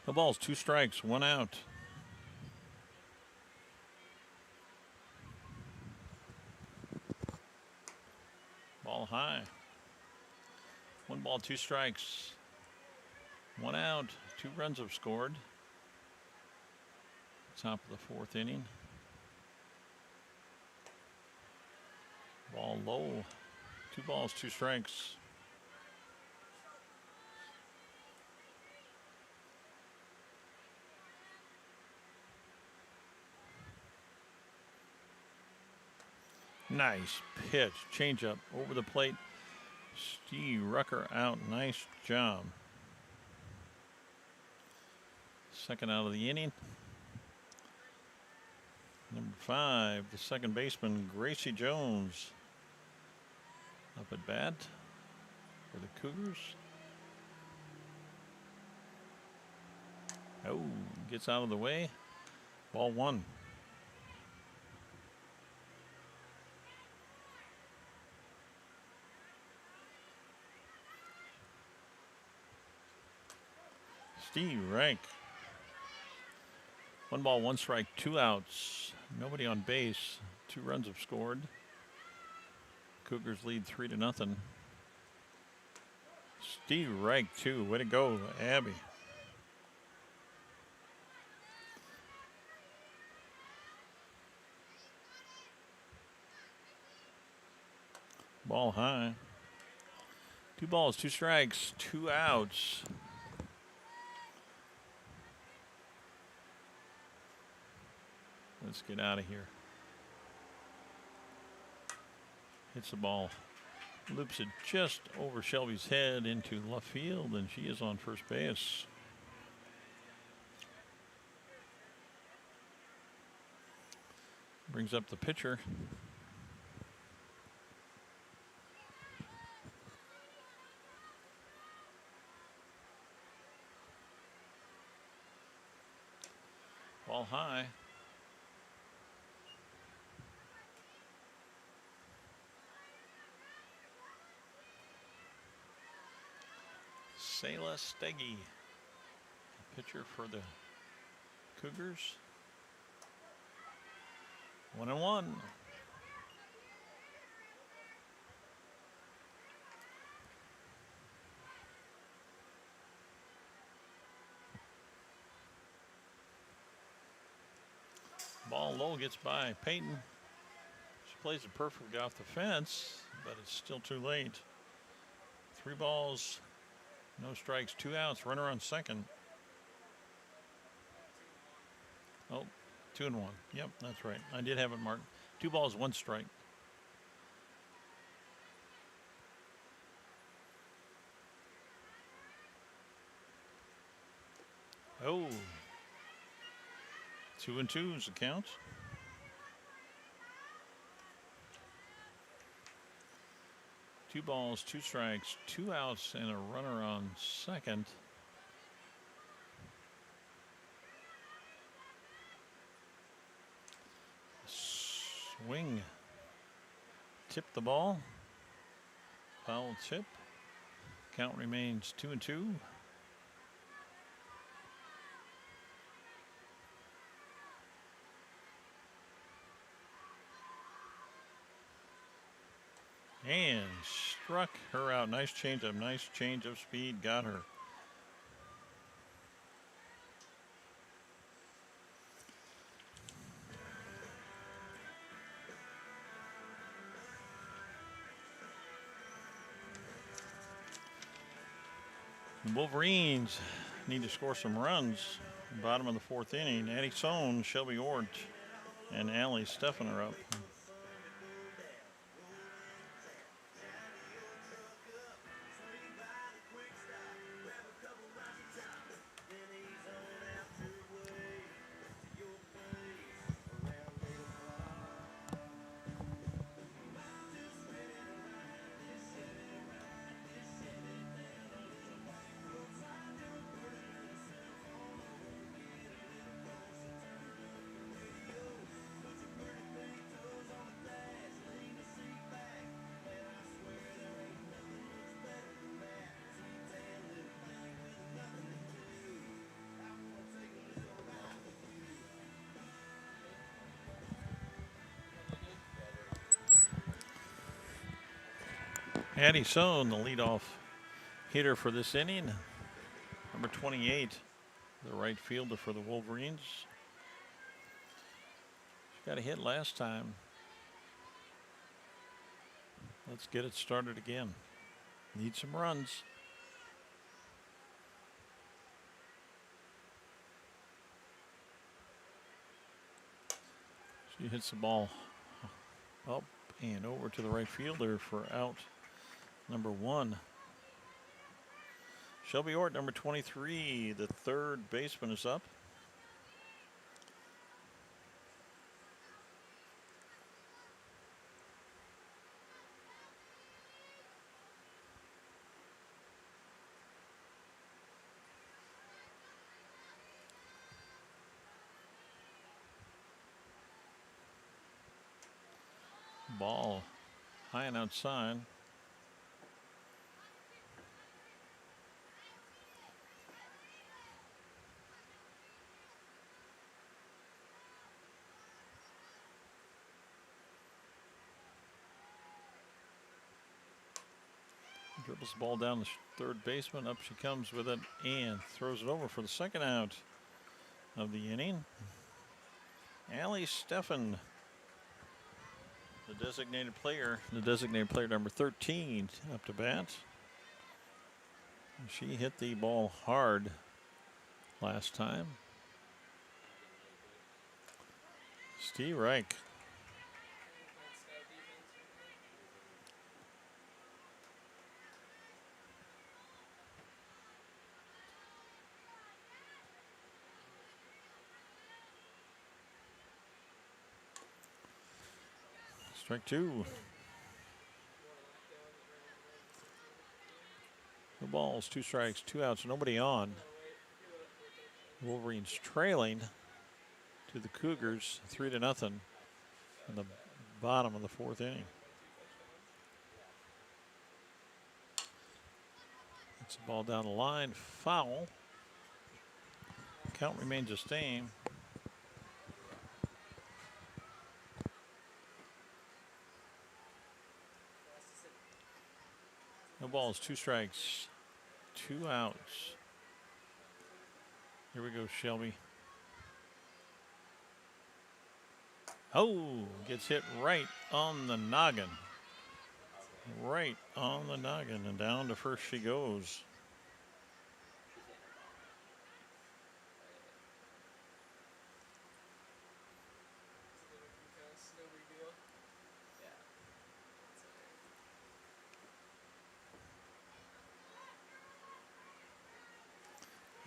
The ball's 2 strikes, 1 out. Ball high. 1 ball, 2 strikes. 1 out. 2 runs have scored. Top of the 4th inning. Ball low. 2 balls, 2 strikes. Nice pitch. Changeup over the plate. Steve Rucker out. Nice job. Second out of the inning. Number 5, the second baseman, Gracie Jones. Up at bat for the Cougars. Oh, gets out of the way. Ball 1. Steve Rank. 1 ball, 1 strike, 2 outs. Nobody on base. 2 runs have scored. Cougars lead 3-0. Steve Reich, too. Way to go, Abby. Ball high. 2 balls, 2 strikes, 2 outs. Let's get out of here. Hits the ball. Loops it just over Shelby's head into left field, and she is on first base. Brings up the pitcher. Ball high. Sayla Steggy, pitcher for the Cougars. 1-1. Ball low, gets by Peyton. She plays it perfectly off the fence, but it's still too late. 3 balls. No strikes, 2 outs, runner on second. Oh, 2-1. Yep, that's right. I did have it marked. 2 balls, 1 strike. Oh, 2-2 is the count. 2 balls, 2 strikes, 2 outs, and a runner on second. Swing. Tip the ball. Foul tip. Count remains 2-2. And struck her out. Nice change of speed. Got her. The Wolverines need to score some runs. Bottom of the 4th inning. Addie Sohn, Shelby Ort, and Allie Steffen are up. Addie Sohn, the leadoff hitter for this inning. Number 28, the right fielder for the Wolverines. She got a hit last time. Let's get it started again. Need some runs. She hits the ball up and over to the right fielder for out number 1. Shelby Ort, number 23, the third baseman, is up. Ball high and outside. Dribbles the ball down the third baseman. Up she comes with it and throws it over for the second out of the inning. Allie Steffen, the designated player number 13, up to bat. She hit the ball hard last time. Steve Reich. Strike 2. 2 balls, 2 strikes, 2 outs, nobody on. Wolverines trailing to the Cougars 3-0 in the bottom of the 4th inning. It's the ball down the line, foul. Count remains the same. No balls, 2 strikes, 2 outs. Here we go, Shelby. Oh, gets hit right on the noggin. Right on the noggin, and down to first she goes.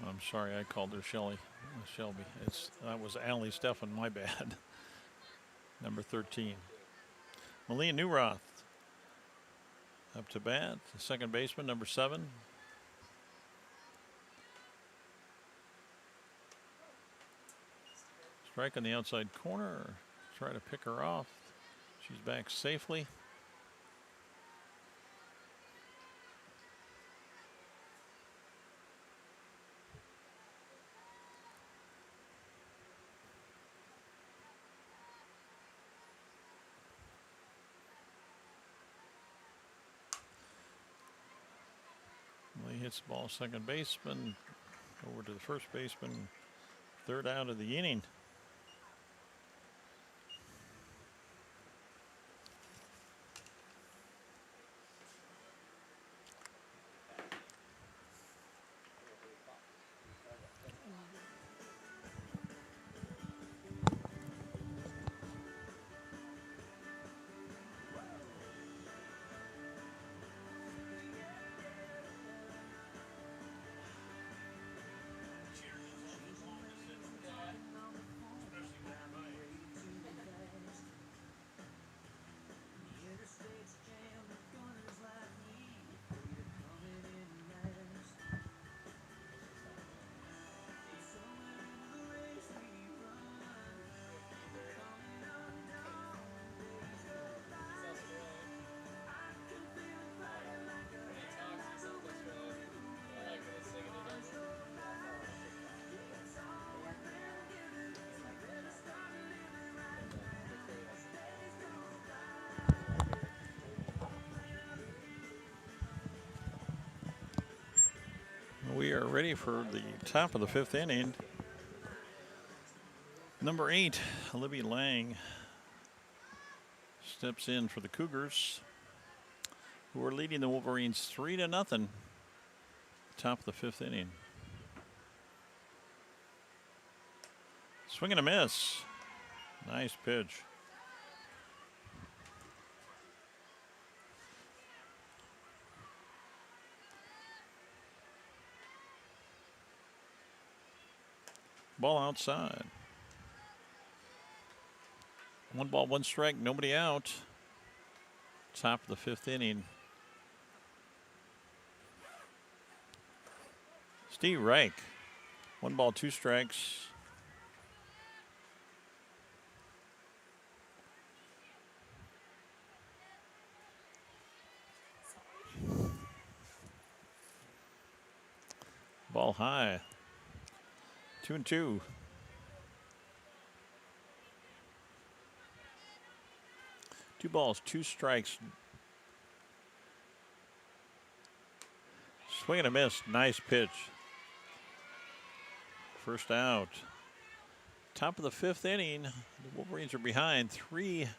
I'm sorry, I called her Shelby. That was Allie Steffen, my bad. Number 13. Malia Newroth, Up to bat, the second baseman, number 7. Strike on the outside corner. Try to pick her off. She's back safely. He hits the ball, second baseman, over to the first baseman, third out of the inning. We are ready for the top of the 5th inning. Number 8, Olivia Lang, steps in for the Cougars, who are leading the Wolverines 3-0. Top of the 5th inning. Swing and a miss. Nice pitch. Ball outside. 1 ball, 1 strike, nobody out. Top of the 5th inning. Steve Reich. 1 ball, 2 strikes. Ball high. 2-2. Two balls, 2 strikes. Swing and a miss. Nice pitch. First out. Top of the 5th inning. The Wolverines are behind 3-0.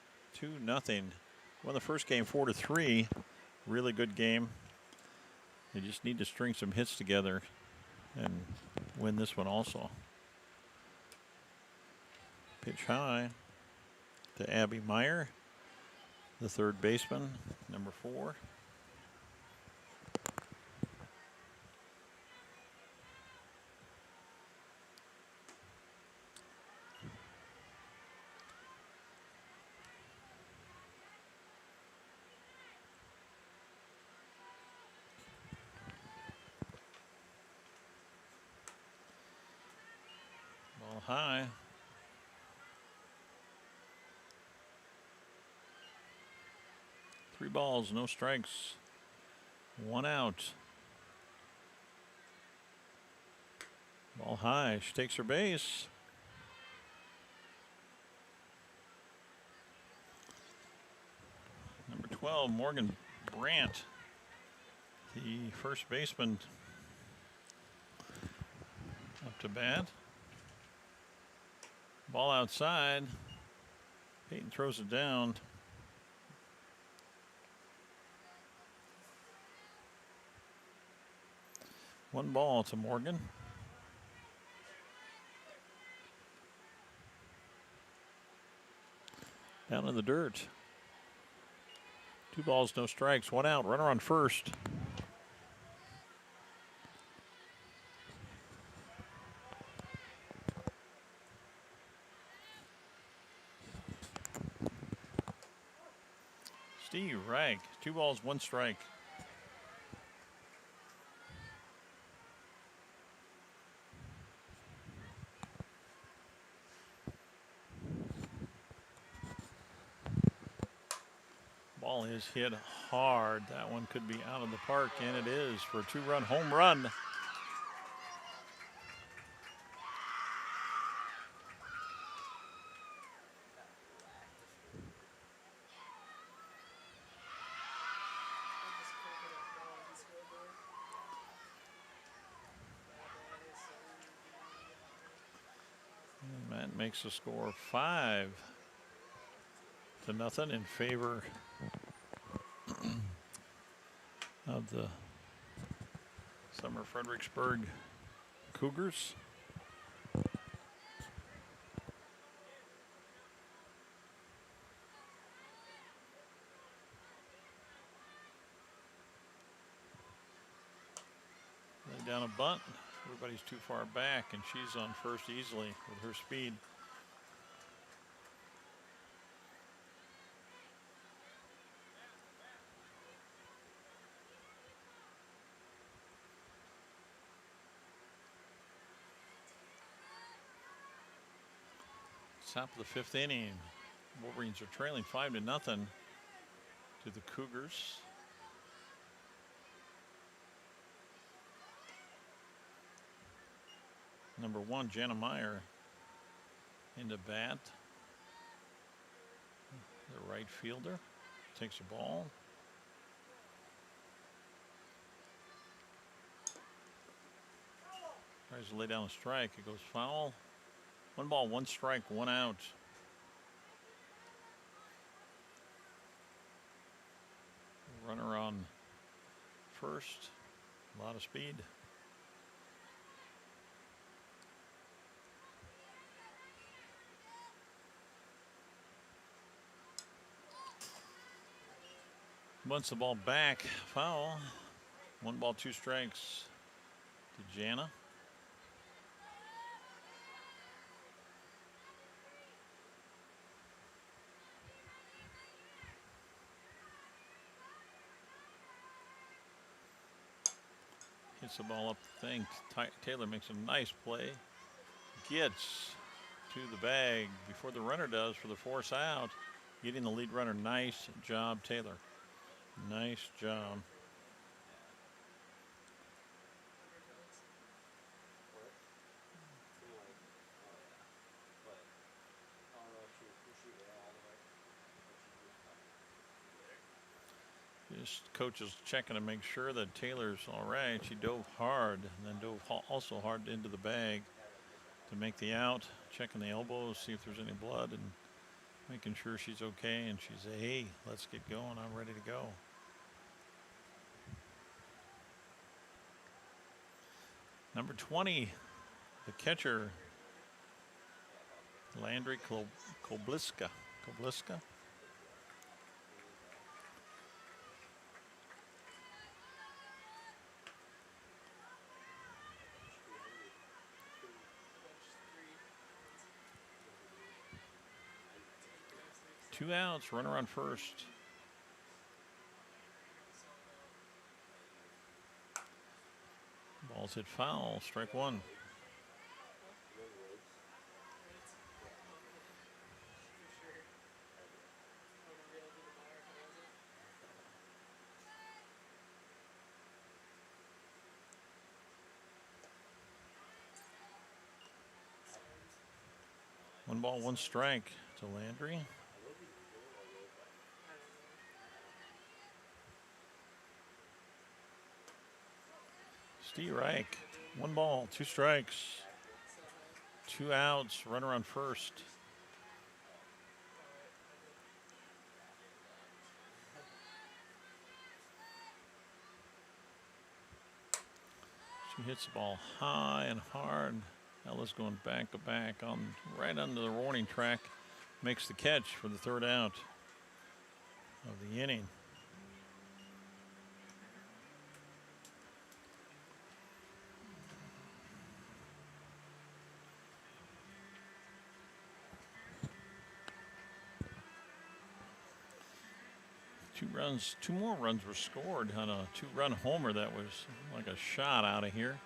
Won the first game 4-3. Really good game. They just need to string some hits together and win this one also. Pitch high to Abby Meyer, the third baseman, number 4. Ball high. Three balls, no strikes. 1 out. Ball high. She takes her base. Number 12, Morgan Brandt, the first baseman, up to bat. Ball outside. Peyton throws it down. One ball to Morgan. Down in the dirt. 2 balls, no strikes, 1 out. Runner on first. Steve Reich. 2 balls, 1 strike. Ball is hit hard. That one could be out of the park, and it is for a 2-run home run. And that makes the score 5-0 in favor of the Sumner-Fredericksburg Cougars. Lay down a bunt. Everybody's too far back, and she's on first easily with her speed. Top of the 5th inning. Wolverines are trailing 5-0 to the Cougars. Number 1, Jana Meyer into bat. The right fielder takes a ball. Tries to lay down a strike. It goes foul. 1 ball, 1 strike, 1 out. Runner on first. A lot of speed. Bunts the ball back. Foul. 1 ball, 2 strikes to Jana. Hits the ball up the thing. Taylor makes a nice play. Gets to the bag before the runner does for the force out. Getting the lead runner. Nice job, Taylor. Nice job. Just coach is checking to make sure that Taylor's all right. She dove hard and then dove also hard into the bag to make the out. Checking the elbows, see if there's any blood, and making sure she's okay. And she said, "Hey, let's get going. I'm ready to go." Number 20, the catcher, Landry Kobliska. 2 outs, runner on first. Ball's hit foul, strike 1. One ball, 1 strike to Landry. Steve Reich, 1 ball, 2 strikes, 2 outs, runner on first. She hits the ball high and hard. Ella's going back to back on right under the warning track. Makes the catch for the 3rd out of the inning. Two more runs were scored on a 2-run homer that was like a shot out of here.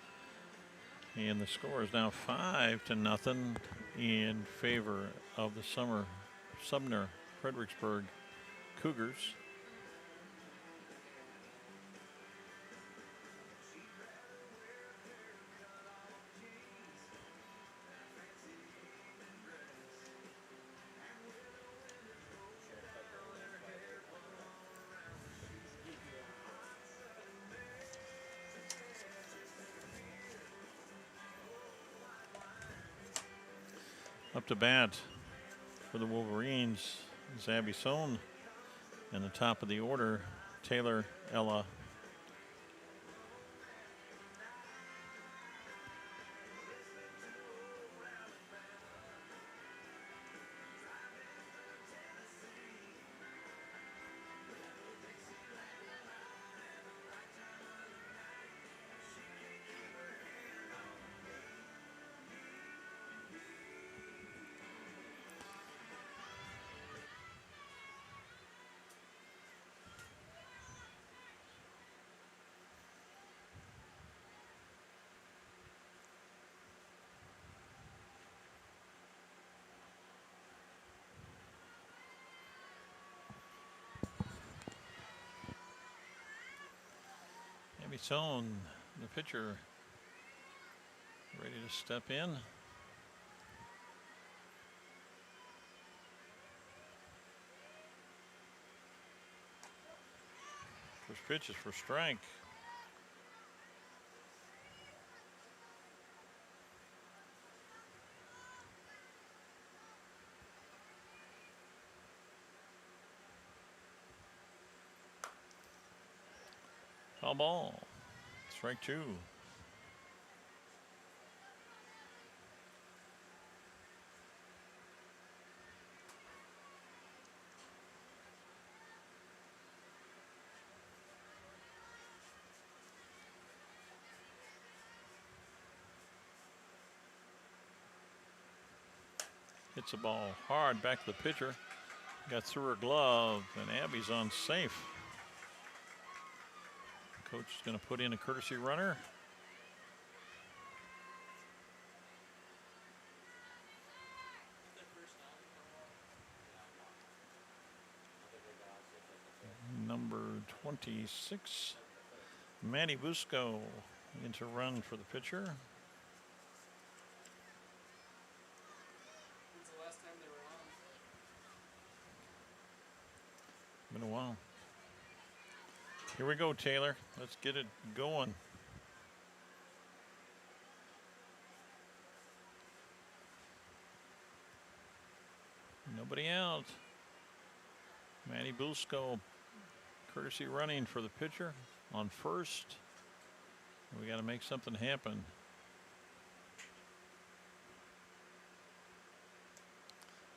And the score is now 5-0 in favor of the Sumner-Fredericksburg Cougars. Up to bat for the Wolverines is Abby Sohn. And the top of the order, Taylor Ella. Abby Sohn, the pitcher, ready to step in. First pitch is for strike. Foul ball. Strike 2. Hits the ball hard back to the pitcher. Got through her glove, and Abby's on safe. Coach is going to put in a courtesy runner. Number 26, Maddie Busco, in to run for the pitcher. When's the last time they were on? Been a while. Here we go, Taylor. Let's get it going. Nobody out. Maddie Busco, courtesy running for the pitcher on first. We got to make something happen.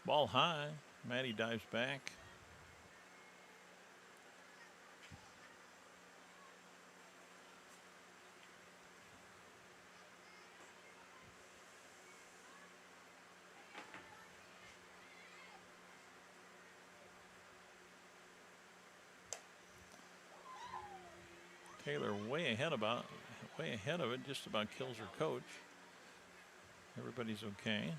Ball high. Maddie dives back. Taylor way ahead of it, just about kills her coach. Everybody's okay.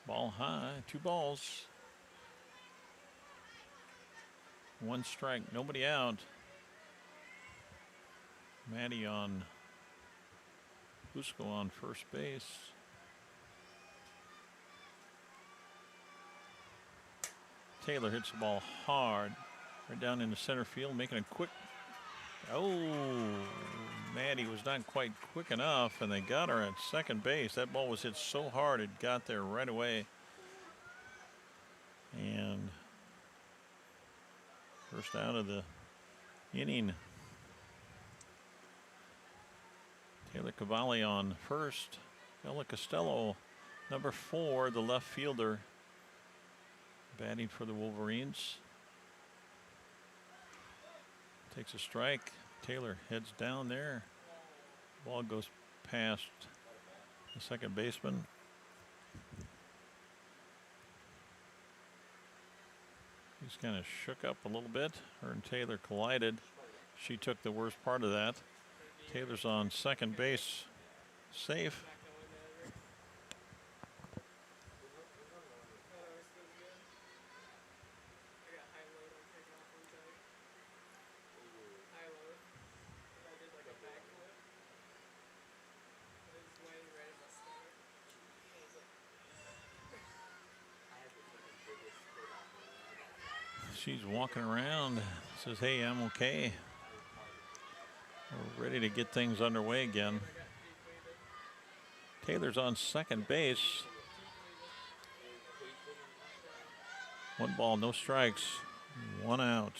Ball high, 2 balls. 1 strike, nobody out. Maddie on Busco on first base. Taylor hits the ball hard right down into center field, making a quick. Oh, Maddie was not quite quick enough, and they got her at second base. That ball was hit so hard it got there right away. And first out of the inning. Taylor Cavalli on first. Ella Costello, number 4, the left fielder, batting for the Wolverines. Takes a strike. Taylor heads down there. Ball goes past the second baseman. He's kind of shook up a little bit. Her and Taylor collided. She took the worst part of that. Taylor's on second base, safe. She's walking around, says, hey, I'm okay. We're ready to get things underway again. Taylor's on second base. 1 ball, no strikes. 1 out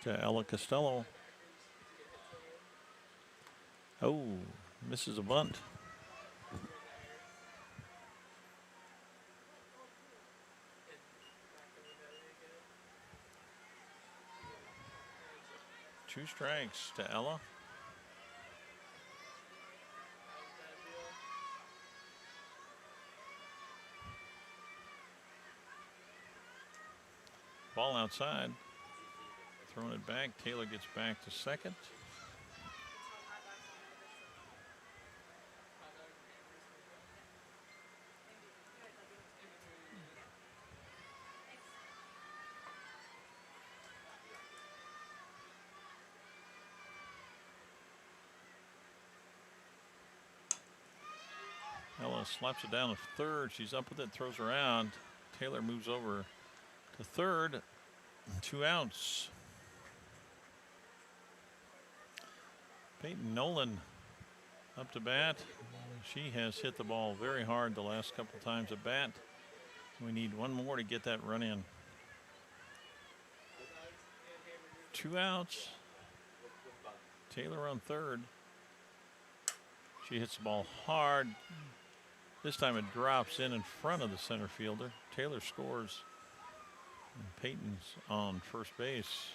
to Ella Costello. Oh, misses a bunt. Two strikes to Ella. Ball outside. Throwing it back. Taylor gets back to second. Ella slaps it down to third. She's up with it, throws around. Taylor moves over to third. 2 outs. Peyton Nolan up to bat. She has hit the ball very hard the last couple times at bat. We need 1 more to get that run in. 2 outs. Taylor on third. She hits the ball hard. This time it drops in front of the center fielder. Taylor scores. And Peyton's on first base.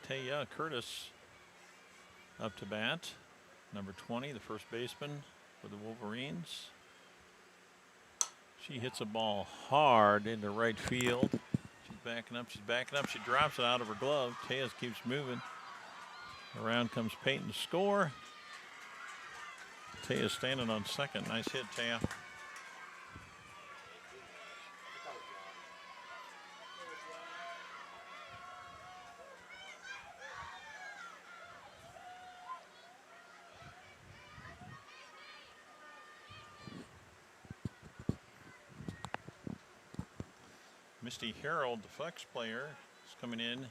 Taya Curtis up to bat. Number 20, the first baseman for the Wolverines. She hits a ball hard into right field. She's backing up. She drops it out of her glove. Taya keeps moving. Around comes Peyton to score. Taya standing on second. Nice hit, Taya. Misty Harold, the flex player, is coming in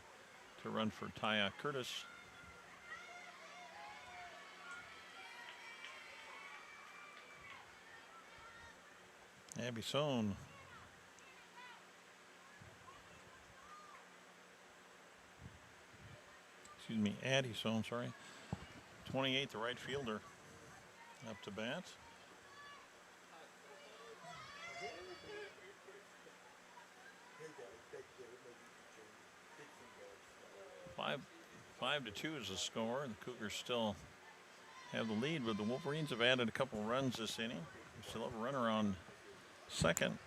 to run for Taya Curtis. Abby Sohn. Excuse me, Addie Sohn, sorry. 28, the right fielder, up to bat. Five to 2 is the score. The Cougars still have the lead, but the Wolverines have added a couple runs this inning. We still have a runner on second.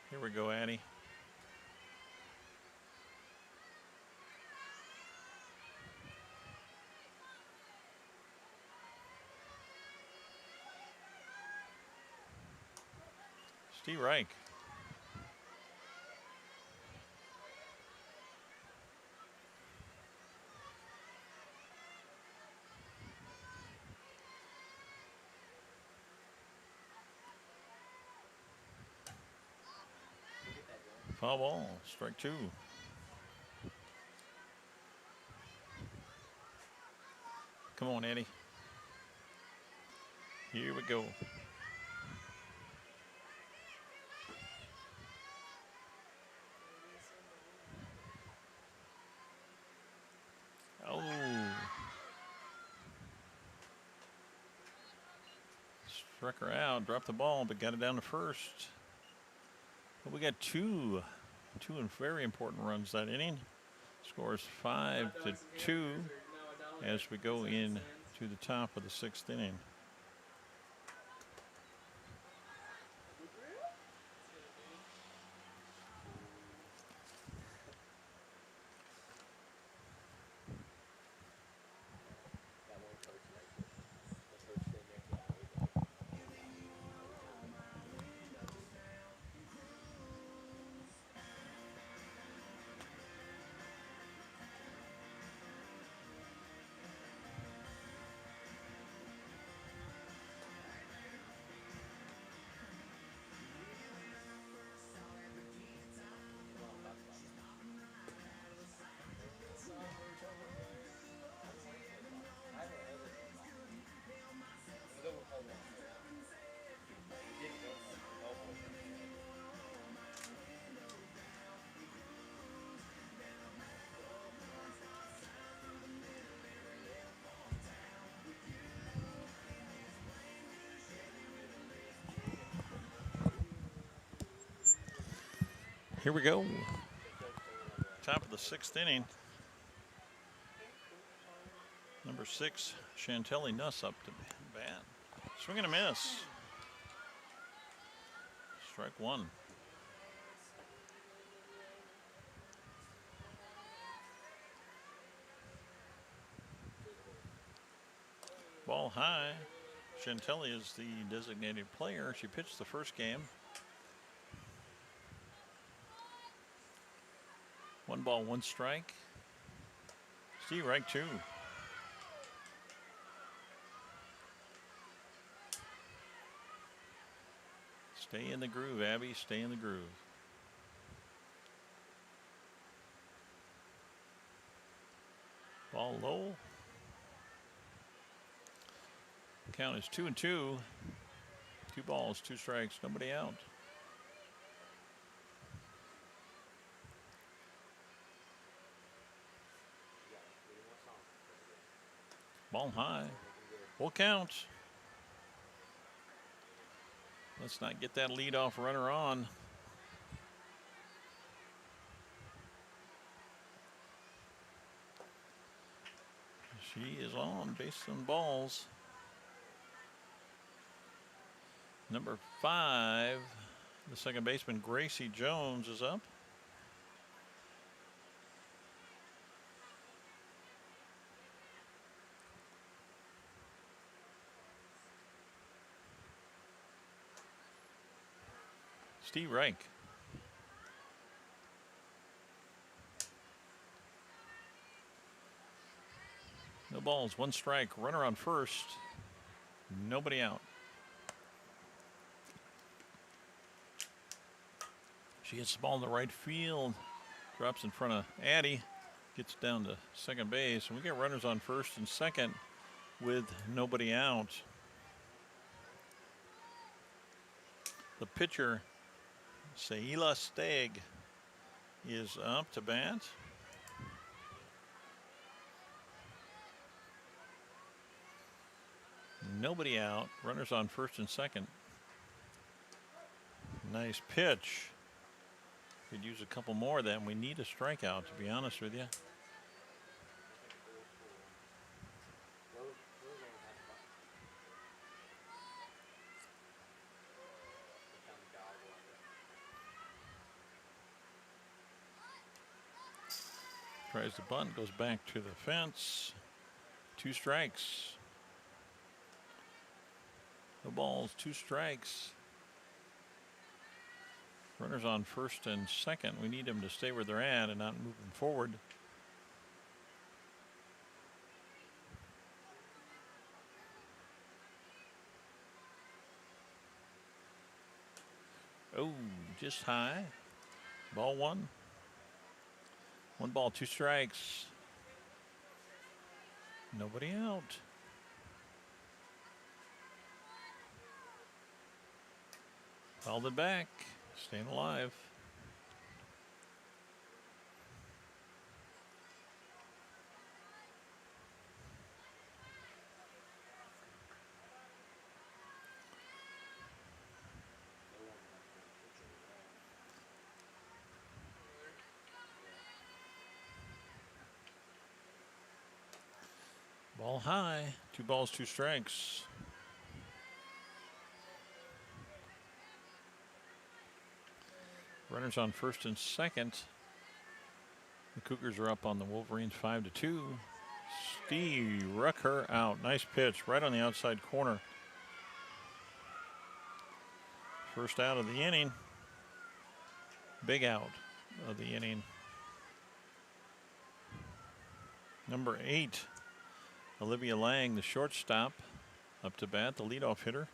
Here we go, Addie. Steve Reich. Foul ball, strike 2. Come on, Eddie. Here we go. Strecker out, dropped the ball, but got it down to first. But we got two very important runs that inning. Scores 5-2 as we go in to the top of the 6th inning. Here we go. Top of the 6th inning. Number 6, Chantelli Nuss up to bat. Swing and a miss. Strike one. Ball high. Chantelli is the designated player. She pitched the first game. 1 ball, 1 strike. Steve Reich 2. Stay in the groove, Abby. Stay in the groove. Ball low. Count is 2-2. 2 balls, 2 strikes, nobody out. Ball high. Full count. Let's not get that leadoff runner on. She is on, based on balls. Number 5, the second baseman, Gracie Jones, is up. Steve Reich. No balls, 1 strike. Runner on first. Nobody out. She hits the ball in the right field. Drops in front of Addie. Gets down to second base. And we get runners on first and second with nobody out. The pitcher, Seila Steg, is up to bat. Nobody out. Runners on first and second. Nice pitch. Could use a couple more of them. We need a strikeout, to be honest with you. Tries the bunt, goes back to the fence. 2 strikes. No balls, 2 strikes. Runners on first and second. We need them to stay where they're at and not move them forward. Oh, just high. Ball 1. 1 ball, 2 strikes. Nobody out. Fouled it back. Staying alive. Ball high. 2 balls, 2 strikes. Runners on first and second. The Cougars are up on the Wolverines 5-2. Steve Rucker out. Nice pitch right on the outside corner. First out of the inning. Big out of the inning. Number 8, Olivia Lang, the shortstop, up to bat, the leadoff hitter.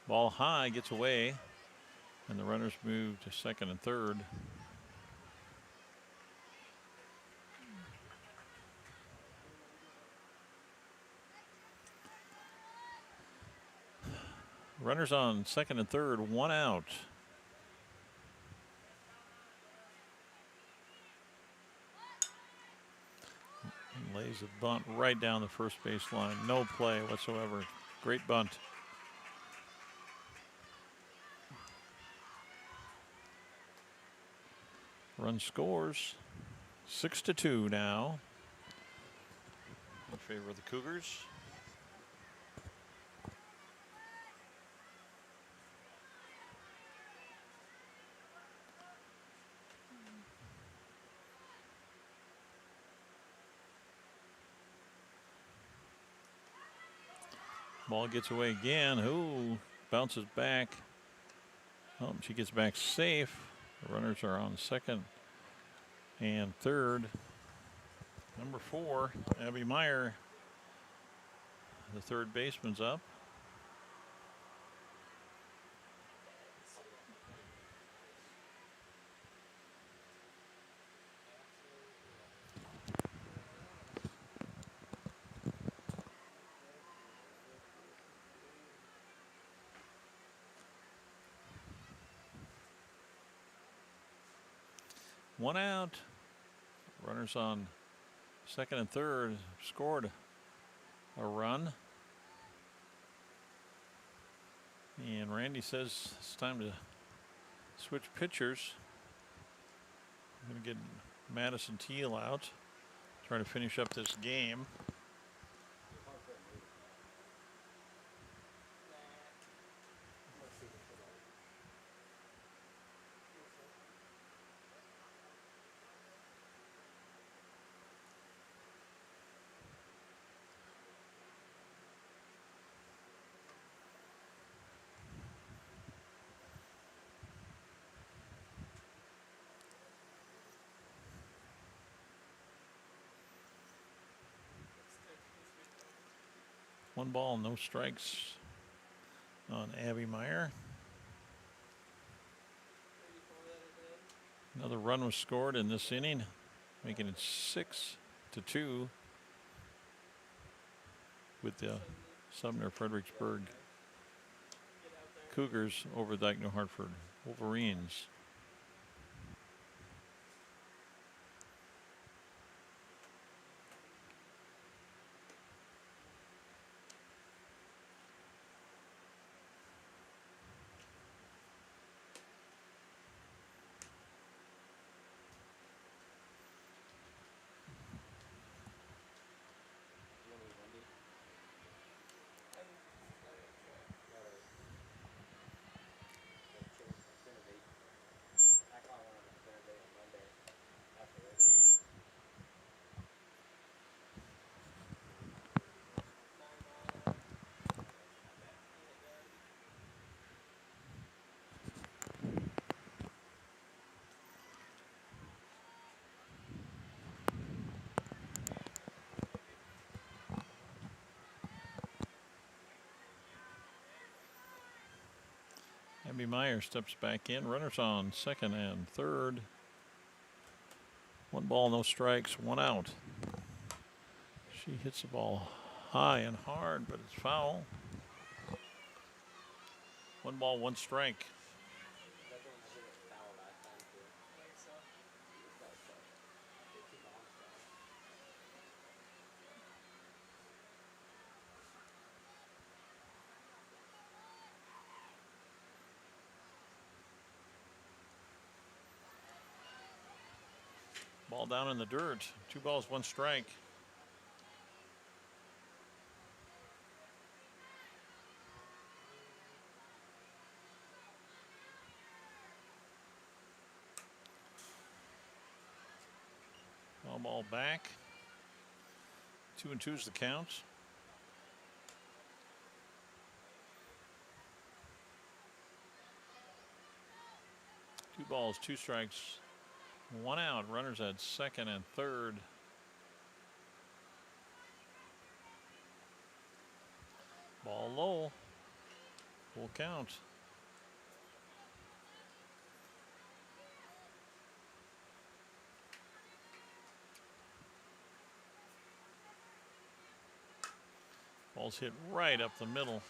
Ball high, gets away, and the runners move to second and third. Runners on second and third, 1 out. Lays a bunt right down the first base line. No play whatsoever. Great bunt. Run scores 6-2 now in favor of the Cougars. Ball gets away again. Ooh, bounces back. Oh, she gets back safe. The runners are on second and third. Number 4, Abby Meyer, the third baseman's up. One out. Runners on second and third scored a run. And Randy says it's time to switch pitchers. I'm going to get Madison Teal out. Try to finish up this game. One ball, no strikes on Abby Meyer. Another run was scored in this inning, making it 6-2 with the Sumner-Fredericksburg Cougars over Dike-New Hartford Wolverines. Abby Meyer steps back in. Runners on second and third. One ball, no strikes, 1 out. She hits the ball high and hard, but it's foul. 1 ball, 1 strike. Ball down in the dirt. 2 balls, 1 strike. Foul ball back. 2-2 is the count. Two balls, 2 strikes, 1 out. Runners at second and third. Ball low. Full count. Ball's hit right up the middle.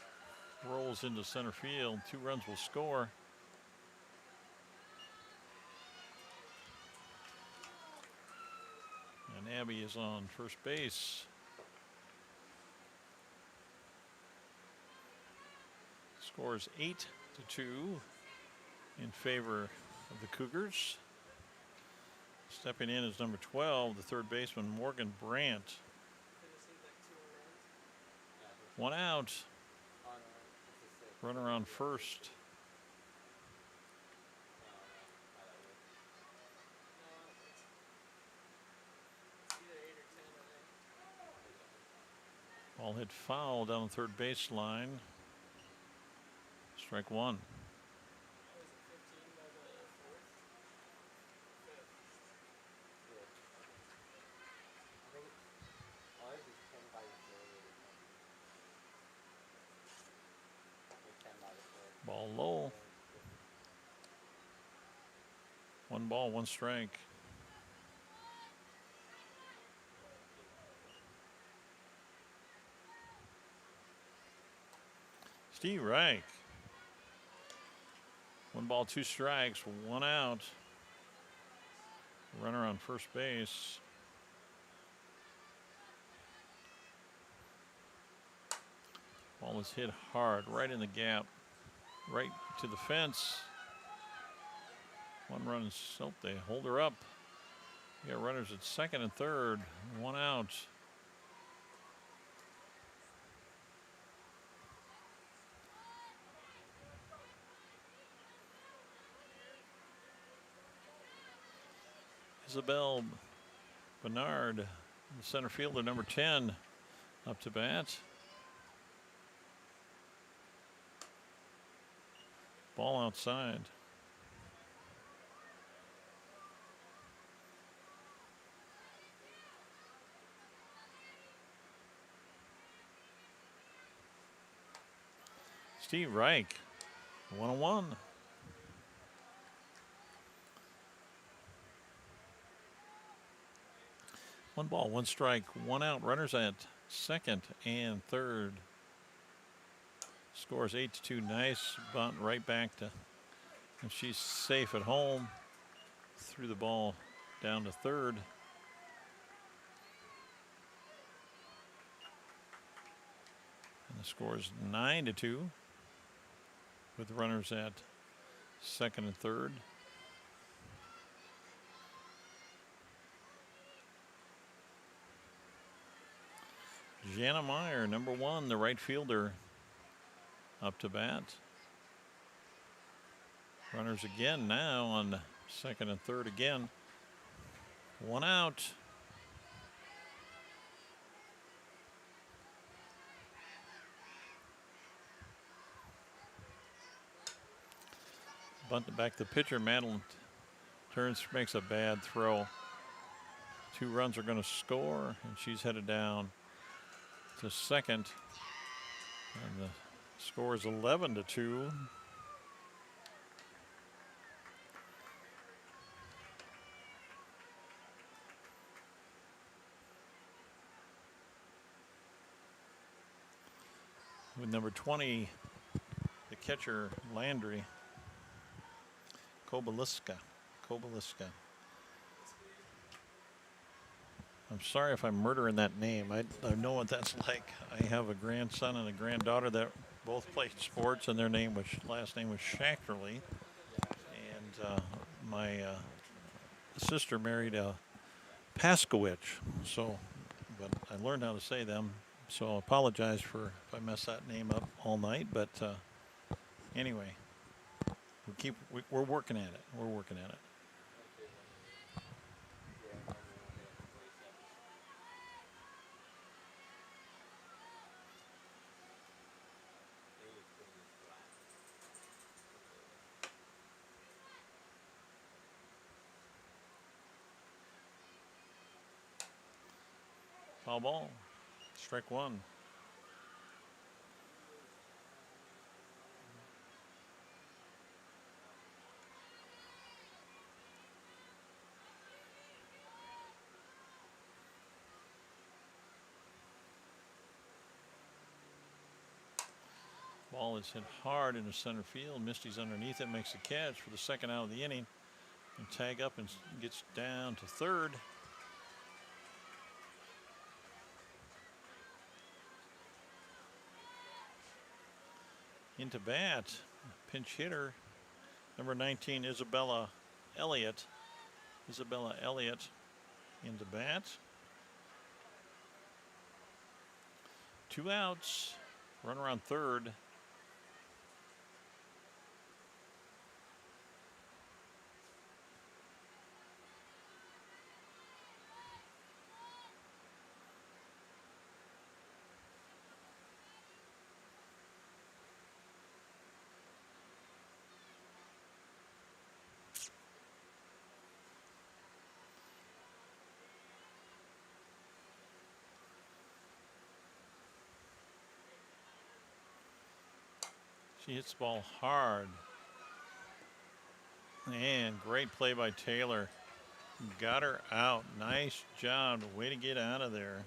Rolls into center field. 2 runs will score. And Abby is on first base. Scores 8-2 in favor of the Cougars. Stepping in is number 12, the third baseman, Morgan Brandt. 1 out. Runner on first. Ball hit foul down the third baseline. Strike 1. Ball low. 1 ball, 1 strike. Steve Reich. 1 ball, 2 strikes, 1 out. Runner on first base. Ball is hit hard, right in the gap, right to the fence. 1 run is, oh, they hold her up. You got runners at second and third, 1 out. Isabel Bernard, the center fielder, number 10, up to bat. Ball outside. Steve Reich, 1-1. One ball, 1 strike, 1 out. Runners at second and third. Scores 8-2. Nice bunt right back to, and she's safe at home. Threw the ball down to third. And the score is 9-2 with runners at second and third. Jana Meyer, number 1, the right fielder, up to bat. Runners again now on second and third again. 1 out. Bunt back the pitcher. Madeline turns, makes a bad throw. 2 runs are going to score, and she's headed down to second. And the score is 11-2. With number 20, the catcher, Landry. Kobaliska. I'm sorry if I'm murdering that name. I know what that's like. I have a grandson and a granddaughter that both played sports, and their last name was Schachterly. And my sister married a Paskowich. So, but I learned how to say them. So I apologize for if I mess that name up all night. But anyway, we're working at it. We're working at it. Foul ball. Strike one. Ball is hit hard into center field. Misty's underneath it, makes the catch for the second out of the inning. And tag up and gets down to third. Into bat, pinch hitter, number 19, Isabella Elliott. Isabella Elliott into bat. 2 outs, run around third. She hits the ball hard. And great play by Taylor. Got her out. Nice job. Way to get out of there.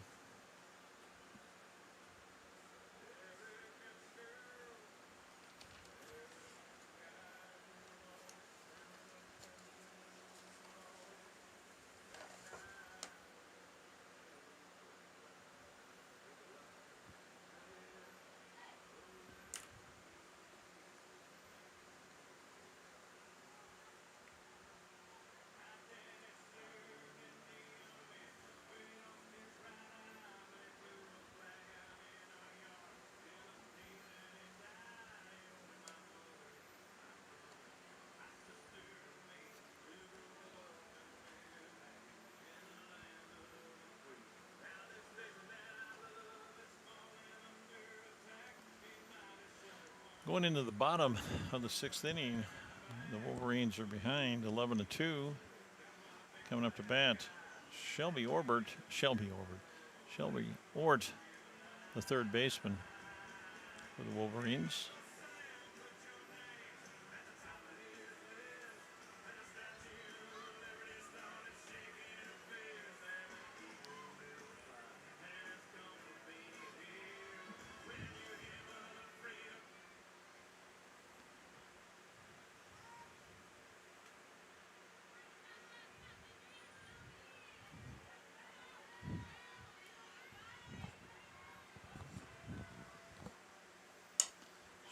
Going into the bottom of the 6th inning, the Wolverines are behind 11-2. Coming up to bat, Shelby Ort, the third baseman for the Wolverines.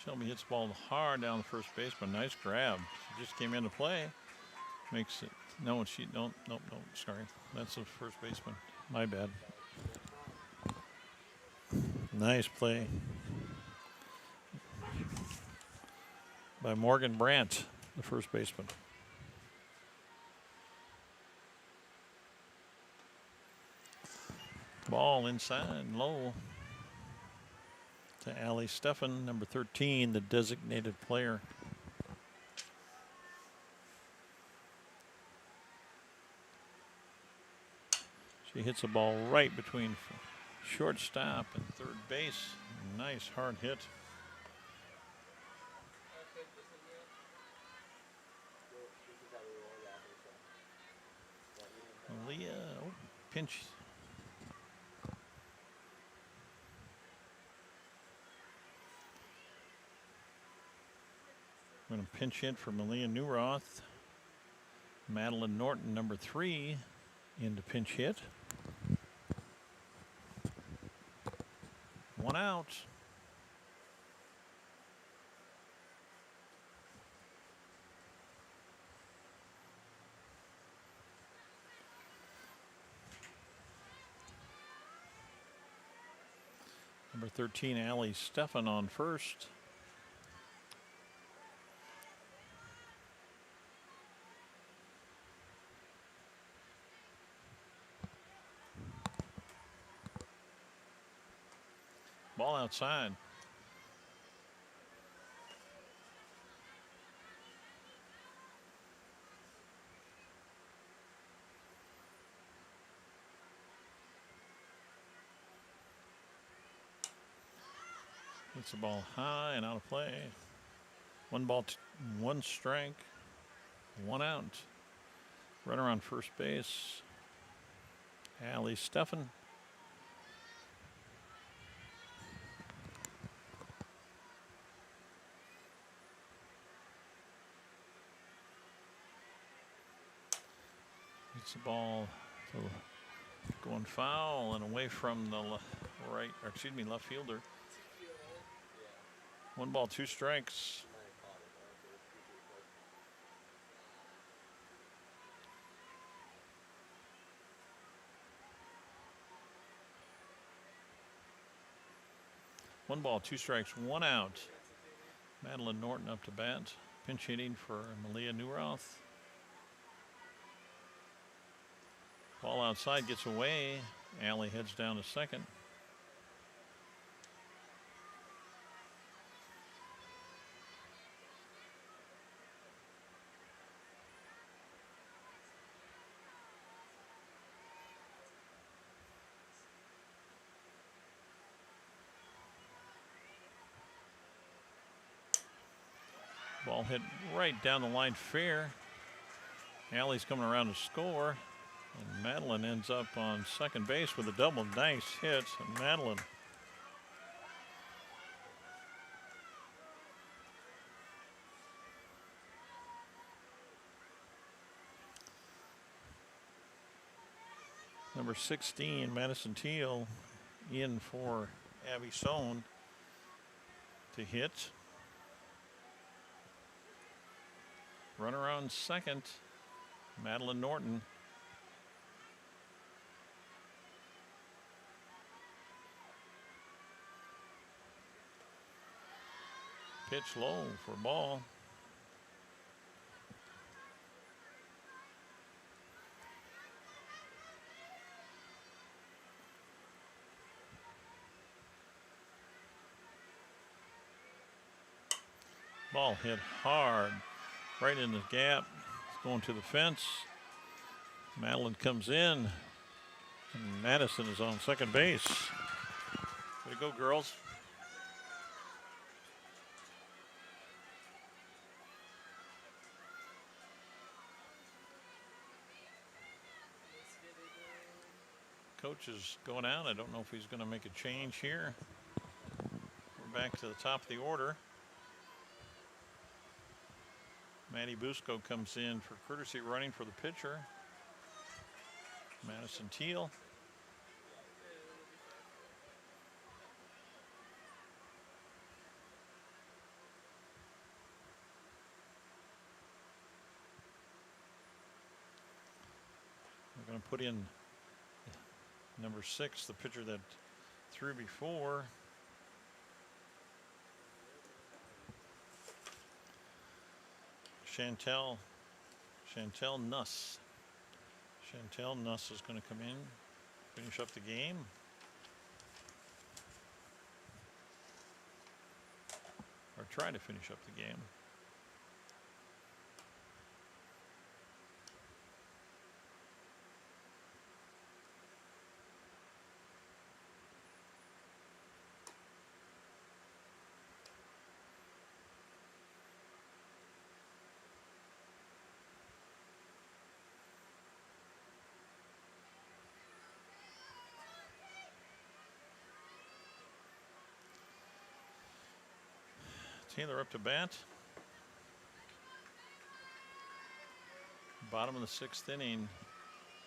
Shelby hits the ball hard down the first baseman. Nice grab. She just came into play. Makes it. No, she don't. Nope. Sorry. That's the first baseman. My bad. Nice play by Morgan Brandt, the first baseman. Ball inside, low. To Allie Steffen, number 13, the designated player. She hits a ball right between shortstop and third base. Nice hard hit. Leah, pinch. We're going to pinch hit for Malia Newroth. Madeline Norton, number 3, into pinch hit. 1 out. Number 13, Allie Stefan on first. Ball outside. Hits the ball high and out of play. One ball, one strike, one out. Runner on first base, Allie Stefan. Hits the ball going foul and away from the left fielder. One ball, two strikes. One ball, two strikes, one out. Madeline Norton up to bat. Pinch hitting for Malia Newroth. Ball outside, gets away. Allie heads down to second. Ball hit right down the line fair. Allie's coming around to score. And Madeline ends up on second base with a double. Nice hit. And Madeline. Number 16, Madison Teal, in for Abby Sohn to hit. Runner on second, Madeline Norton. Pitch low for ball. Ball hit hard. Right in the gap. It's going to the fence. Madeline comes in. And Madison is on second base. Way to go, girls. Coach is going out. I don't know if he's going to make a change here. We're back to the top of the order. Maddie Busco comes in for courtesy running for the pitcher. Madison Teal. We're going to put in number 6, the pitcher that threw before. Chantel Nuss. Chantel Nuss is going to come in, finish up the game. Or try to finish up the game. Taylor up to bat. Bottom of the 6th inning.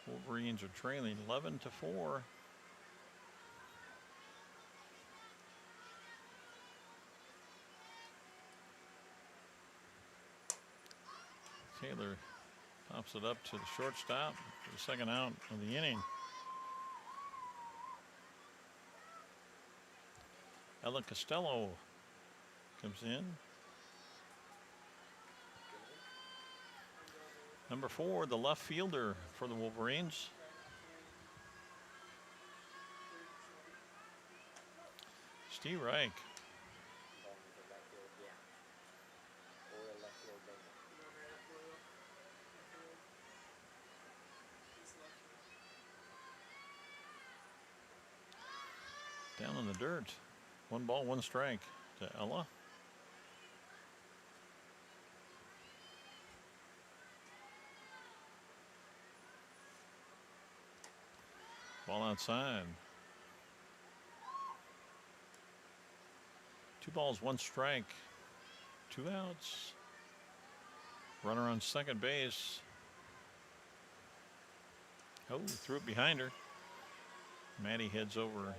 Wolverines are trailing 11-4. Taylor pops it up to the shortstop for the second out of the inning. Ella Costello comes in. Number 4, the left fielder for the Wolverines. Steve Reich. Down in the dirt. 1 ball, 1 strike to Ella. Ball outside. 2 balls, 1 strike. 2 outs. Runner on second base. Oh, threw it behind her. Maddie heads over.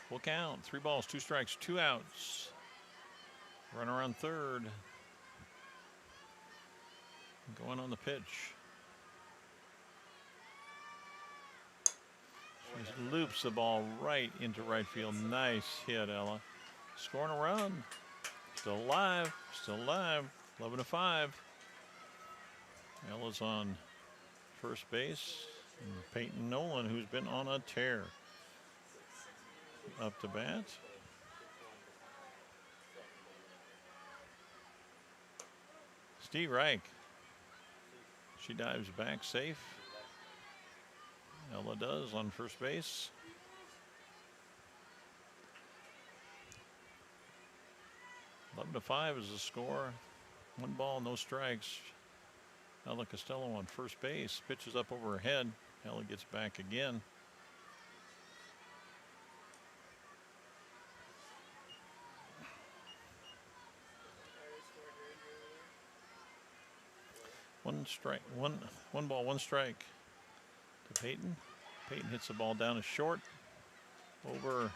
Full count. 3 balls, 2 strikes, 2 outs. Runner on third. Going on the pitch. She loops the ball right into right field. Nice hit, Ella. Scoring a run. Still alive. Still alive. 11-5. Ella's on first base. And Peyton Nolan, who's been on a tear. Up to bat. Steve Reich. She dives back safe. Ella does on first base. Eleven to 5 is the score. 1 ball, no strikes. Ella Costello on first base. Pitches up over her head. Ella gets back again. One ball, 1 strike to Peyton. Peyton hits the ball down as short. Over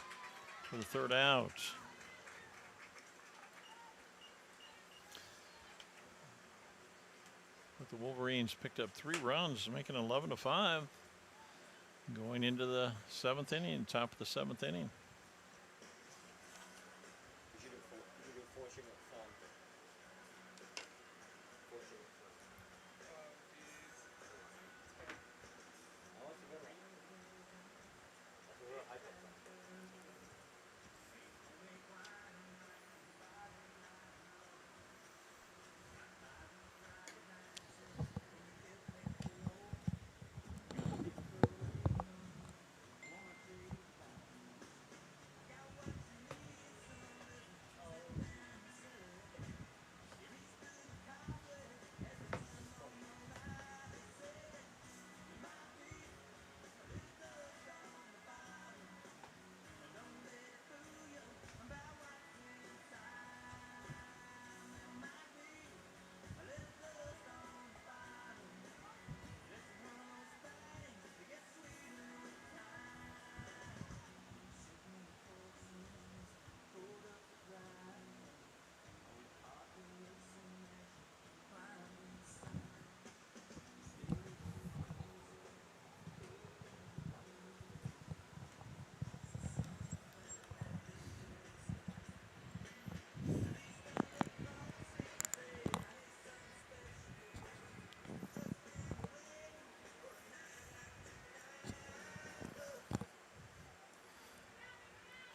for the 3rd out. But the Wolverines picked up 3 runs, making 11 to 5. Going into the 7th inning, top of the 7th inning.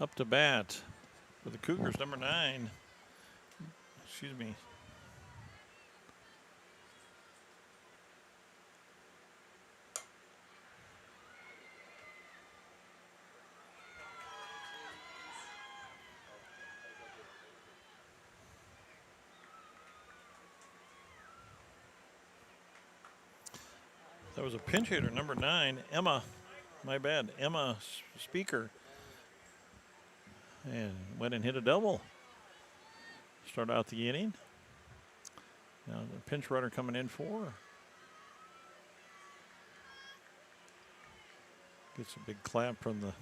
Up to bat for the Cougars, number 9. Excuse me. That was a pinch hitter, number 9, Emma. My bad, Emma Speaker. And went and hit a double. Start out the inning. Now the pinch runner coming in for Gets a big clap from the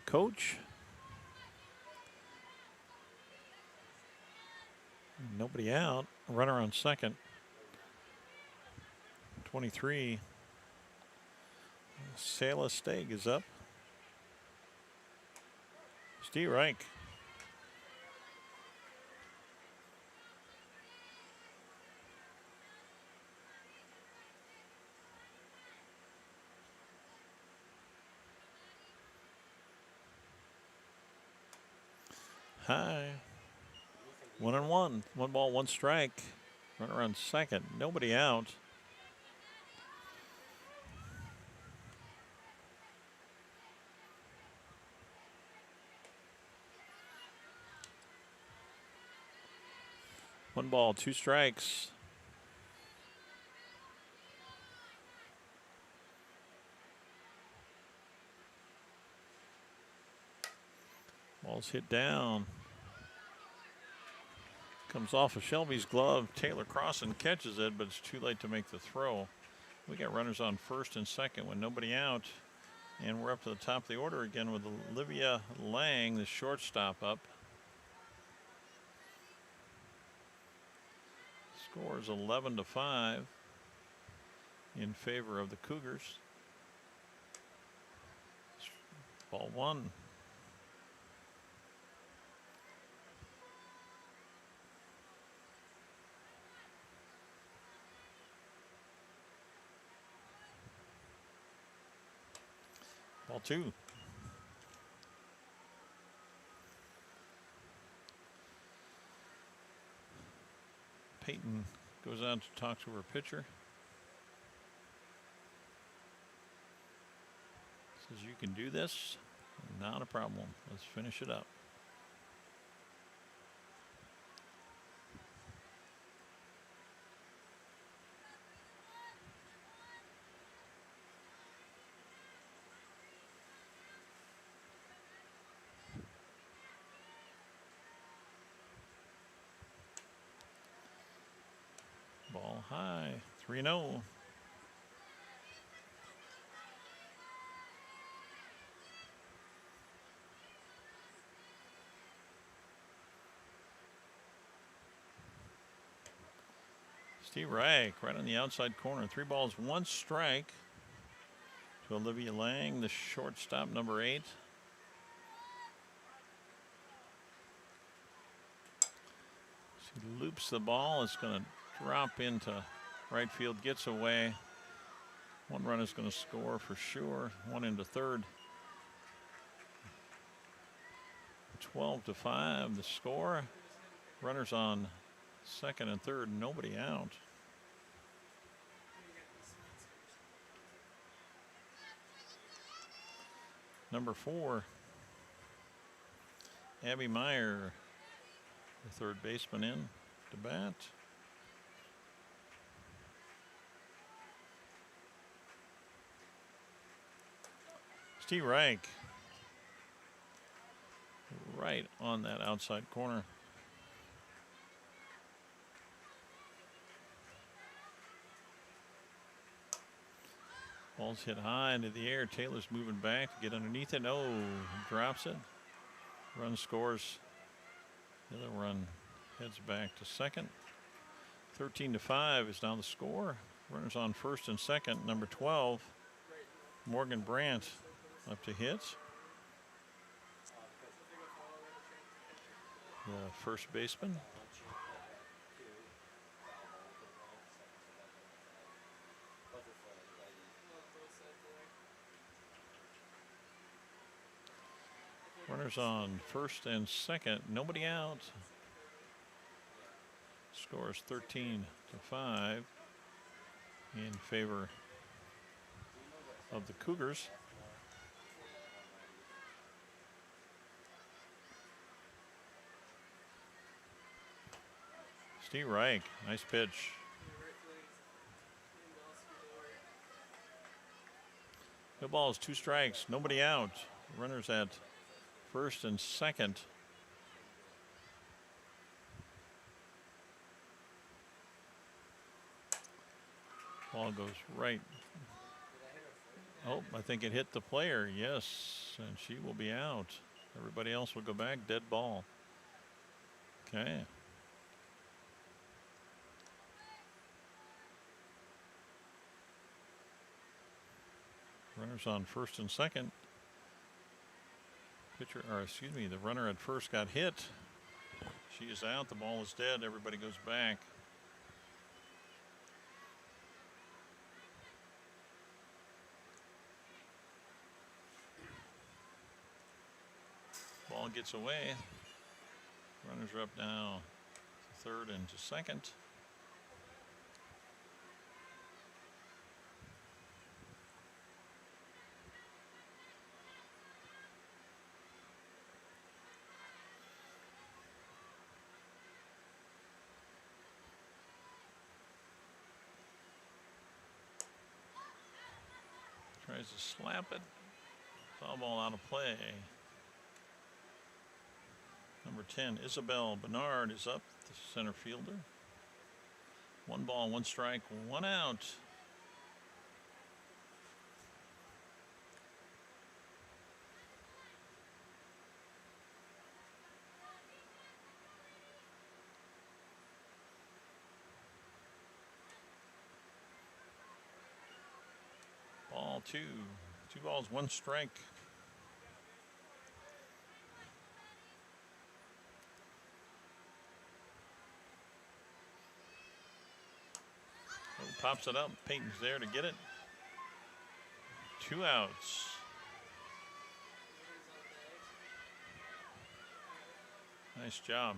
coach. Nobody out. Runner on second. 23. Sayla Steg is up. Steve Reich. Hi. 1-1. 1 ball, 1 strike. Runner on second. Nobody out. One ball, 2 strikes. Ball's hit down. Comes off of Shelby's glove. Taylor Crossan catches it, but it's too late to make the throw. We got runners on first and second with nobody out. And we're up to the top of the order again with Olivia Lang, the shortstop, up. Score is 11-5 in favor of the Cougars. Ball 1. Ball 2. Peyton goes out to talk to her pitcher. Says, you can do this. Not a problem. Let's finish it up. Ball high. 3-0. Steve Reich right on the outside corner. 3 balls, 1 strike to Olivia Lang, the shortstop, number 8. She loops the ball. It's going to drop into right field, gets away. 1 run is going to score for sure. 1 into third. 12-5 the score. Runners on second and third, nobody out. Number 4, Abby Meyer, the third baseman, in to bat. Steve Reich right on that outside corner. Ball's hit high into the air. Taylor's moving back to get underneath it. Oh, drops it. Run scores. The other run heads back to second. 13-5 is now the score. Runners on first and second. Number 12, Morgan Brandt, up to hit. The first baseman. Runners on first and second. Nobody out. Score is 13-5 in favor of the Cougars. Steve Reich, nice pitch. No balls, 2 strikes, nobody out. Runners at first and second. Ball goes right Oh, I think it hit the player. Yes, and she will be out. Everybody else will go back. Dead ball. Okay. Runners on first and second. The runner at first got hit. She is out. The ball is dead. Everybody goes back. Ball gets away. Runners are up now to third and to second. Tries to slap it. Foul ball out of play. Number 10, Isabel Bernard is up, the center fielder. 1 ball, 1 strike, 1 out. Ball 2. 2 balls, 1 strike. Oh, pops it up. Peyton's there to get it. 2 outs. Nice job.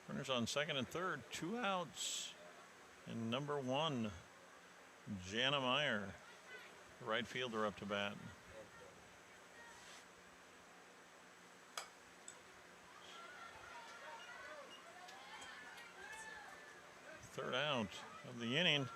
Runners on second and third. 2 outs. And number 1, Jana Meyer, the right fielder, up to bat. Third out of the inning.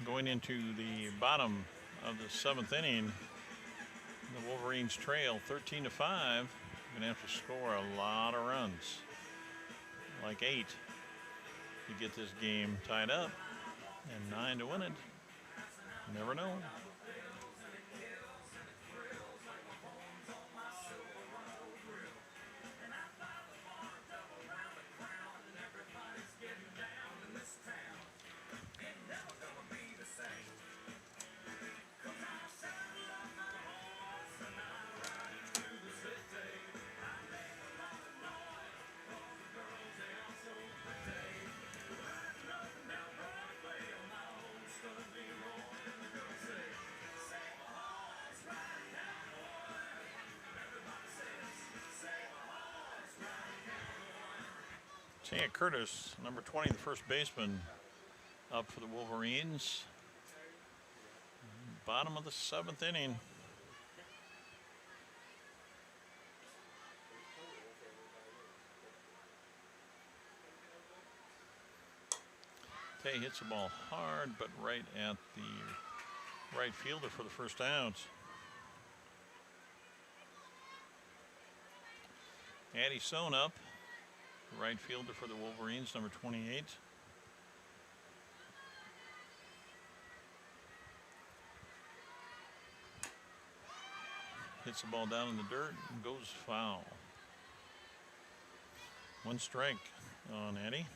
Going into the bottom of the 7th inning, the Wolverines trail 13-5. Going to have to score a lot of runs, like 8, to get this game tied up, and 9 to win it. You never know. Taya Curtis, number 20, the first baseman, up for the Wolverines. Bottom of the 7th inning. Tay hits the ball hard, but right at the right fielder for the first out. Addie Sohn up. Right fielder for the Wolverines, number 28. Hits the ball down in the dirt and goes foul. 1 strike on Addie.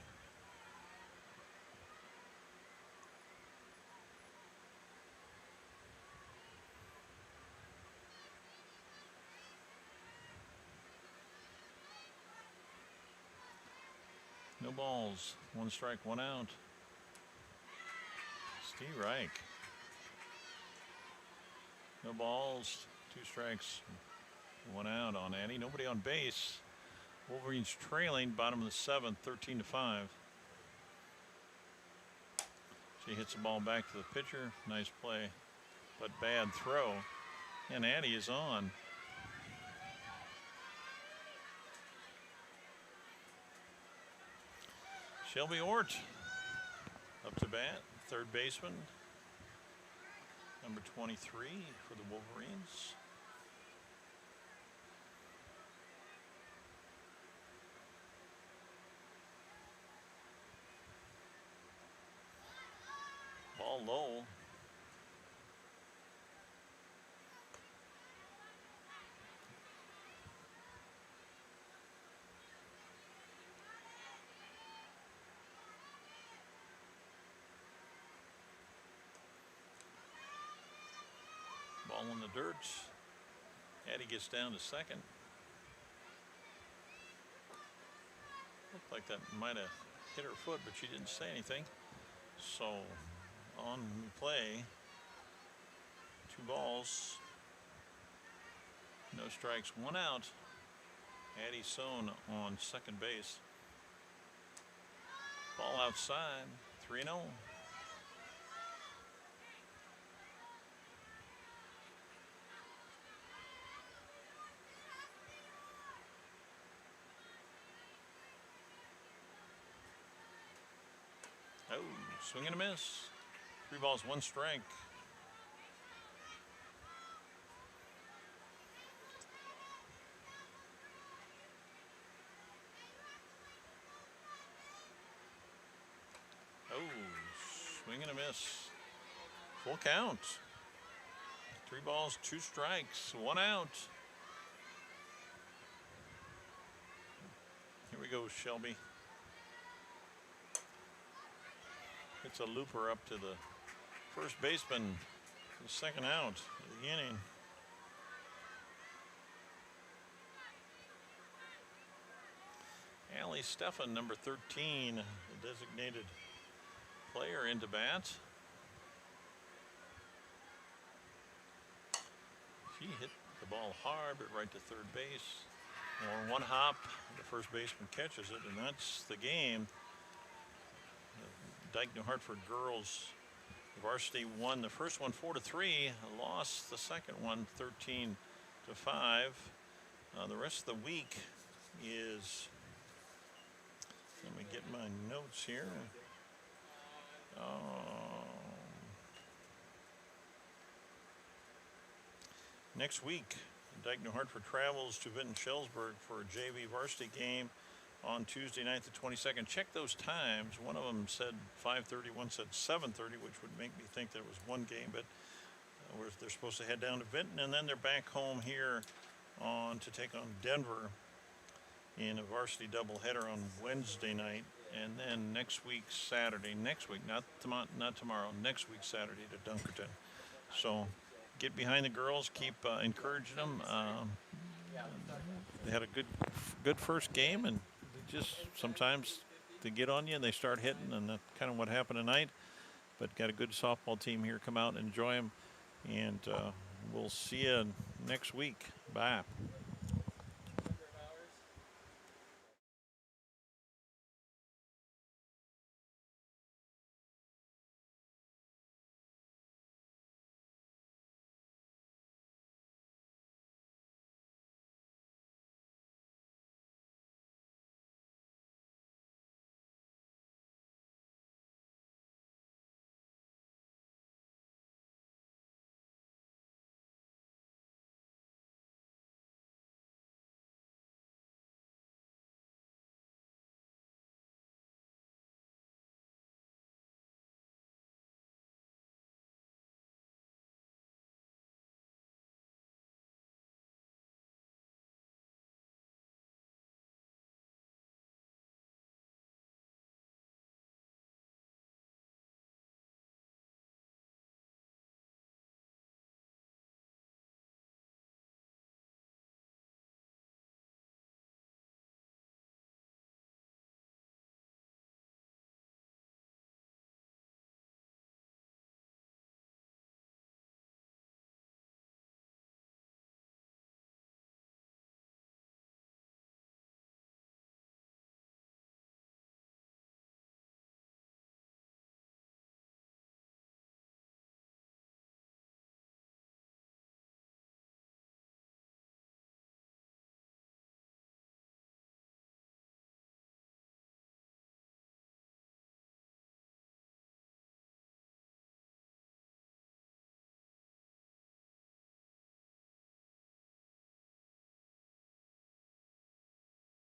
No balls, 1 strike, 1 out. Steve Reich. No balls, 2 strikes, 1 out on Addie. Nobody on base. Wolverines trailing, bottom of the 7th, 13-5. She hits the ball back to the pitcher. Nice play, but bad throw. And Addie is on. Shelby Ort up to bat, third baseman. Number 23 for the Wolverines. Ball low. Ball in the dirt. Addie gets down to second. Looked like that might have hit her foot, but she didn't say anything. So on we play. 2 balls. No strikes, 1 out. Addie Sohn on second base. Ball outside, 3-0. Oh, swing and a miss. 3 balls, 1 strike. Oh, swing and a miss. Full count. 3 balls, 2 strikes, 1 out. Here we go, Shelby. Hits a looper up to the first baseman for the second out of the inning. Allie Steffen, number 13, the designated player, into bat. She hit the ball hard, but right to third base. Or 1 hop, the first baseman catches it, and that's the game. The Dike-New Hartford girls varsity won the first one 4-3, lost the second one 13-5. The rest of the week is, let me get my notes here. Next week, Dike-New Hartford travels to Vinton-Shellsburg for a JV varsity game on Tuesday night, the 22nd. Check those times. One of them said 5:30, one said 7:30, which would make me think there was one game, but they're supposed to head down to Vinton, and then they're back home here to take on Denver in a varsity doubleheader on Wednesday night, and then next week Saturday, not tomorrow, next week Saturday to Dunkerton. So get behind the girls, keep encouraging them. They had a good first game, and just sometimes they get on you and they start hitting, and that's kind of what happened tonight. But got a good softball team here. Come out and enjoy them, and we'll see you next week. Bye.